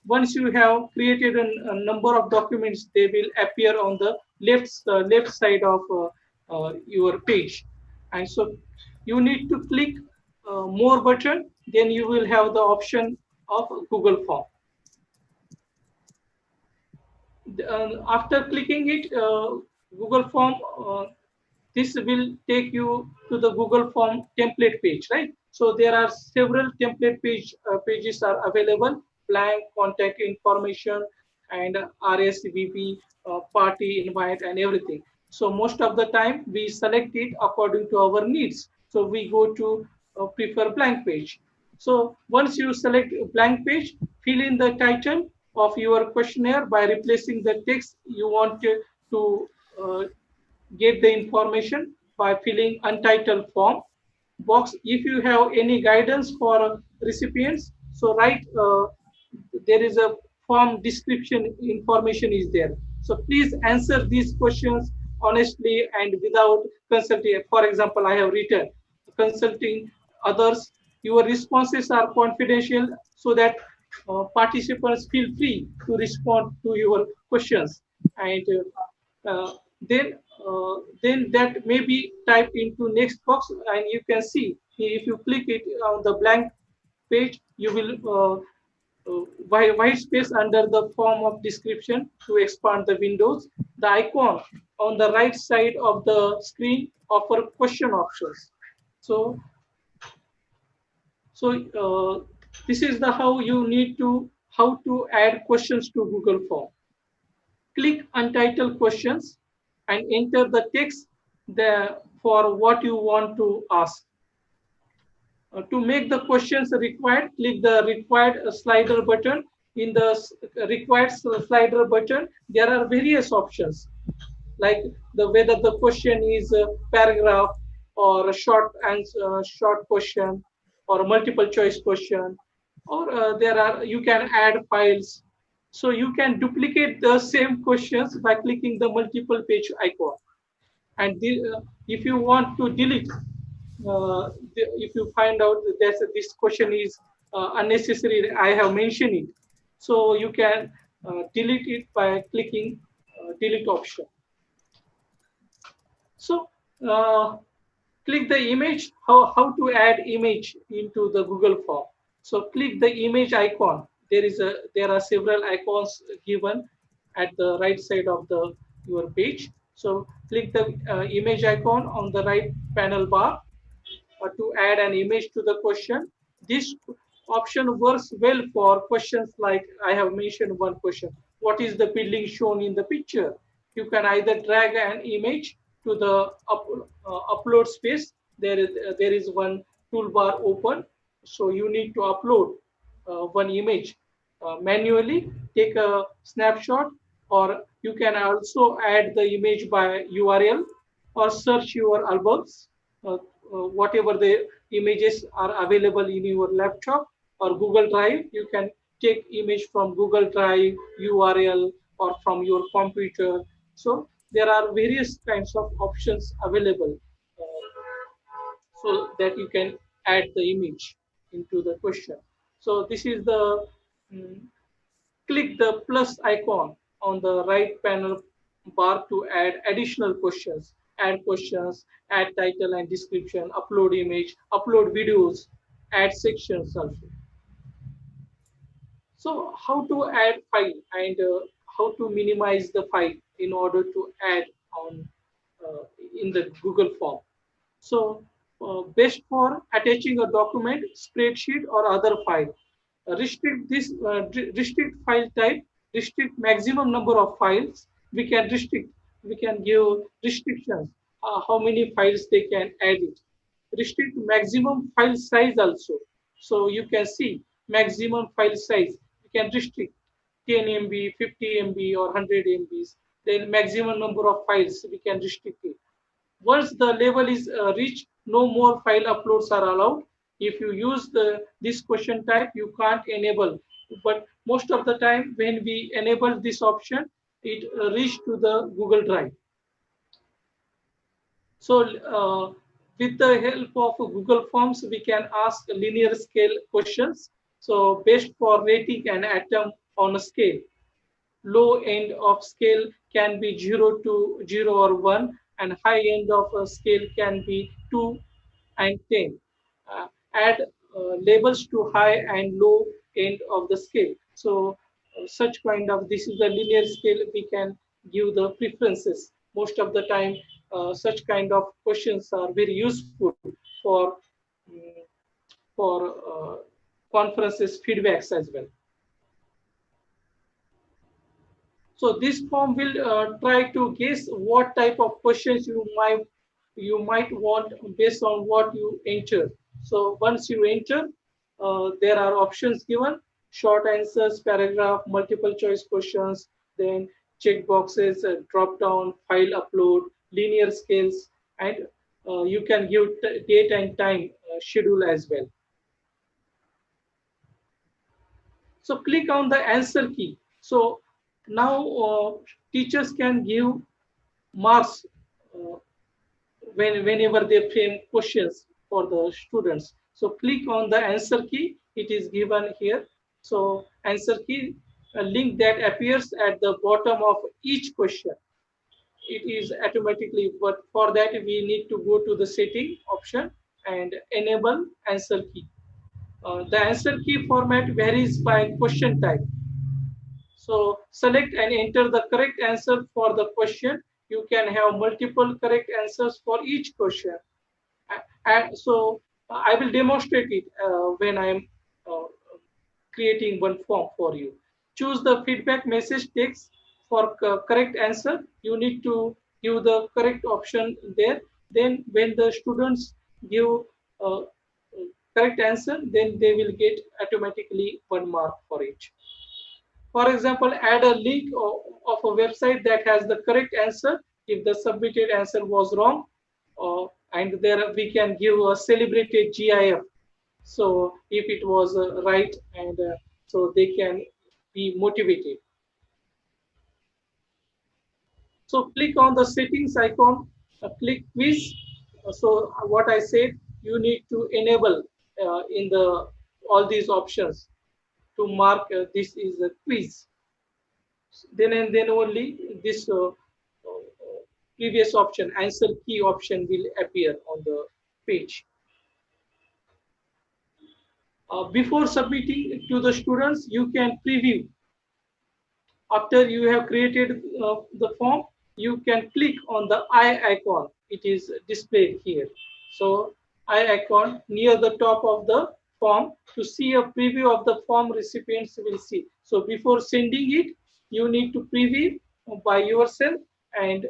Once you have created a number of documents, they will appear on the left side of your page. And so you need to click more button, then you will have the option of Google Form. After clicking it, Google Form, this will take you to the Google Form template page, right? So there are several template pages are available: blank, contact information, and RSVP, party invite, and everything. So most of the time we select it according to our needs. So we go to prefer blank page. So once you select blank page, fill in the title of your questionnaire by replacing the text you want to get the information by filling untitled form box. If you have any guidance for recipients, so write there is a form description information is there. So please answer these questions honestly and without consulting. For example, I have written consulting others. Your responses are confidential so that participants feel free to respond to your questions. And then then that may be typed into next box, and you can see if you click it on the blank page, you will white space under the form of description to expand the windows. The icon on the right side of the screen offer question options. So, this is the how to add questions to Google Form. Click Untitled Questions and enter the text there for what you want to ask. To make the questions required, click the required slider button. In the required slider button, there are various options like whether the question is a paragraph or a short answer, short question, or a multiple choice question, or you can add files. So you can duplicate the same questions by clicking the multiple page icon. And if you want to delete, if you find out that this question is unnecessary, I have mentioned it. So you can delete it by clicking delete option. So click the image, how to add image into the Google Form. So click the image icon. There are several icons given at the right side of your page. So click the image icon on the right panel bar to add an image to the question. This option works well for questions like I have mentioned one question. What is the building shown in the picture? You can either drag an image to the upload space. There is one toolbar open. So you need to upload one image manually, take a snapshot, or you can also add the image by URL or search your albums. Whatever the images are available in your laptop or Google Drive, you can take image from Google Drive URL or from your computer. So there are various kinds of options available so that you can add the image into the question. So this is the click the plus icon on the right panel bar to add additional questions, add title and description, upload image, upload videos, add sections also. So how to add file and how to minimize the file in order to add on in the Google form. So best for attaching a document, spreadsheet or other file. Restrict file type, restrict maximum number of files. We can give restrictions, how many files they can add it. Restrict maximum file size also. So you can see maximum file size. You can restrict 10 MB, 50 MB or 100 MBs. Then maximum number of files we can restrict it. Once the level is reached, no more file uploads are allowed. If you use this question type, you can't enable. But most of the time, when we enable this option, it reach to the Google Drive. So with the help of Google Forms, we can ask linear scale questions. So best for rating an atom on a scale. Low end of scale can be 0 to 0 or 1, and high end of a scale can be 2 and 10. Add labels to high and low end of the scale. So such kind of, this is the linear scale, we can give the preferences. Most of the time, such kind of questions are very useful for um, conferences feedbacks as well. So this form will try to guess what type of questions you might want based on what you enter. So once you enter, there are options given: short answers, paragraph, multiple choice questions, then check boxes, drop down, file upload, linear scales, and you can give date and time schedule as well. So click on the answer key. So now teachers can give marks whenever they frame questions for the students. So click on the answer key. It is given here. So answer key, a link that appears at the bottom of each question. It is automatically, but for that we need to go to the setting option and enable answer key. The answer key format varies by question type. So select and enter the correct answer for the question. You can have multiple correct answers for each question. And so I will demonstrate it when I am uh, creating one form for you. Choose the feedback message text for correct answer. You need to give the correct option there. Then when the students give uh, correct answer, then they will get automatically 1 mark for each. For example, add a link of a website that has the correct answer if the submitted answer was wrong, and there we can give a celebrated GIF. So if it was right, and so they can be motivated. So click on the settings icon, click quiz. So what I said, you need to enable in the all these options to mark this is a quiz. Then and then only this previous option, answer key option, will appear on the page. Before submitting to the students, you can preview. After you have created the form, you can click on the eye icon. It is displayed here. So eye icon near the top of the form to see a preview of the form recipients will see. So before sending it, you need to preview by yourself and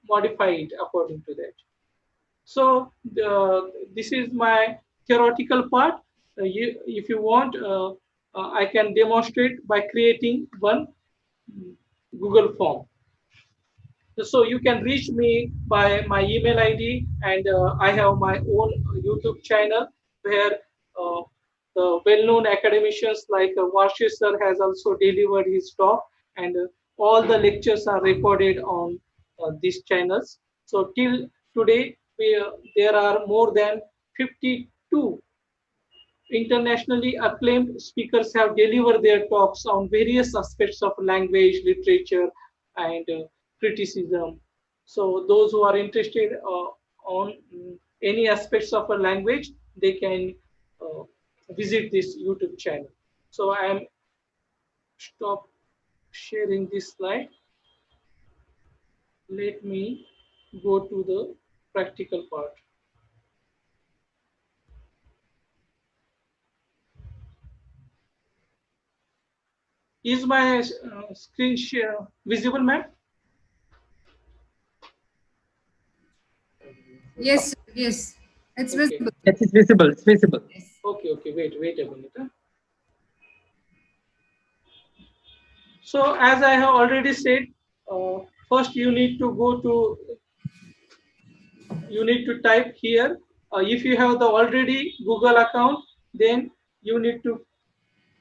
modify it according to that. So this is my theoretical part. If you want, I can demonstrate by creating one Google form. So you can reach me by my email ID, and I have my own YouTube channel where uh, the well-known academicians like Varshis sir has also delivered his talk, and all the lectures are recorded on these channels. So till today, there are more than 52 internationally acclaimed speakers have delivered their talks on various aspects of language, literature, and criticism. So those who are interested on any aspects of a language, they can uh, visit this YouTube channel. So I am stop sharing this slide. Let me go to the practical part. Is my screen share visible, ma'am? Yes, sir, yes. It's Okay. visible. Yes, it's visible. It's visible. Okay. Wait a minute. Huh? So as I have already said, first you need to type here. If you have the already Google account, then you need to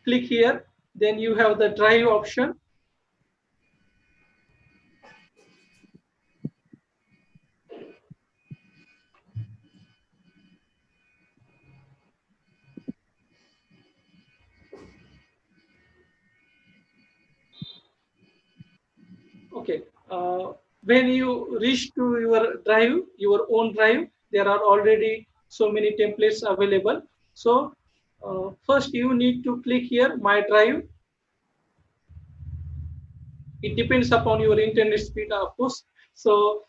click here. Then you have the drive option. Okay. When you reach to your own drive, there are already so many templates available. So first you need to click here, my drive. It depends upon your internet speed, of course. So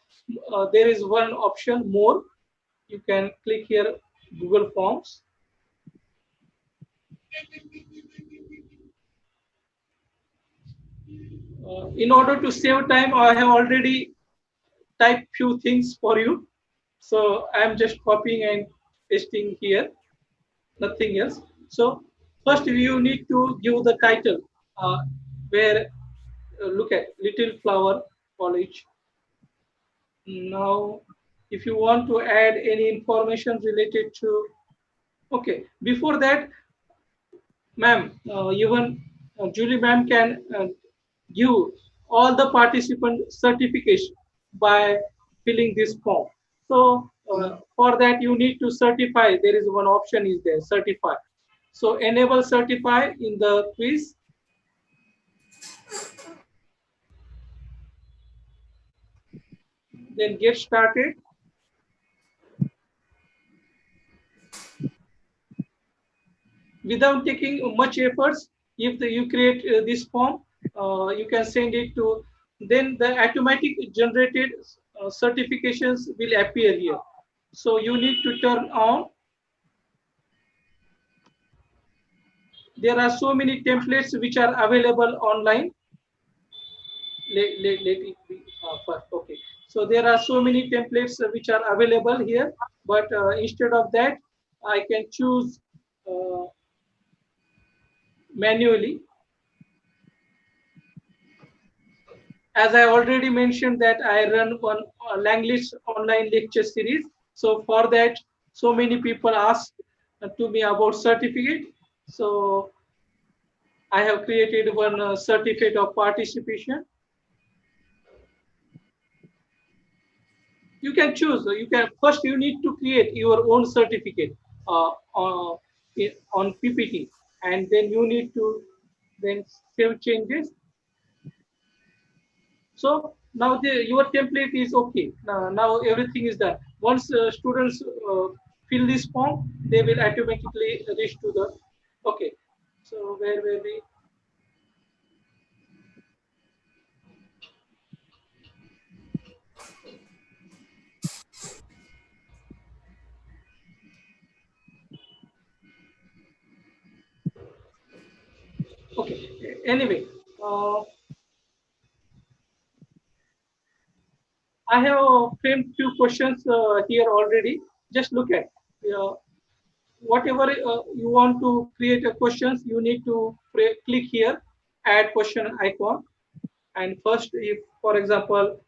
there is one option more. You can click here, Google Forms. In order to save time, I have already typed few things for you. So I'm just copying and pasting here, nothing else. So first you need to give the title, where look at Little Flower College. Now, if you want to add any information related to, okay, before that, ma'am, even Julie ma'am can give all the participant certification by filling this form. So for that, you need to certify. There is one option is there, certify. So enable certify in the quiz. Then get started. without taking much efforts. If you create this form, you can send it to, then the automatic generated certifications will appear here. So you need to turn on. There are so many templates which are available online. Let it be first. Okay, so there are so many templates which are available here, but instead of that I can choose manually. As I already mentioned that I run one Langlish online lecture series. So for that, so many people ask to me about certificate. So I have created one certificate of participation. You can choose. You can first. You need to create your own certificate on PPT, and then you need to then save changes. So now your template is okay. Now everything is done. Once students fill this form, they will automatically reach to the. Okay. So where were we? Okay. Anyway, I have framed few questions here already. Just look at whatever you want to create a questions. You need to click here, add question icon, and first, if for example,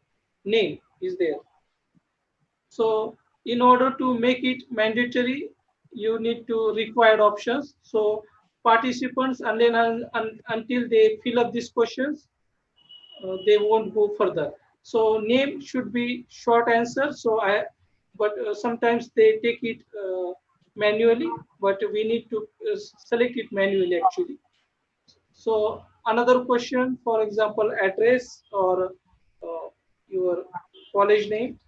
name is there. So in order to make it mandatory, you need to required options. So participants, until they fill up these questions, they won't go further. So name should be short answer. But sometimes they take it manually, but we need to select it manually actually. So another question, for example, address or your college name.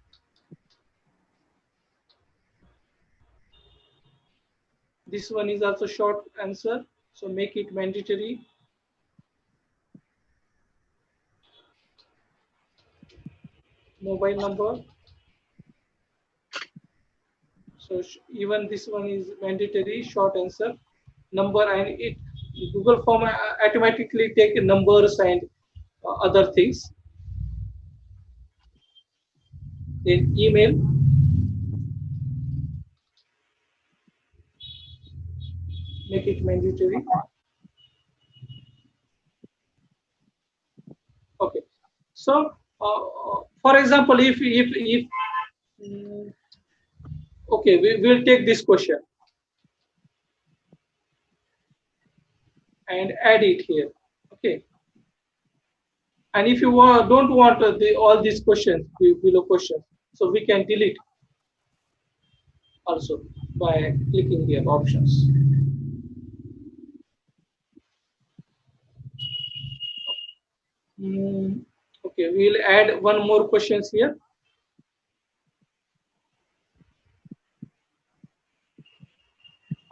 This one is also short answer, so make it mandatory. Mobile number. So even this one is mandatory, short answer. Number, and it Google form automatically take numbers and other things. Then email. Make it mandatory. Okay. So for example, if okay, we will take this question and add it here. Okay. And if you don't want all these questions below questions, so we can delete also by clicking here options. Okay, we'll add one more questions here.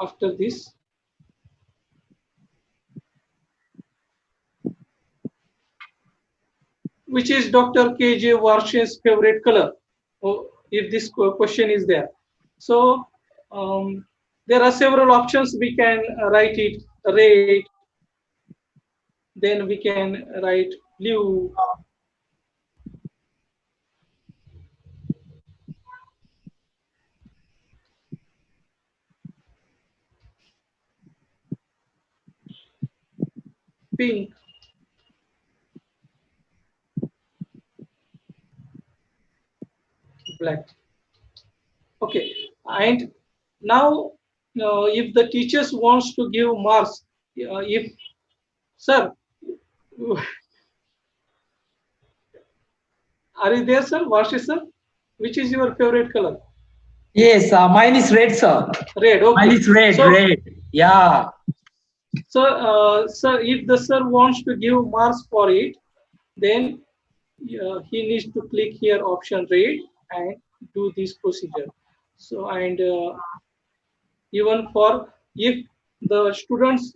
After this, which is Dr. Kj Virgis' favorite color? Oh, if this question is there. So there are several options. We can write it red, then we can write blue, pink, black. Okay, and now if the teachers wants to give marks, if sir, are you there, sir? Varshi, sir, which is your favorite color? Yes, mine is red, sir. Red. Okay. Mine is red. So, red. Yeah. So, sir, if the sir wants to give marks for it, then he needs to click here option red and do this procedure. So, and even for if the students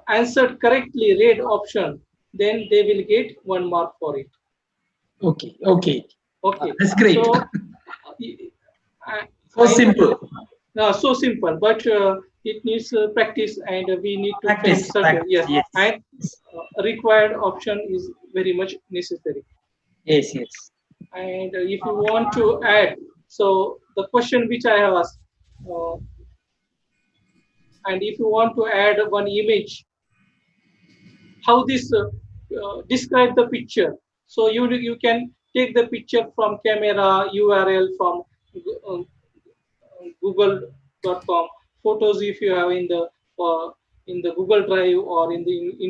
answered correctly read option, then they will get 1 mark for it. Okay. Okay. Okay. That's great. So, So simple. So simple, but it needs practice, and we need to Practice. yes, Yes. and required option is very much necessary. Yes. Yes. And if you want to add, so the question which I have asked, and if you want to add one image, how this describe the picture. So you can take the picture from camera, URL from uh, google.com, photos if you have in the Google Drive or in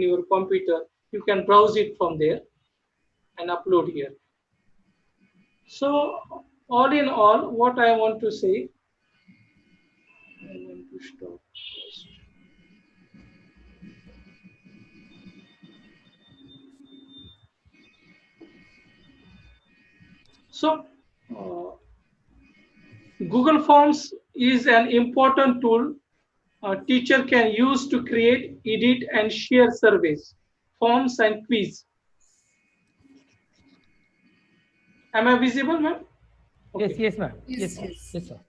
your computer, you can browse it from there and upload here. So all in all, what I want to say, I want to stop first. So Google Forms is an important tool a teacher can use to create, edit, and share surveys, forms, and quiz. Am I visible, ma'am? Okay. Yes, ma'am. Yes, Yes, sir.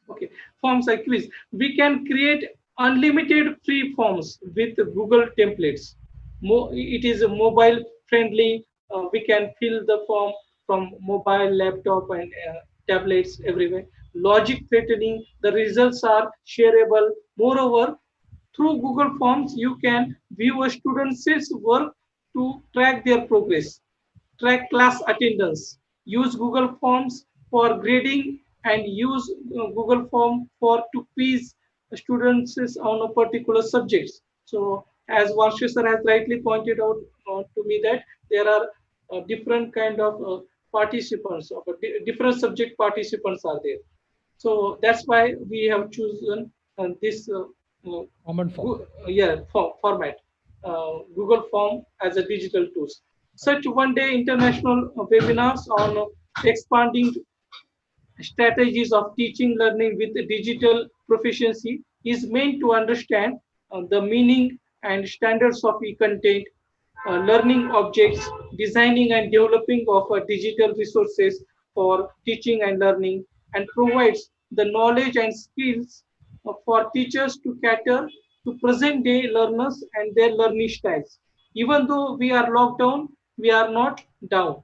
Okay. Forms and quiz. We can create unlimited free forms with Google templates. It is mobile friendly. We can fill the form from mobile, laptop, and tablets everywhere. Logic threatening. The results are shareable. Moreover, through Google Forms, you can view a student's work to track their progress, track class attendance, use Google Forms for grading, and use Google Form for to quiz students on a particular subjects. So, as Varsha sir has rightly pointed out to me that there are different kind of participants, of different subject participants are there. So that's why we have chosen this Common form. format, Google Form as a digital tools. Such one-day international webinars on expanding strategies of teaching learning with digital proficiency is meant to understand the meaning and standards of e-content, learning objects, designing and developing of digital resources for teaching and learning, and provides the knowledge and skills for teachers to cater to present day learners and their learning styles. Even though we are locked down, we are not down.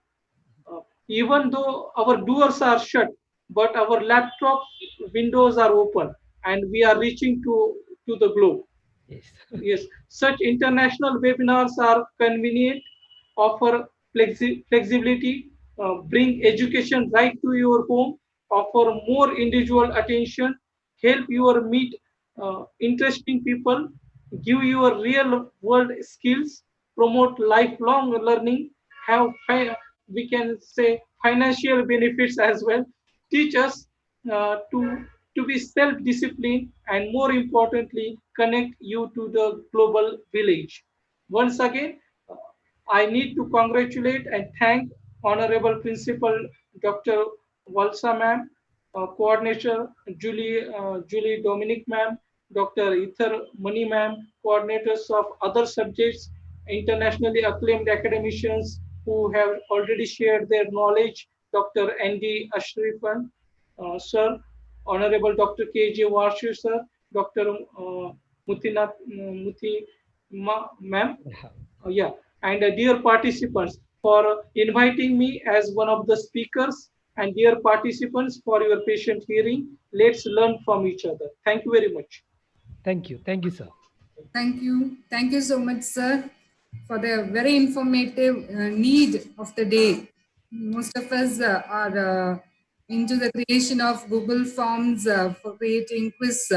Even though our doors are shut, but our laptop windows are open and we are reaching to the globe. Yes. Yes, such international webinars are convenient, offer flexibility, bring education right to your home, offer more individual attention, help you meet interesting people, give you real world skills, promote lifelong learning, have we can say financial benefits as well, teach us to be self-disciplined, and more importantly, connect you to the global village. Once again, I need to congratulate and thank Honorable Principal Dr. Valsa ma'am, Coordinator Julie Dominic ma'am, Dr. Ether Mani ma'am, coordinators of other subjects, internationally acclaimed academicians who have already shared their knowledge, Dr. Andy Ashrifan, sir, Honorable Dr. Kj Virgis, sir, Dr. Muthi ma'am, yeah, and dear participants for inviting me as one of the speakers, and dear participants for your patient hearing. Let's learn from each other. Thank you very much. Thank you. Thank you, sir. Thank you. Thank you so much, sir, for the very informative need of the day. Most of us are into the creation of Google Forms for creating quiz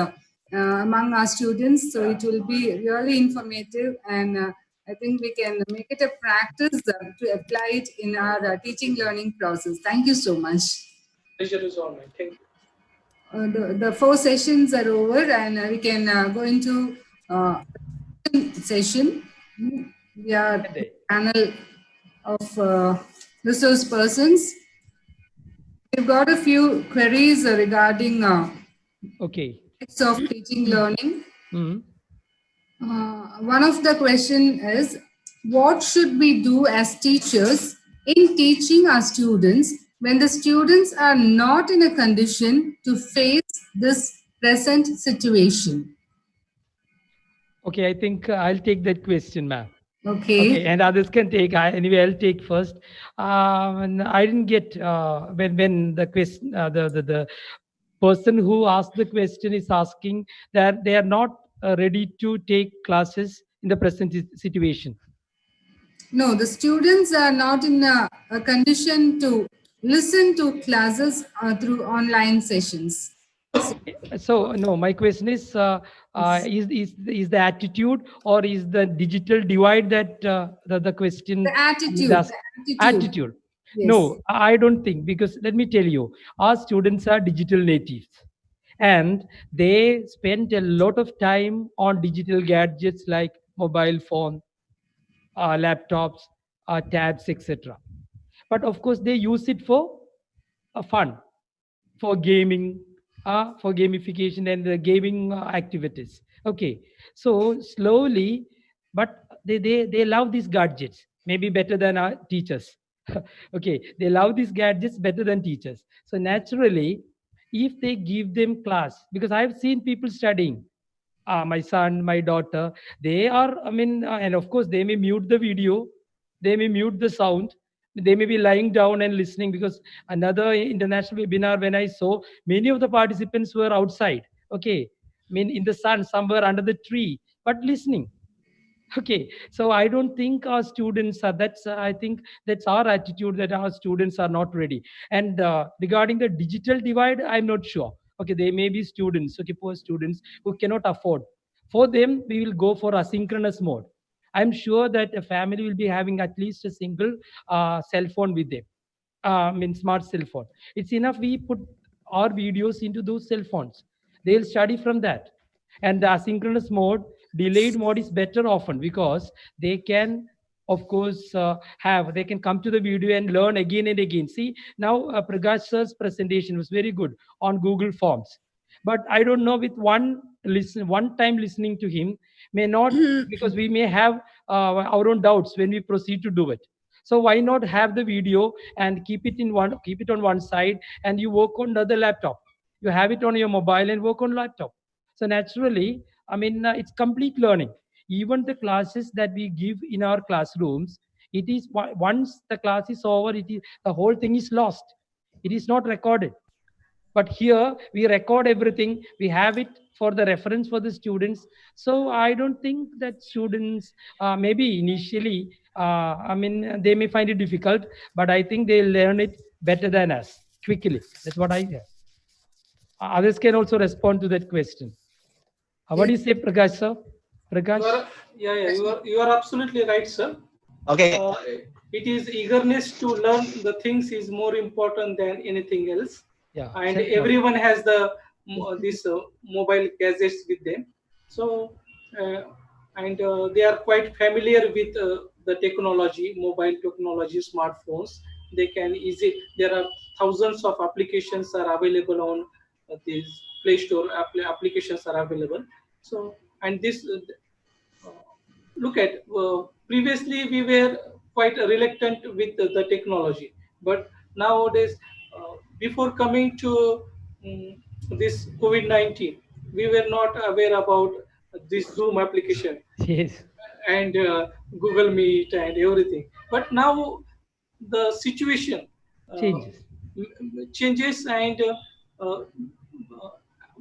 among our students. So it will be really informative, and I think we can make it a practice to apply it in our teaching learning process. Thank you so much. Pleasure is all mine. Thank you. The 4 sessions are over, and we can go into session. We are a panel of resource persons. We've got a few queries regarding Okay. types of teaching learning. Mhm. One of the question is, what should we do as teachers in teaching our students when the students are not in a condition to face this present situation? Okay, I think I'll take that question, ma'am. Okay, Okay. and others can take. Anyway, I'll take first. And I didn't get when the question the person who asked the question is asking that they are not ready to take classes in the present situation. No, the students are not in a condition to listen to classes through online sessions. So, So no, my question is the attitude or is the digital divide that the question the is attitude, asked? the attitude. Attitude. Yes. No, I don't think, because let me tell you, our students are digital natives and they spend a lot of time on digital gadgets like mobile phone, laptops, tabs, etc. But of course, they use it for fun, for gaming, for gamification and the gaming activities. Okay, so slowly, but they love these gadgets maybe better than our teachers. Okay, they love these gadgets better than teachers. So naturally, if they give them class, because I've seen people studying, my son, my daughter, they are, I mean, and of course, they may mute the video, they may mute the sound, they may be lying down and listening, because another international webinar, when I saw, many of the participants were outside. Okay, I mean, in the sun, somewhere under the tree, but listening. Okay, so I don't think our students are. That's I think that's our attitude, that our students are not ready. And regarding the digital divide, I'm not sure. Okay, they may be students. Okay, poor students who cannot afford. For them, we will go for asynchronous mode. I'm sure that a family will be having at least a single cell phone with them, in smart cell phone. It's enough we put our videos into those cell phones. They'll study from that. And the asynchronous mode, delayed mode is better often, because they can, of course, they can come to the video and learn again and again. See, now Prakash sir's presentation was very good on Google Forms. But I don't know, with one time listening to him may not, because we may have our own doubts when we proceed to do it. So why not have the video and keep it on one side, and you work on the other laptop. You have it on your mobile and work on laptop. So naturally, I mean, it's complete learning. Even the classes that we give in our classrooms, it is once the class is over, it is the whole thing is lost. It is not recorded. But here we record everything. We have it for the reference for the students. So I don't think that students, maybe initially, I mean, they may find it difficult, but I think they learn it better than us quickly. That's what I hear. Others can also respond to that question. What do you say, Prakash sir? You Prakash? are, yeah, yeah, you are absolutely right, sir. Okay. Uh, it is eagerness to learn the things is more important than anything else, Yeah, and self-knowledge. everyone has the this mobile gadgets with them. So uh, and they are quite familiar with the technology, mobile technology, smartphones. They can easy. There are thousands of applications are available on these Play Store. Applications are available. So and this look at previously we were quite reluctant with the technology, but nowadays, before coming to um, this COVID-19, we were not aware about this Zoom application Yes, and Google Meet and everything. But now the situation uh, changes. changes, and uh, uh,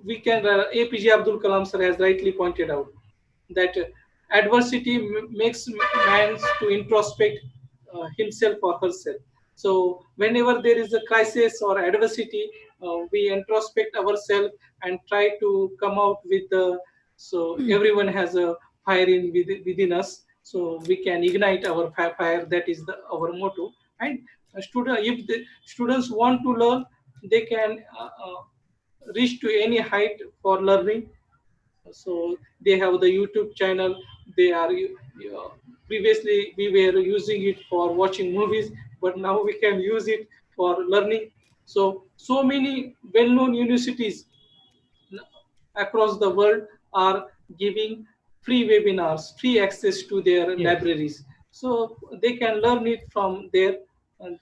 we can APJ Abdul Kalam sir has rightly pointed out that adversity makes man to introspect himself or herself. So whenever there is a crisis or adversity, we introspect ourselves and try to come out with the. So everyone has a fire within us, so we can ignite our fire. That is our motto. And if the students want to learn, they can reach to any height for learning. So they have the YouTube channel. They are previously we were using it for watching movies, but now we can use it for learning. So many well-known universities across the world are giving free webinars, free access to their libraries, so they can learn it from there. And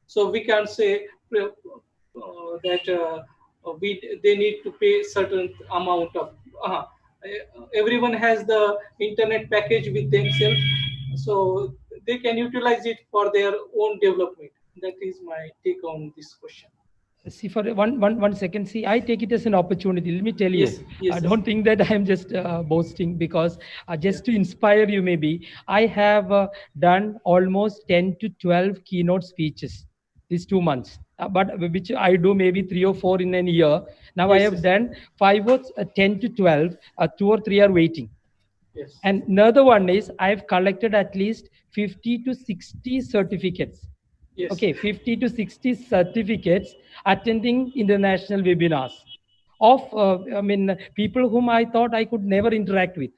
so we can say that they need to pay certain amount of everyone has the internet package with themselves, so they can utilize it for their own development. That is my take on this question. See, for one second, see, I take it as an opportunity. Let me tell you, Yes, yes, I yes. don't think that I'm just boasting, because just to inspire you, maybe I have done almost 10 to 12 keynote speeches these 2 months, but which I do maybe 3 or 4 in a year. Now I Yes, have yes, done 10 to 12, 2 or 3 are waiting. yes, And another one is I've collected at least 50 to 60 certificates. yes, Okay, 50 to 60 certificates attending international webinars of, people whom I thought I could never interact with.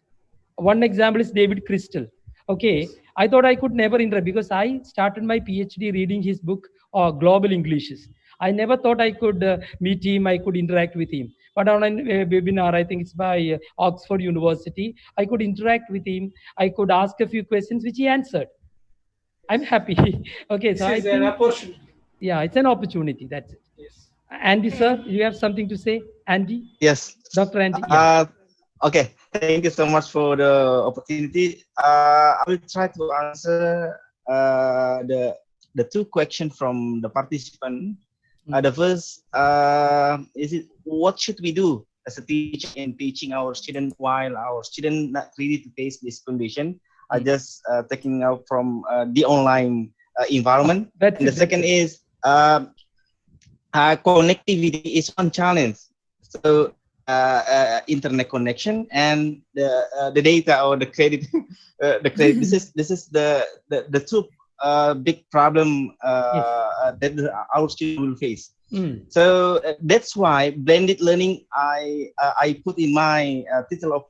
One example is David Crystal. Okay, yes, I thought I could never interact because I started my PhD reading his book, Global Englishes. I never thought I could meet him, I could interact with him. But on a webinar, I think it's by Oxford University, I could interact with him. I could ask a few questions which he answered. I'm yes. happy. Okay, so This I is an think, opportunity. yeah, it's an opportunity. That's it. Yes. Andy, sir, you have something to say? Andy? Yes. Dr. Andy? Yeah. Okay. Thank you so much for the opportunity. I will try to answer the two questions from the participant. The first is it what should we do as a teacher in teaching our student while our student not ready to face this condition? I just taking out from the online environment. That's And the it. That's second it. is connectivity is one challenge. So internet connection and the data or the credit, the credit. This is the two big problem that our students will face. So that's why blended learning I put in my title of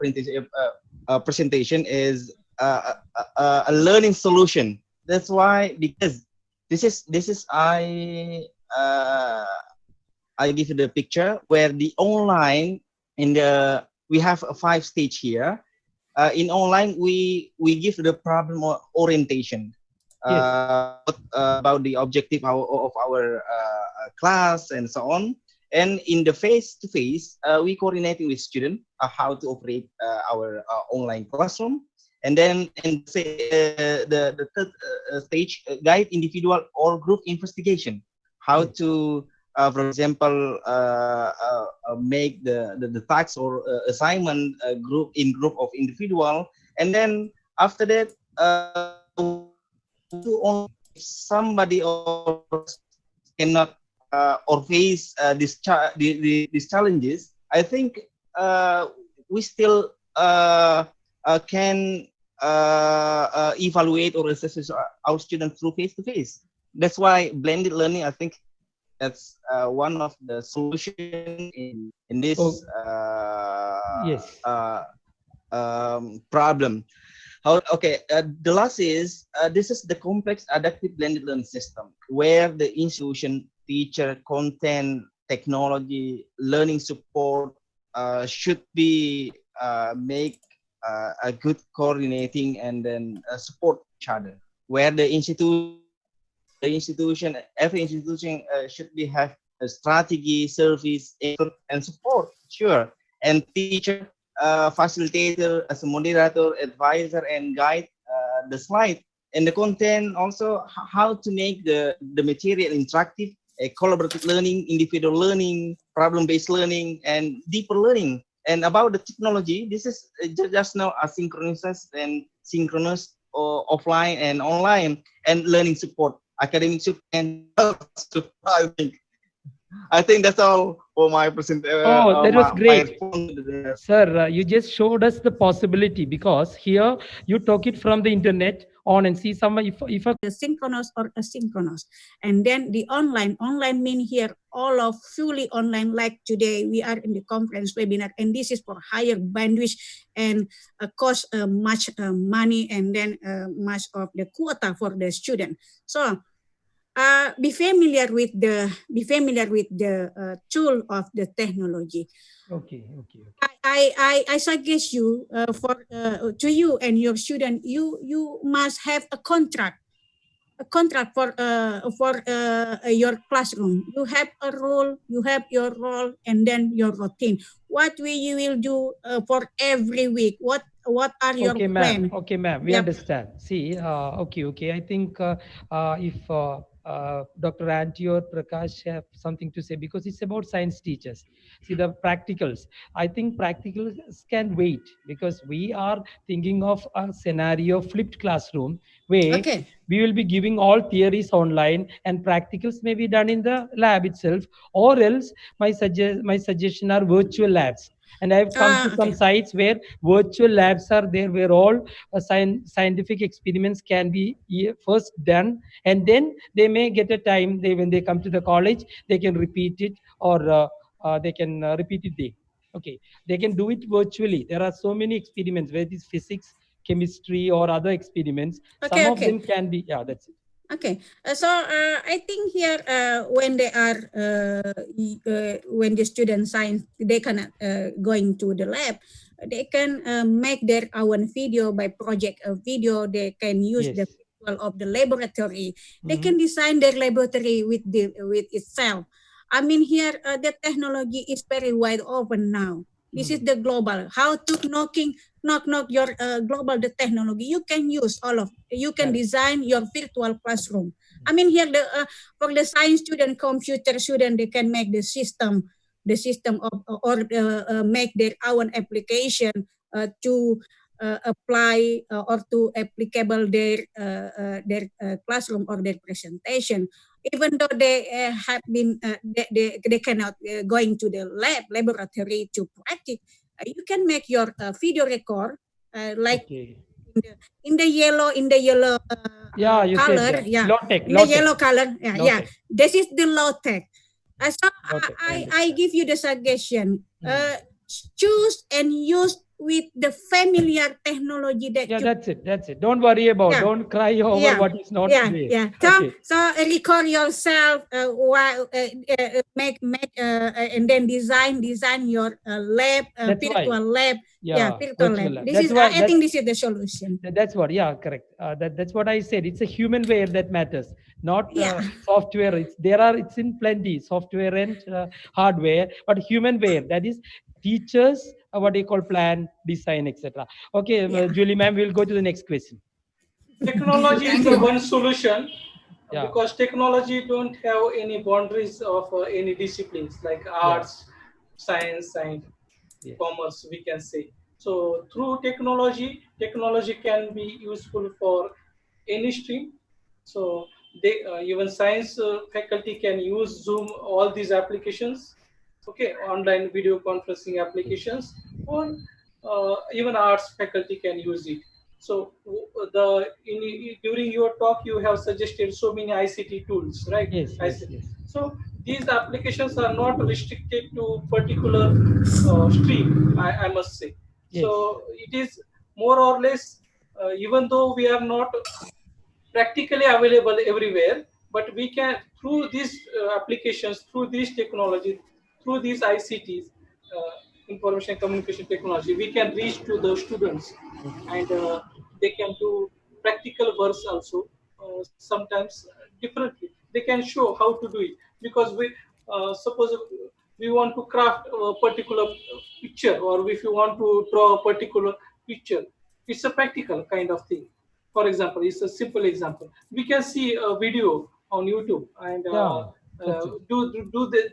presentation is a learning solution. That's why, because this is I give you the picture where the online in the we have a 5 stage here. In online we give the problem orientation about the objective of our class and so on. And in the face-to-face, we coordinating with students how to operate our online classroom. And then in the third stage, guide individual or group investigation, how to for example, make the tasks or assignment group of individual, and then after that, somebody or cannot or face these challenges, I think we still can evaluate or assess our students through face to face. That's why blended learning, I think, that's one of the solutions in this problem. Okay, the last is this is the complex adaptive blended learning system where the institution, teacher, content, technology, learning support should be make a good coordinating and then support each other. Where the institution, every institution should be have a strategy, service, effort, and support, sure. And teacher, facilitator, as a moderator, advisor, and guide the slide and the content. Also, how to make the material interactive, collaborative learning, individual learning, problem-based learning, and deeper learning. And about the technology, this is just now asynchronous and synchronous, or offline and online, and learning support, academic support, and I think that's all for my presentation. That was My great. response. Sir, you just showed us the possibility, because here you took it from the internet on and see some if a synchronous or asynchronous. And then the online mean here all of fully online, like today we are in the conference webinar, and this is for higher bandwidth and cost much money, and then much of the quota for the student. So be familiar with the tool of the technology. Okay. I suggest you to you and your student, you must have a contract for your classroom. You have a role, you have your role, and then your routine. What you will do for every week? What are your Okay, ma'am. plan? Okay, ma'am. We Yep. understand. See, okay. I think if Dr. Anty or Prakash have something to say, because it's about science teachers. See, the practicals. I think practicals can wait, because we are thinking of a scenario flipped classroom where Okay. we will be giving all theories online and practicals may be done in the lab itself, or else my suggestion are virtual labs. And I've come to some Okay. sites where virtual labs are there, where all scientific experiments can be first done, and then they may get a time, when they come to the college they can repeat it, or they can repeat it there. Okay, they can do it virtually. There are so many experiments, whether it is physics, chemistry, or other experiments. Some Okay. of Okay. them can be, yeah, that's it. Okay, so I think here when they are when the student science, they cannot going to the lab, they can make their own video by project a video. They can use the Yes. visual of the laboratory. They Mhm. can design their laboratory with itself. I mean here the technology is very wide open now. This is the global. How to knock your global the technology. You can use all of. You can Correct. design your virtual classroom. I mean here the for the science student, computer student, they can make the system of or make their own application to apply or to applicable their classroom or their presentation. Even though they have been they cannot going to the laboratory to practice, you can make your video record like Okay. in the yellow Yeah, you said color, yeah, low tech, in the low tech, yellow color, low yeah. tech, This is the low tech. So low tech. I I understand. give you the suggestion. Mhm. Choose and use with the familiar technology that Yeah, you. that's it. That's it. Don't worry about. Yeah, Don't cry over yeah, what is not there. yeah. Okay. So record yourself while and then design your lab, That's why. virtual lab. Yeah, Yeah, virtual virtual lab. lab. This That's is why. I think this is the solution. That's what. Yeah, correct. That's what I said. It's a human wear that matters, not Yeah. software. It's in plenty, software and hardware, but human wear. That is teachers. What do you call plan, design, etc. Okay, Yeah. Julie, ma'am, we'll go to the next question. Technology is Thank the you. one solution Yeah. because technology don't have any boundaries of any disciplines like Yeah. arts, science, and Yes. commerce, we can say. So through technology can be useful for any stream. So they even science faculty can use Zoom, all these applications, okay, online video conferencing applications, or even arts faculty can use it. So during your talk you have suggested so many ICT tools, right? Yes. Yes. ICT. Yes. So these applications are not restricted to particular stream, I must say. Yes. So it is more or less, even though we are not practically available everywhere, but we can through these applications, through these technology, through these ICTs, information communication technology, we can reach to the students, Okay. and they can do practical works also, sometimes differently they can show how to do it, because we suppose we want to craft a particular picture, or if you want to draw a particular picture, it's a practical kind of thing. For example, it's a simple example. We can see a video on YouTube and Yeah. That's it.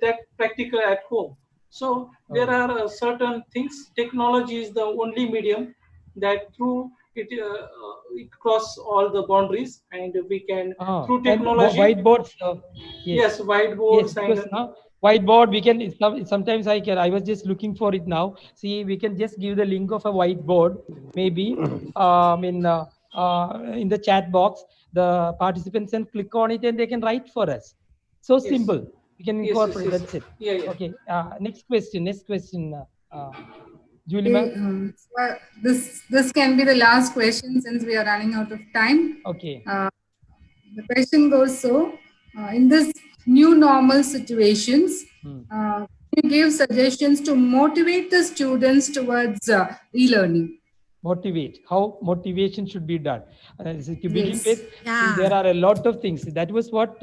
that practical at home. So there Oh. are certain things. Technology is the only medium that through it, it cross all the boundaries, and we can through And technology. whiteboards. Yes. Yes, Yes, whiteboards because and now whiteboard we can sometimes I was just looking for it now. See, we can just give the link of a whiteboard, maybe in the chat box. The participants can click on it and they can write for us. So yes, simple. We can yes, yes, incorporate. yes. That's it. Yeah, yeah. Okay. Next question. Next question. Julie, Okay, ma'am. so this can be the last question since we are running out of time. Okay. The question goes so: in this new normal situations, you give suggestions to motivate the students towards e-learning. Motivate, how motivation should be done. So to begin Yes. with, see, Yeah. there are a lot of things. That was what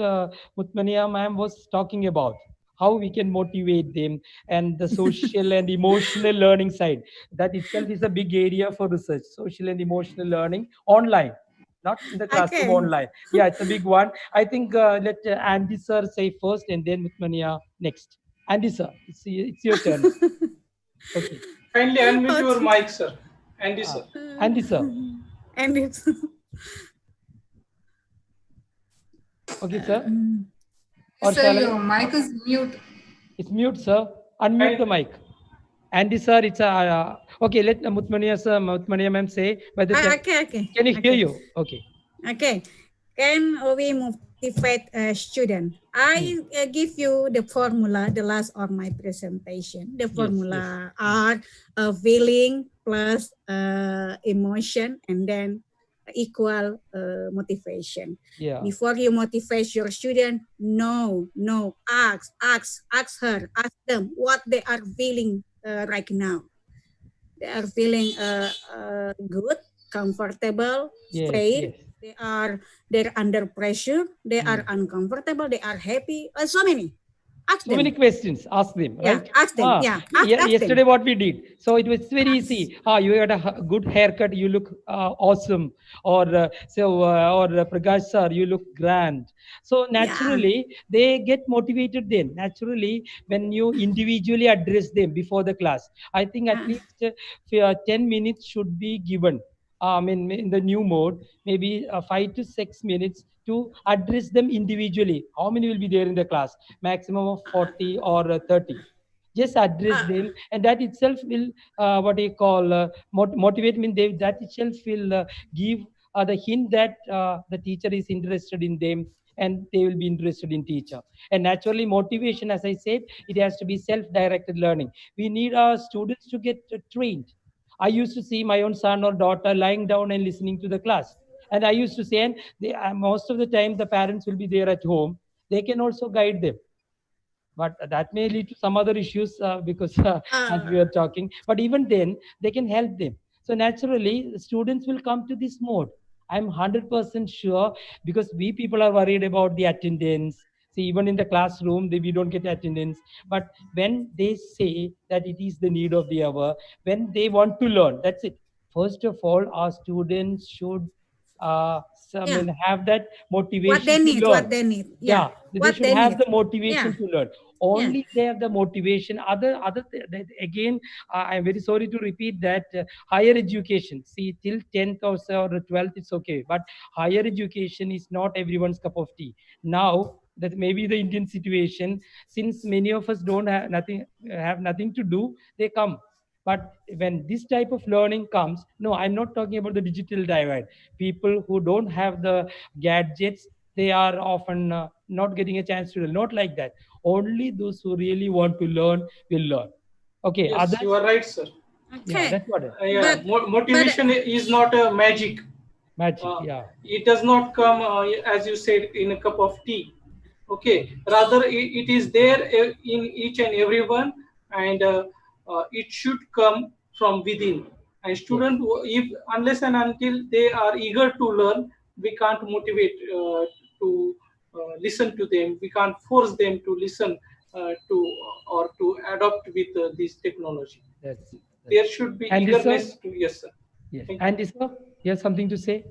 Mutmania ma'am was talking about, how we can motivate them, and the social and emotional learning side. That itself is a big area for research, social and emotional learning online, not in the classroom, Okay. online. Yeah, it's a big one. I think let Andy sir say first and then Mutmania next. Andy sir, it's your turn. Okay. Kindly unmute Oh, your mic, sir. Andy, uh, sir. Andy sir. and it's Okay, sir. Or Sir, shall I? your mic is mute. It's mute, sir. Unmute the Kind, mic. Andy, sir, it's a. Okay, let Mutmania, sir, Mutmania ma'am say whether okay, okay, can you hear okay, you? Okay. okay. Can we motivate a student? Hmm. I give you the formula, the last of my presentation. The Yes, yes. formula are feeling plus emotion and then equal motivation. Yeah. Before you motivate your student, no, ask her, ask them what they are feeling right now. They are feeling good, comfortable, Yes, afraid. yes. They're under pressure. They are Hmm. uncomfortable. They are happy. So many. Ask So many them. questions. Ask them, Yeah, right? ask them. Ah, Yeah, ask yesterday them. what we did. So it was very Ask. easy. Ah, you had a good haircut. You look awesome. Or Prakash sir, you look grand. So Yeah. naturally they get motivated. Then naturally when you individually address them before the class, I think at Uh, least 10 minutes should be given. In the new mode, maybe 5 to 6 minutes to address them individually. How many will be there in the class? Maximum of 40 or 30. Just address uh, them, and that itself will what do you call motivate. Mean they, that itself will give the hint that the teacher is interested in them, and they will be interested in teacher. And naturally motivation, as I said, it has to be self-directed learning. We need our students to get trained. I used to see my own son or daughter lying down and listening to the class. And I used to say, and most of the time the parents will be there at home. They can also guide them, but that may lead to some other issues because as we uh, are talking. But even then they can help them. So naturally the students will come to this mode. I'm 100% sure, because we people are worried about the attendance. See, even in the classroom we don't get attendance. But when they say that it is the need of the hour, when they want to learn, that's it. First of all, our students should yeah. have that What they motivation to need. learn. What they need. Yeah. Yeah, they What should they have need. the motivation Yeah. to learn. Yeah. Only they have the motivation. Again, I'm very sorry to repeat that higher education, see, till 10th or so, or 12th it's okay, but higher education is not everyone's cup of tea. Now that maybe the Indian situation, since many of us don't have nothing to do, they come. But when this type of learning comes, no, I'm not talking about the digital divide. People who don't have the gadgets, they are often not getting a chance to learn. Not like that. Only those who really want to learn will learn. Okay, yes, you others, are right, sir. yeah, Okay. that's what Yeah, But but motivation is not a magic. magic. Uh, Yeah, it does not come, as you said, in a cup of tea. Okay, okay, rather it is there in each and every one, and it should come from within. And yes, student, if unless and until they are eager to learn, we can't motivate to listen to them. We can't force them to listen to or to adopt with this technology. that's There it. should be Andy sir, eagerness to, yes, sir. yes, Thank you. Andy sir, you have something to say?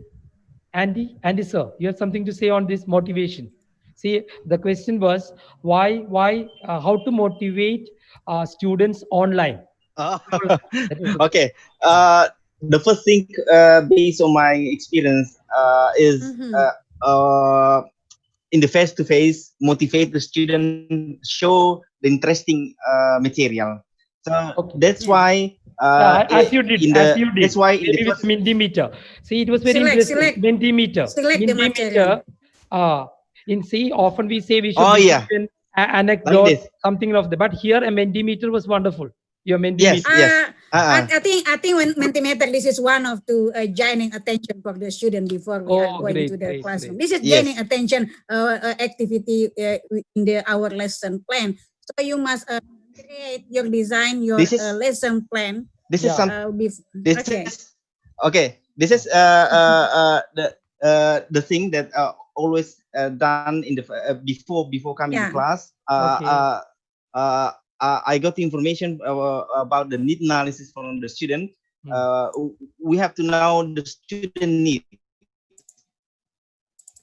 Andy sir, you have something to say on this motivation? See, the question was how to motivate students online. Uh, That was the okay. question. Yeah. The first thing, based on my experience, is mhm. in the face-to-face, motivate the student, show the interesting material. So Okay. that's Yeah. why Yeah, as you did, that's why in the maybe with first. Mentimeter. See, it was very Select, interesting. select, Mentimeter, select the material. Mentimeter. In see, often we say we should Oh give yeah, an like anecdote, this. something of that. But here, a Mentimeter was wonderful. Your Yes, Mentimeter. yes. I think when Mentimeter, this is one of the gaining attention for the student before we are Oh, going to great, the great, classroom. great. This is Yes. gaining attention activity in our lesson plan. So you must create your design, your This is lesson plan. this is Yeah. some this Okay. is okay. This is the thing that always done in the before coming to Yeah. class. Okay. Uh, I got the information about the need analysis from the student. Hmm. We have to know the student needs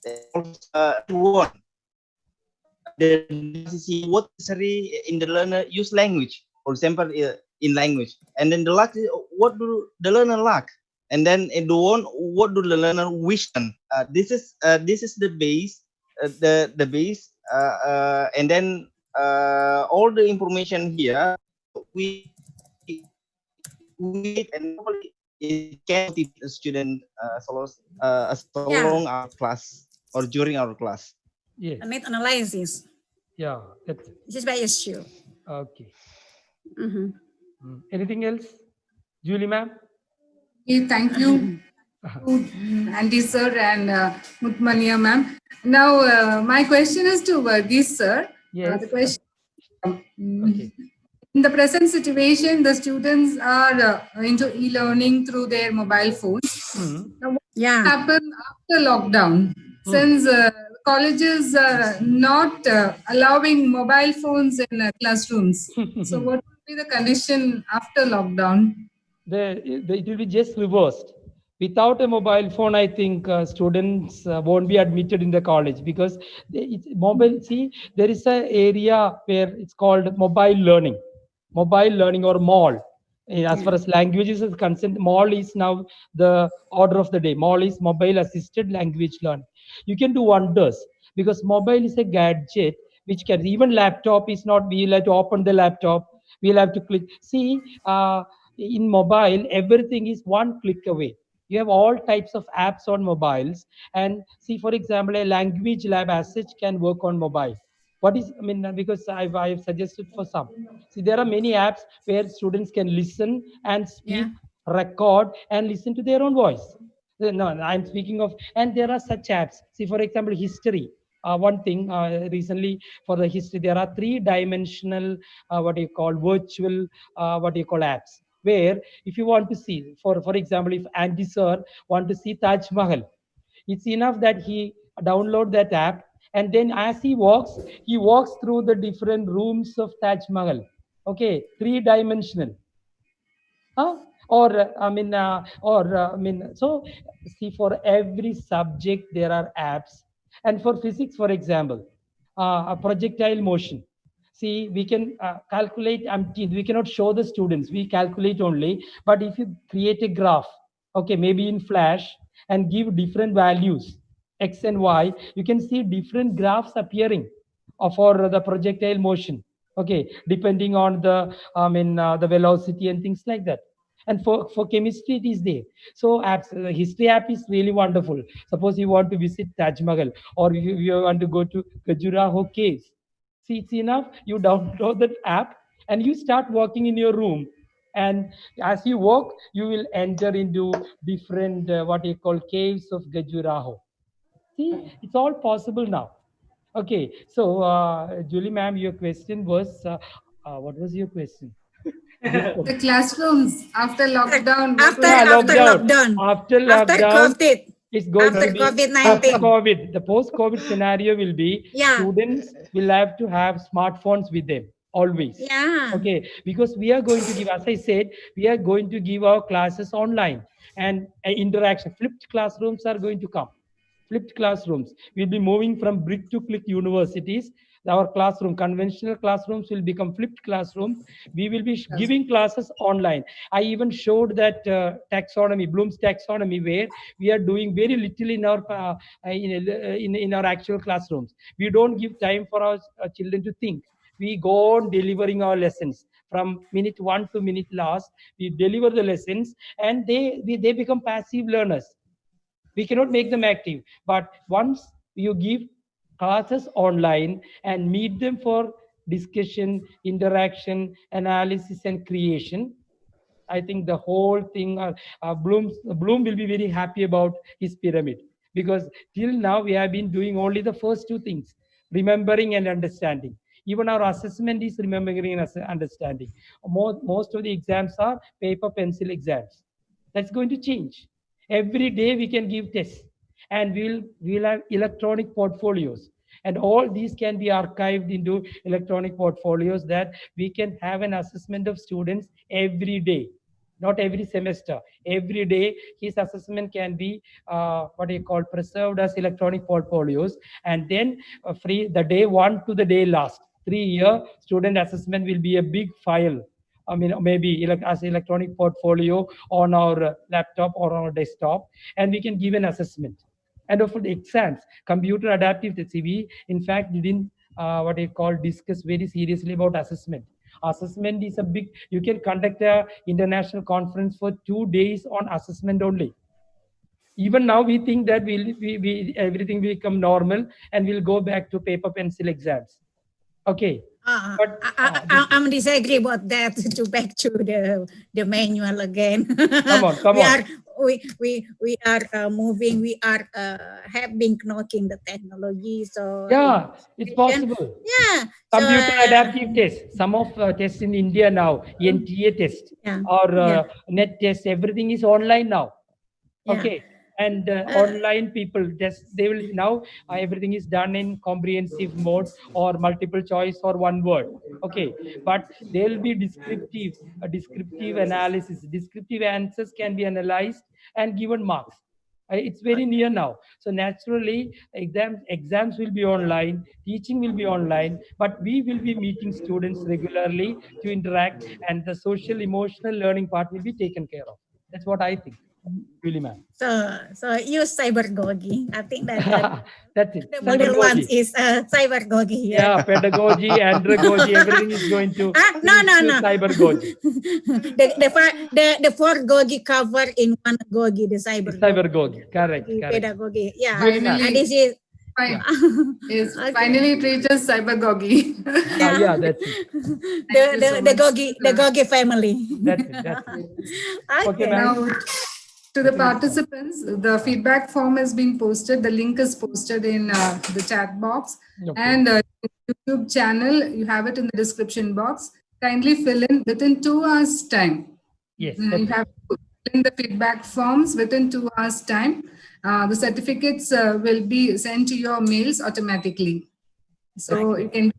and also everyone. The necessary what necessary in the learner use language, for example, in language, and then the lack what do the learner lack, and then in the one what do the learner wish on. This is the base, the base, and then all the information here we and probably it can motivate a student so Yeah. long our class or during our class. Yes. Need analysis. Yeah. That's This is by issue. okay. Mhm. Anything else, Julie, ma'am? Okay, thank you, Andy sir and Mutmania ma'am. Now, my question is to Virgis sir. Yes. The question Okay. in the present situation, the students are into e-learning through their mobile phones. Now, what Yeah. happened after lockdown? Since colleges are not allowing mobile phones in classrooms, so what will be the condition after lockdown? It will be just reversed. Without a mobile phone, I think students won't be admitted in the college because it's mobile. See, there is a area where it's called mobile learning or mall. As far as languages is concerned, mall is now the order of the day. Mall is mobile assisted language learning. You can do wonders because mobile is a gadget which can even laptop is not. We'll have to open the laptop. We'll have to click. See. In mobile everything is one click away. You have all types of apps on mobiles, and see, for example, a language lab as such can work on mobile. What is, I mean, because I've suggested for some. See, there are many apps where students can listen and Yeah. speak, record and listen to their own voice. No, I'm speaking of, and there are such apps. See, for example, history. One thing recently for the history, there are three-dimensional, what do you call, virtual, what do you call, apps, where if you want to see, for example, if Andy sir want to see Taj Mahal, it's enough that he download that app, and then as he walks through the different rooms of Taj Mahal. Okay, three-dimensional. Huh? Or I mean, so see, for every subject there are apps, and for physics, for example, a projectile motion. See, we can calculate empty. We cannot show the students. We calculate only. But if you create a graph, okay, maybe in Flash, and give different values, x and y, you can see different graphs appearing for the projectile motion. Okay, depending on the the velocity and things like that. And for chemistry it is there. So apps, the history app is really wonderful. Suppose you want to visit Taj Mahal, or you want to go to Khajuraho caves. See, it's enough you download that app and you start walking in your room, and as you walk you will enter into different what you call caves of Khajuraho. See, it's all possible now. Okay, so Julie ma'am, your question was what was your question? The classrooms after lockdown, what will After Yeah, happen? lockdown. lockdown. After After lockdown, COVID. it's going After to be COVID after 19. COVID. The post-COVID scenario will be Yeah. students will have to have smartphones with them always. Yeah. Okay, because we are going to give, as I said, we are going to give our classes online, and interaction. Flipped classrooms are going to come. Flipped classrooms. We'll be moving from brick to click universities. Our classroom, conventional classrooms will become flipped classrooms. We will be giving classes online. I even showed that taxonomy, Bloom's taxonomy, where we are doing very little in our in our actual classrooms. We don't give time for our children to think. We go on delivering our lessons from minute one to minute last. We deliver the lessons, and they become passive learners. We cannot make them active, but once you give classes online and meet them for discussion, interaction, analysis and creation, I think the whole thing, Bloom will be very happy about his pyramid, because till now we have been doing only the first two things, remembering and understanding. Even our assessment is remembering and understanding. Most of the exams are paper pencil exams. That's going to change. Every day we can give tests, and we'll have electronic portfolios, and all these can be archived into electronic portfolios, that we can have an assessment of students every day, not every semester, every day. His assessment can be what you call preserved as electronic portfolios, and then free the day one to the day last 3 year student assessment will be a big file. I mean, maybe as electronic portfolio on our laptop or on our desktop, and we can give an assessment. And for the exams, computer adaptive testing, we in fact didn't what you call discuss very seriously about assessment. Assessment is a big. You can conduct a international conference for 2 days on assessment only. Even now, we think that everything will become normal and we'll go back to paper pencil exams. Okay. But I'm disagree about that. To back to the manual again. Come on. We are moving. We are have been knocking the technology. So yeah, it's possible. Yeah. Computer adaptive test. Some of tests in India now, NTA test or net test, everything is online now. Okay. And online people test, they will now everything is done in comprehensive mode or multiple choice or one word. Okay, but there will be descriptive analysis. Descriptive answers can be analyzed and given marks. It's very near now, so naturally exams will be online, teaching will be online, but we will be meeting students regularly to interact, and the social emotional learning part will be taken care of. That's what I think. Really, ma'am. So use cybergogy. I think that that's it. The middle one is cybergogy. Yeah, pedagogy, andragogy, everything is going to no. cybergogy. the four gogi cover in one gogi, the cybergogy. Correct. Pedagogy. Yeah. Finally, this is finally it reaches cybergogy. Yeah, that's it. The gogi family. That's it. Okay. Now, to the participants, the feedback form has been posted. The link is posted in the chat box. Okay. And YouTube channel, you have it in the description box. Kindly fill in within 2 hours time. Yes. You have to fill in the feedback forms within 2 hours time. The certificates will be sent to your mails automatically. So you can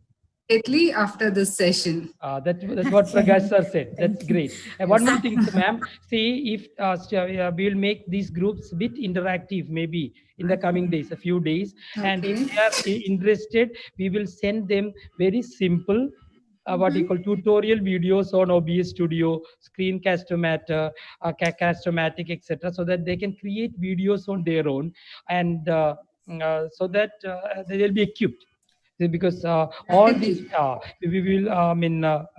immediately after this session. That's what Prakash sir said. That's great. And one more thing, ma'am. See, if we will make these groups a bit interactive, maybe in the coming days, a few days. Okay. And if they are interested, we will send them very simple, what you call tutorial videos on OBS Studio, Screencast-O-Matic, Cast-O-Matic, etc., so that they can create videos on their own, and so that they will be equipped. Because all these we will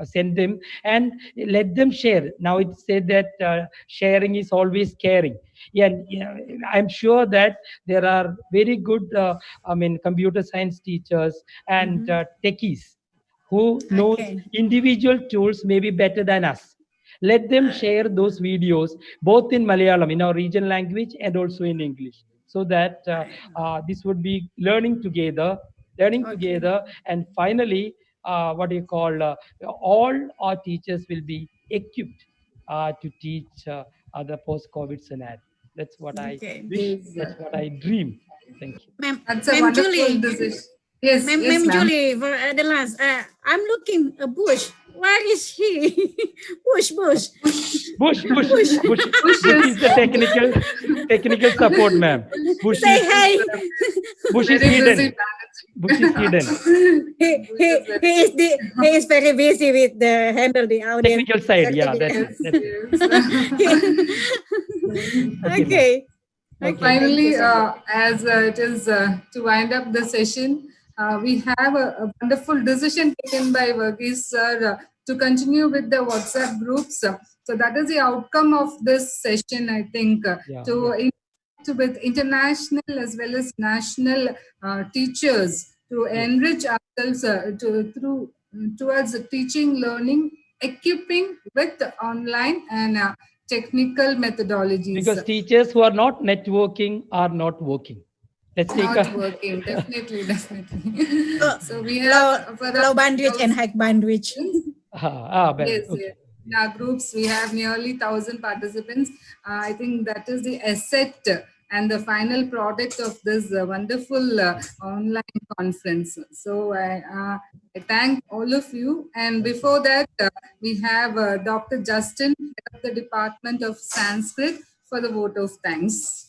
send them and let them share. Now it's said that sharing is always caring. And I'm sure that there are very good computer science teachers and techies who knows individual tools maybe better than us. Let them share those videos both in Malayalam, in our regional language, and also in English, so that this would be learning together, and finally, what do you call, all our teachers will be equipped to teach the post-COVID scenario. That's what I wish. That's what I dream. Thank you. That's a wonderful decision. Yes, Ma'am Julie, for the last, I'm looking a Bush. Where is he? Bush. Bush is the technical support, ma'am. Say hi. Bush is hidden. Bush is hidden. He is very busy with the handle the audience. Technical side, yeah, that's it. Okay. Finally, as it is to wind up the session, we have a wonderful decision taken by Virgis sir to continue with the WhatsApp groups. So that is the outcome of this session, I think, with international as well as national teachers to enrich ourselves towards teaching, learning, equipping with online and technical methodologies. Because teachers who are not networking are not working. Let's take Not a working, definitely. So we Low, have for low bandwidth and high bandwidth. well, Yes, okay. in our groups we have nearly 1,000 participants. I think that is the asset and the final product of this wonderful online conference. So I thank all of you. And before that, we have Dr. Justin, head of the Department of Sanskrit, for the vote of thanks.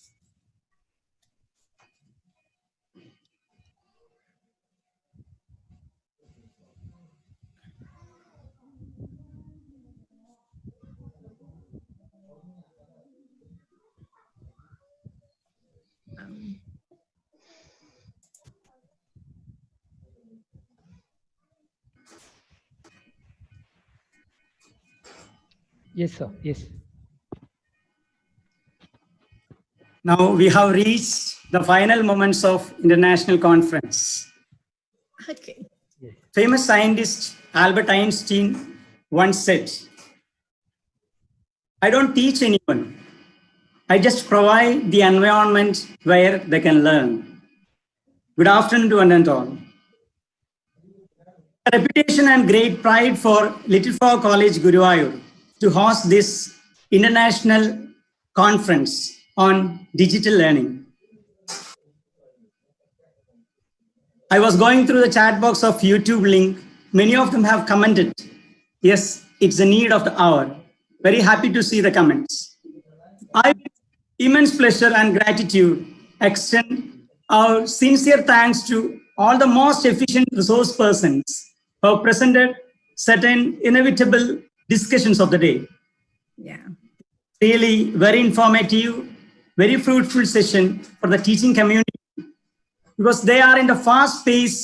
Yes, sir. Yes. Now we have reached the final moments of international conference. Okay. Famous scientist Albert Einstein once said, "I don't teach anyone. I just provide the environment where they can learn." Good afternoon to one and all. A reputation and great pride for Little Flower College, Guruvayoor, to host this international conference on digital learning. I was going through the chat box of YouTube link. Many of them have commented, yes, it's the need of the hour. Very happy to see the comments. I, with immense pleasure and gratitude, extend our sincere thanks to all the most efficient resource persons who have presented certain inevitable discussions of the day. Yeah. Really very informative, very fruitful session for the teaching community, because they are in the fast pace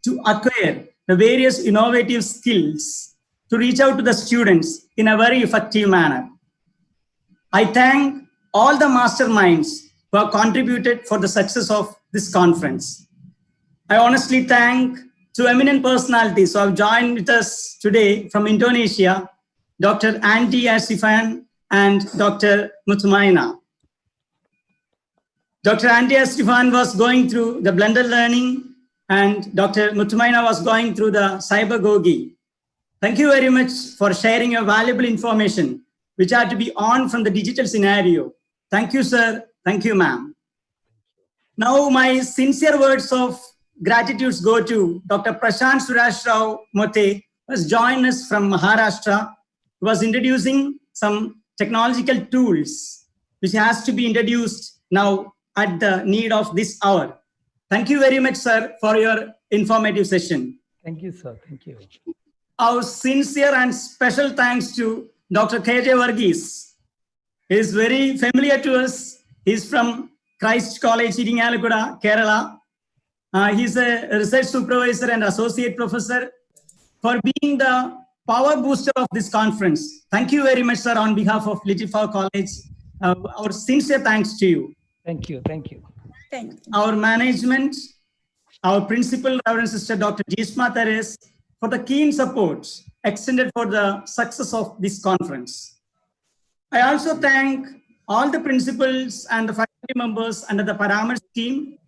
to acquire the various innovative skills to reach out to the students in a very effective manner. I thank all the masterminds who have contributed for the success of this conference. I honestly thank two eminent personalities who have joined with us today from Indonesia, Dr. Andy Asifan and Dr. Mutmaina. Dr. Andy Asifan was going through the blended learning and Dr. Mutmaina was going through the cybergogi. Thank you very much for sharing your valuable information, which had to be on from the digital scenario. Thank you, sir. Thank you, ma'am. Now, my sincere words of gratitude go to Dr. Prashant Surash Rao Mote, who has joined us from Maharashtra, who was introducing some technological tools, which has to be introduced now at the need of this hour. Thank you very much, sir, for your informative session. Thank you, sir. Thank you. Our sincere and special thanks to Dr. Kj Virgis. He is very familiar to us. He's from Christ College, Iringalikuda, Kerala. He's a research supervisor and associate professor for being the power booster of this conference. Thank you very much, sir, on behalf of Little Flower College. Our sincere thanks to you. Thank you. Thank you. Thank you. Our management, our principal, Reverend Sister Dr. Jisma Teres, for the keen support extended for the success of this conference. I also thank all the principals and the faculty members under the Paramount scheme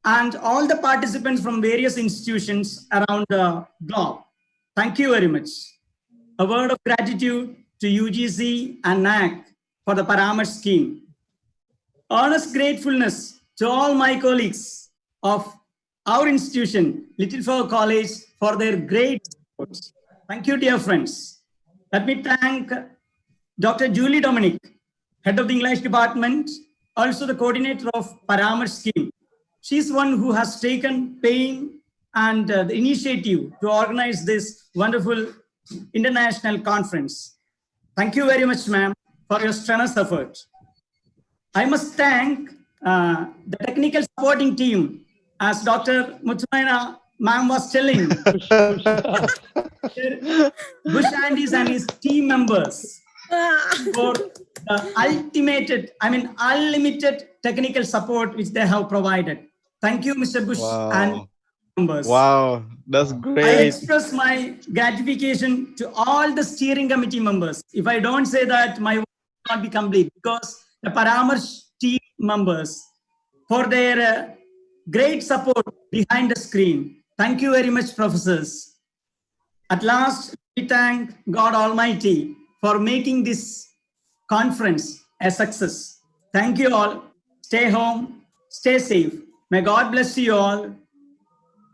and all the participants from various institutions around the globe. Thank you very much. A word of gratitude to UGC and NAC for the Paramount scheme. Earnest gratefulness to all my colleagues of our institution, Little Flower College, for their great support. Thank you, dear friends. Let me thank Dr. Julie Dominic, head of the English department, also the coordinator of Paramount scheme. She's one who has taken pain and the initiative to organize this wonderful international conference. Thank you very much, ma'am, for your strenuous effort. I must thank the technical supporting team, as Dr. Mutmaina ma'am was telling, Bush Andys and his team members for the unlimited technical support which they have provided. Thank you, Mr. Bush and members. Wow, that's I great. express my gratification to all the steering committee members. If I don't say that, my work will not be complete, because the Paramarsh team members for their great support behind the screen. Thank you very much, professors. At last, we thank God Almighty for making this conference a success. Thank you all. Stay home, stay safe. May God bless you all.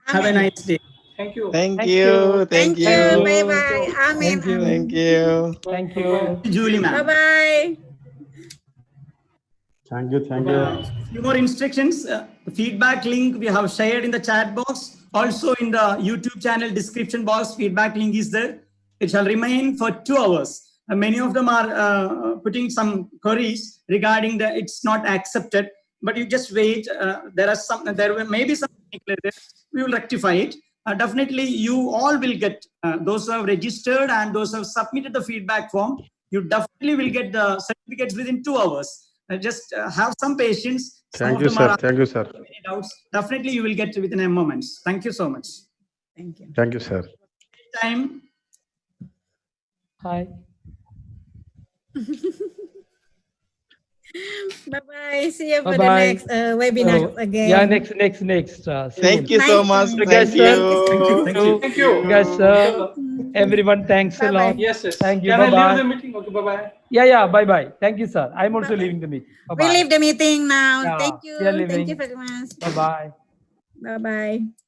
Have a Amen. nice day. Thank you. Thank Thank you. you. Thank Thank you. you. Bye bye. Amen. Thank you. Thank Amen. you. Thank Bye-bye. you. Julie, Bye ma'am. bye. Thank you. Thank Bye-bye. you. Few more instructions. The feedback link we have shared in the chat box. Also in the YouTube channel description box, feedback link is there. It shall remain for 2 hours. Many of them are putting some queries regarding the it's not accepted. But you just wait. There may be some we will rectify it. Definitely, you all will get those who have registered and those who have submitted the feedback form. You definitely will get the certificates within 2 hours. Just have some patience. Some Thank of you, them sir. are Thank you, sir. many doubts. Definitely, you will get within a moment. Thank you so much. Thank you. Thank you, sir. Time. Hi. Bye bye. See you for the Bye-bye. next webinar So, again. yeah, next. Soon. Thank you so Nice to much. meet So you. guys, Thank you. Thank you. Thank you. Guys, everyone, thanks a Bye-bye. lot. Yes, yes. Thank you. Can I leave Bye-bye. the meeting? Okay, bye-bye. Yeah, bye-bye. Thank you, sir. I'm also Bye-bye. leaving the meeting. We Bye-bye. leave the meeting now. Yeah, Thank we are you. Thank you leaving. very much. Bye-bye. Bye bye.